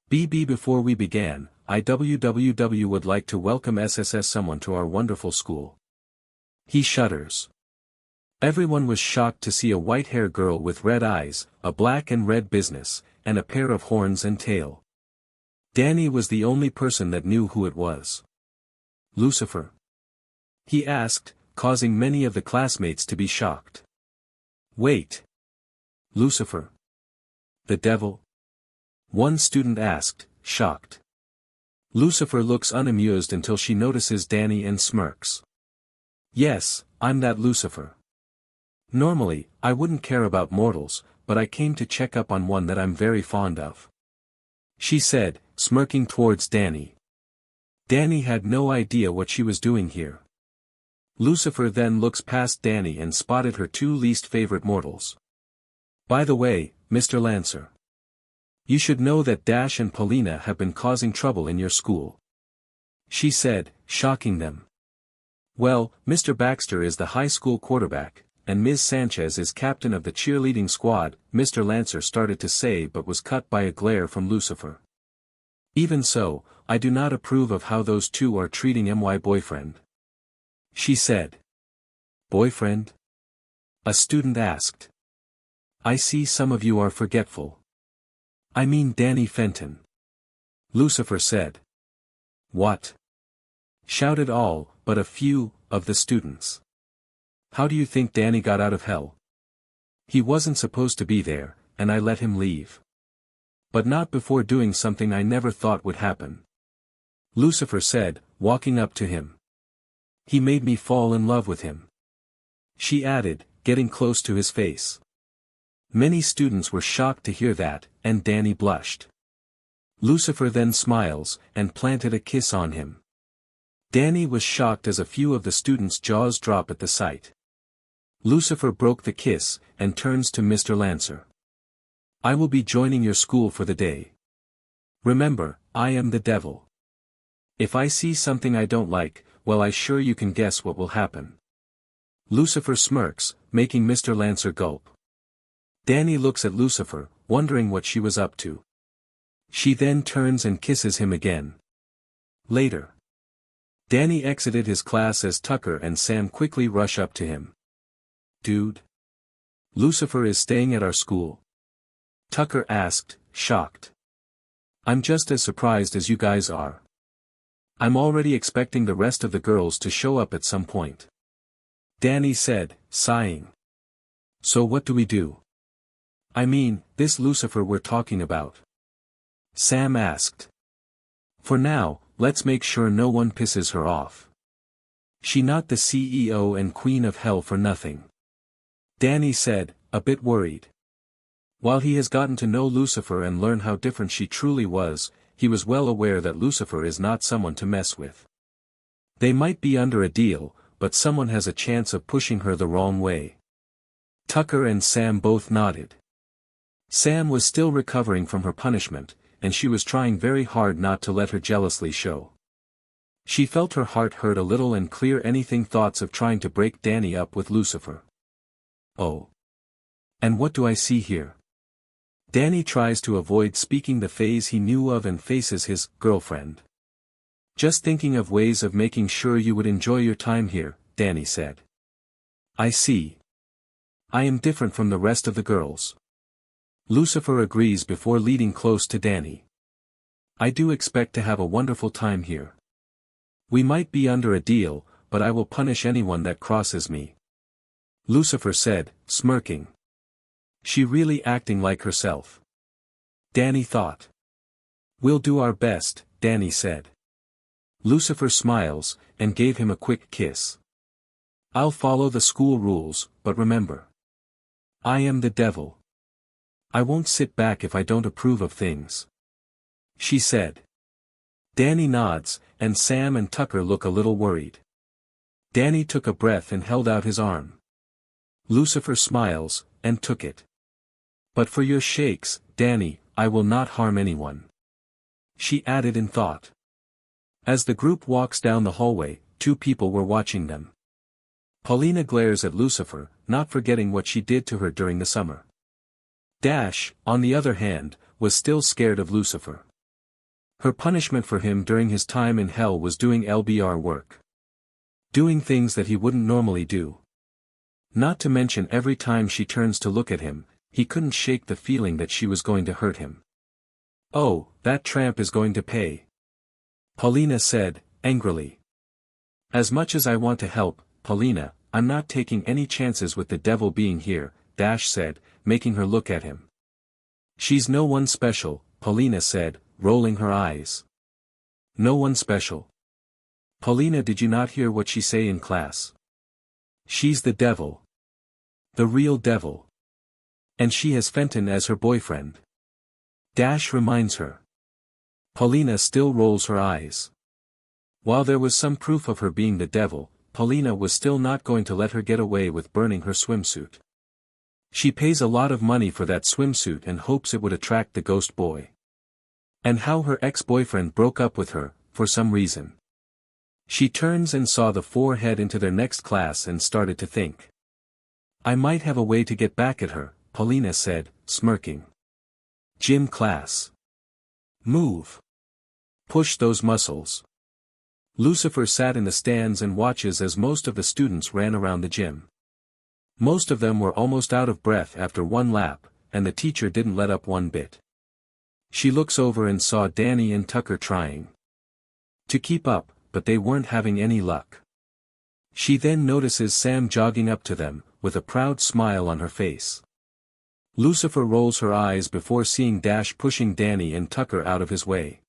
Before we began, IWWW would like to welcome SSS someone to our wonderful school. He shudders. Everyone was shocked to see a white-haired girl with red eyes, a black and red business, and a pair of horns and tail. Danny was the only person that knew who it was. Lucifer? He asked, causing many of the classmates to be shocked. Wait. Lucifer? The devil? One student asked, shocked. Lucifer looks unamused until she notices Danny and smirks. Yes, I'm that Lucifer. Normally, I wouldn't care about mortals, but I came to check up on one that I'm very fond of. She said, smirking towards Danny. Danny had no idea what she was doing here. Lucifer then looks past Danny and spotted her two least favorite mortals. By the way, Mr. Lancer. You should know that Dash and Malina have been causing trouble in your school. She said, shocking them. Well, Mr. Baxter is the high school quarterback, and Ms. Sanchez is captain of the cheerleading squad, Mr. Lancer started to say but was cut by a glare from Lucifer. Even so, I do not approve of how those two are treating my boyfriend. She said. Boyfriend? A student asked. I see some of you are forgetful. I mean dannyphantom. Lucifer said. What? Shouted all, but a few, of the students. How do you think Danny got out of hell? He wasn't supposed to be there, and I let him leave. But not before doing something I never thought would happen. Lucifer said, walking up to him. He made me fall in love with him. she added, getting close to his face. Many students were shocked to hear that, and Danny blushed. Lucifer then smiles, and planted a kiss on him. Danny was shocked as a few of the students' jaws drop at the sight. Lucifer broke the kiss, and turns to Mr. Lancer. I will be joining your school for the day. Remember, I am the devil. If I see something I don't like, well, I sure you can guess what will happen. Lucifer smirks, making Mr. Lancer gulp. Danny looks at Lucifer, wondering what she was up to. She then turns and kisses him again. Later. Danny exited his class as Tucker and Sam quickly rush up to him. Dude? Lucifer is staying at our school? Tucker asked, shocked. I'm just as surprised as you guys are. I'm already expecting the rest of the girls to show up at some point. Danny said, sighing. So what do we do? I mean, this Lucifer we're talking about. Sam asked. For now, let's make sure no one pisses her off. She not the CEO and Queen of Hell for nothing. Danny said, a bit worried. While he has gotten to know Lucifer and learn how different she truly was, he was well aware that Lucifer is not someone to mess with. They might be under a deal, but someone has a chance of pushing her the wrong way. Tucker and Sam both nodded. Sam was still recovering from her punishment, and she was trying very hard not to let her jealousy show. She felt her heart hurt a little and clear anything thoughts of trying to break Danny up with Lucifer. Oh. And what do I see here? Danny tries to avoid speaking the phase he knew of and faces his girlfriend. Just thinking of ways of making sure you would enjoy your time here, Danny said. I see. I am different from the rest of the girls. Lucifer agrees before leading close to Danny. I do expect to have a wonderful time here. We might be under a deal, but I will punish anyone that crosses me. Lucifer said, smirking. She really acting like herself. Danny thought. We'll do our best, Danny said. Lucifer smiles, and gave him a quick kiss. I'll follow the school rules, but remember. I am the devil. I won't sit back if I don't approve of things. She said. Danny nods, and Sam and Tucker look a little worried. Danny took a breath and held out his arm. Lucifer smiles, and took it. But for your shakes, Danny, I will not harm anyone. She added in thought. As the group walks down the hallway, two people were watching them. Paulina glares at Lucifer, not forgetting what she did to her during the summer. Dash, on the other hand, was still scared of Lucifer. Her punishment for him during his time in hell was doing LBR work. Doing things that he wouldn't normally do. Not to mention every time she turns to look at him, he couldn't shake the feeling that she was going to hurt him. Oh, that tramp is going to pay. Paulina said, angrily. As much as I want to help, Paulina, I'm not taking any chances with the devil being here, Dash said, making her look at him. She's no one special, Paulina said, rolling her eyes. No one special. Paulina, did you not hear what she say in class? She's the devil. The real devil. And she has Fenton as her boyfriend. Dash reminds her. Paulina still rolls her eyes. While there was some proof of her being the devil, Paulina was still not going to let her get away with burning her swimsuit. She pays a lot of money for that swimsuit and hopes it would attract the ghost boy. And how her ex-boyfriend broke up with her, for some reason. She turns and saw the four head into their next class and started to think. I might have a way to get back at her, Paulina said, smirking. Gym class. Move. Push those muscles. Lucifer sat in the stands and watches as most of the students ran around the gym. Most of them were almost out of breath after one lap, and the teacher didn't let up one bit. She looks over and saw Danny and Tucker trying to keep up, but they weren't having any luck. She then notices Sam jogging up to them, with a proud smile on her face. Lucifer rolls her eyes before seeing Dash pushing Danny and Tucker out of his way.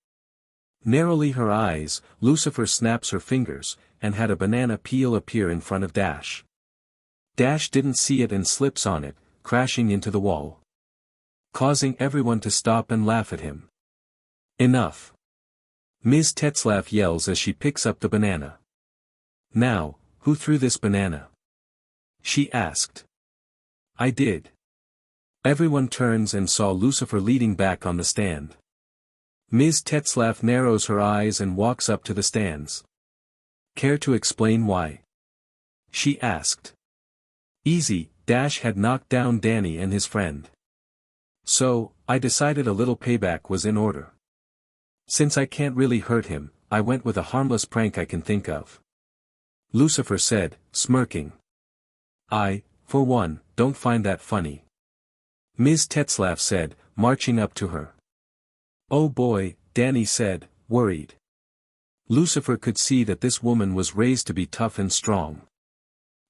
Narrowly her eyes, Lucifer snaps her fingers, and had a banana peel appear in front of Dash. Dash didn't see it and slips on it, crashing into the wall, causing everyone to stop and laugh at him. Enough! Ms. Tetzlaff yells as she picks up the banana. Now, who threw this banana? She asked. I did. Everyone turns and saw Lucifer leading back on the stand. Ms. Tetzlaff narrows her eyes and walks up to the stands. Care to explain why? She asked. Easy, Dash had knocked down Danny and his friend. So, I decided a little payback was in order. Since I can't really hurt him, I went with a harmless prank I can think of. Lucifer said, smirking. I, for one, don't find that funny. Ms. Tetzlaff said, marching up to her. Oh boy, Danny said, worried. Lucifer could see that this woman was raised to be tough and strong.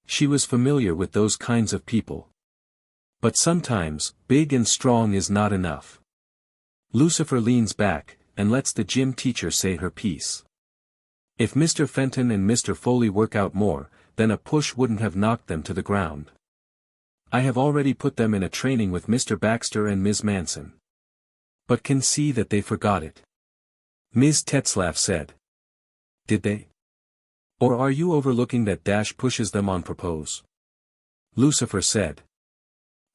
She was familiar with those kinds of people. But sometimes, big and strong is not enough. Lucifer leans back, and lets the gym teacher say her piece. If Mr. Fenton and Mr. Foley work out more, then a push wouldn't have knocked them to the ground. I have already put them in a training with Mr. Baxter and Ms. Manson. But can see that they forgot it. Ms. Tetzlaff said. Did they? Or are you overlooking that Dash pushes them on purpose? Lucifer said.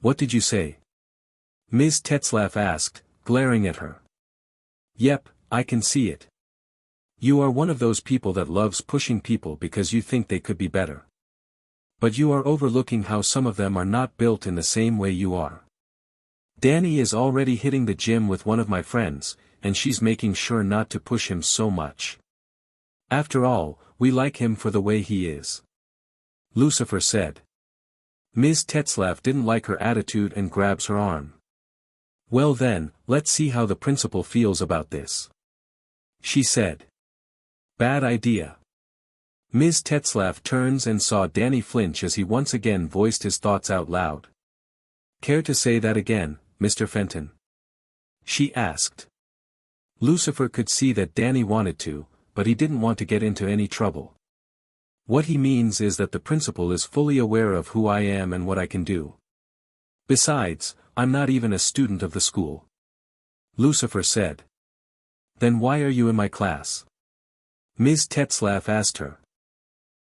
What did you say? Ms. Tetzlaff asked, glaring at her. Yep, I can see it. You are one of those people that loves pushing people because you think they could be better. But you are overlooking how some of them are not built in the same way you are. Danny is already hitting the gym with one of my friends, and she's making sure not to push him so much. After all, we like him for the way he is. Lucifer said. Ms. Tetzlaff didn't like her attitude and grabs her arm. Well then, let's see how the principal feels about this. She said. Bad idea. Ms. Tetzlaff turns and saw Danny flinch as he once again voiced his thoughts out loud. Care to say that again, Mr. Fenton? She asked. Lucifer could see that Danny wanted to, but he didn't want to get into any trouble. What he means is that the principal is fully aware of who I am and what I can do. Besides, I'm not even a student of the school. Lucifer said. Then why are you in my class? Ms. Tetzlaff asked her.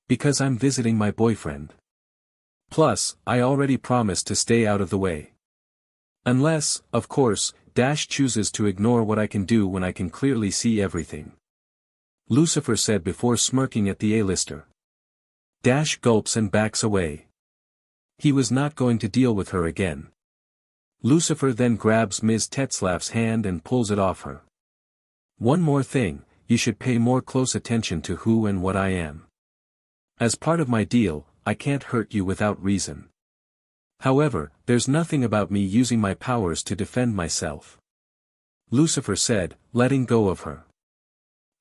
Because I'm visiting my boyfriend. Plus, I already promised to stay out of the way. Unless, of course, Dash chooses to ignore what I can do when I can clearly see everything. Lucifer said before smirking at the A-lister. Dash gulps and backs away. He was not going to deal with her again. Lucifer then grabs Ms. Tetzlaff's hand and pulls it off her. One more thing, you should pay more close attention to who and what I am. As part of my deal, I can't hurt you without reason. However, there's nothing about me using my powers to defend myself. Lucifer said, letting go of her.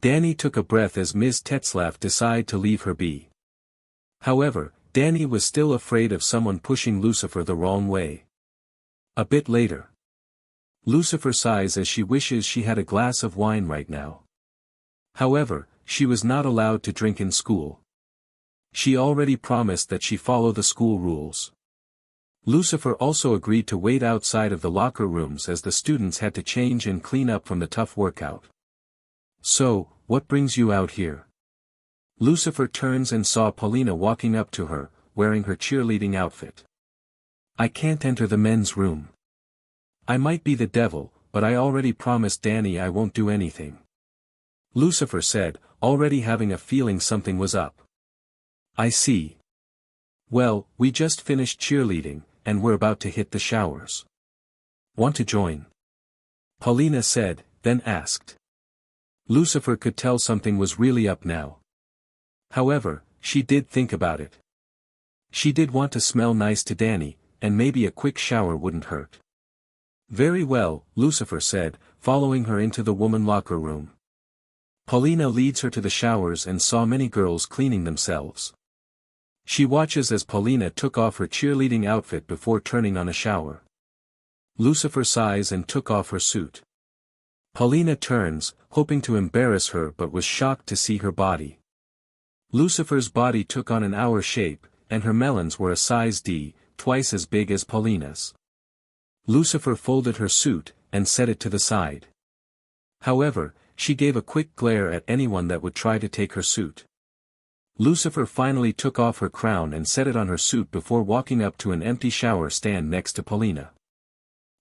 Danny took a breath as Ms. Tetzlaff decided to leave her be. However, Danny was still afraid of someone pushing Lucifer the wrong way. A bit later. Lucifer sighs as she wishes she had a glass of wine right now. However, she was not allowed to drink in school. She already promised that she follow the school rules. Lucifer also agreed to wait outside of the locker rooms as the students had to change and clean up from the tough workout. So, what brings you out here? Lucifer turns and saw Malina walking up to her, wearing her cheerleading outfit. I can't enter the men's room. I might be the devil, but I already promised Danny I won't do anything. Lucifer said, already having a feeling something was up. I see. Well, we just finished cheerleading, and we're about to hit the showers. Want to join? Malina said, then asked. Lucifer could tell something was really up now. However, she did think about it. She did want to smell nice to Danny, and maybe a quick shower wouldn't hurt. Very well, Lucifer said, following her into the woman locker room. Malina leads her to the showers and saw many girls cleaning themselves. She watches as Malina took off her cheerleading outfit before turning on a shower. Lucifer sighs and took off her suit. Malina turns, hoping to embarrass her but was shocked to see her body. Lucifer's body took on an hour shape, and her melons were a size D, twice as big as Paulina's. Lucifer folded her suit, and set it to the side. However, she gave a quick glare at anyone that would try to take her suit. Lucifer finally took off her crown and set it on her suit before walking up to an empty shower stand next to Paulina.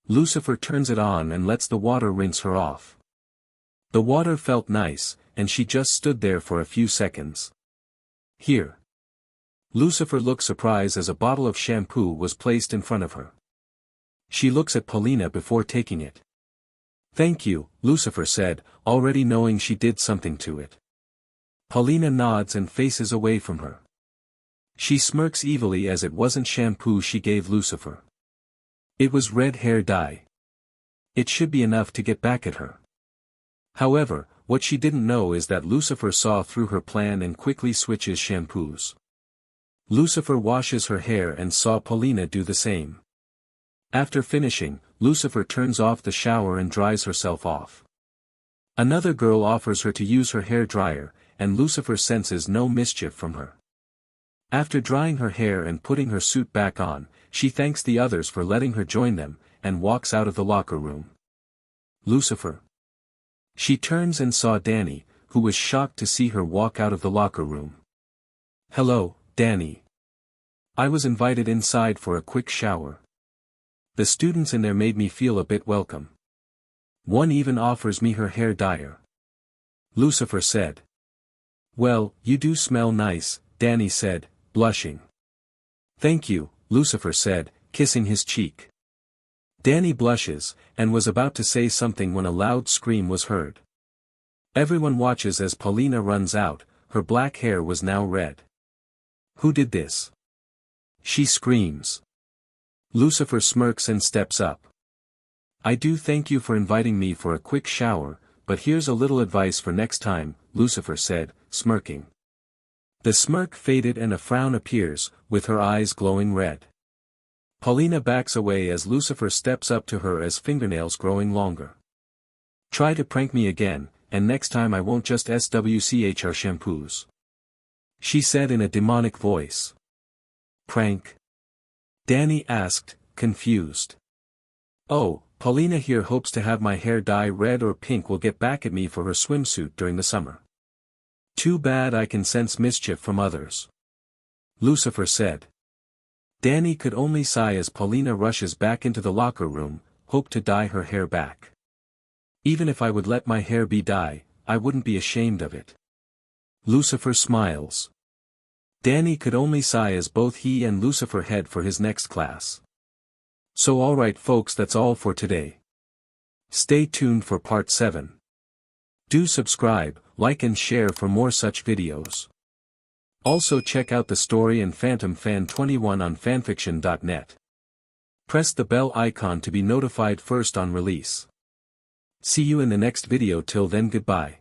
Lucifer turns it on and lets the water rinse her off. The water felt nice, and she just stood there for a few seconds. Here. Lucifer looked surprised as a bottle of shampoo was placed in front of her. She looks at Paulina before taking it. "Thank you," Lucifer said, already knowing she did something to it. Paulina nods and faces away from her. She smirks evilly as it wasn't shampoo she gave Lucifer. It was red hair dye. It should be enough to get back at her. However, what she didn't know is that Lucifer saw through her plan and quickly switches shampoos. Lucifer washes her hair and saw Paulina do the same. After finishing, Lucifer turns off the shower and dries herself off. Another girl offers her to use her hair dryer, and Lucifer senses no mischief from her. After drying her hair and putting her suit back on, she thanks the others for letting her join them, and walks out of the locker room. Lucifer. She turns and saw Danny, who was shocked to see her walk out of the locker room. "Hello, Danny. I was invited inside for a quick shower. The students in there made me feel a bit welcome. One even offers me her hair dryer," Lucifer said. "Well, you do smell nice," Danny said, blushing. "Thank you," Lucifer said, kissing his cheek. Danny blushes, and was about to say something when a loud scream was heard. Everyone watches as Paulina runs out, her black hair was now red. "Who did this?" she screams. Lucifer smirks and steps up. "I do thank you for inviting me for a quick shower, but here's a little advice for next time," Lucifer said, smirking. The smirk faded and a frown appears, with her eyes glowing red. Paulina backs away as Lucifer steps up to her as fingernails growing longer. "Try to prank me again, and next time I won't just swchr shampoos," she said in a demonic voice. "Prank?" Danny asked, confused. "Oh, Paulina here hopes to have my hair dye red or pink will get back at me for her swimsuit during the summer. Too bad I can sense mischief from others," Lucifer said. Danny could only sigh as Paulina rushes back into the locker room, hope to dye her hair back. "Even if I would let my hair be dye, I wouldn't be ashamed of it." Lucifer smiles. Danny could only sigh as both he and Lucifer head for his next class. So alright folks, that's all for today. Stay tuned for part 7. Do subscribe, like and share for more such videos. Also check out the story and Phantom Fan 21 on fanfiction.net. Press the bell icon to be notified first on release. See you in the next video. Till then, goodbye.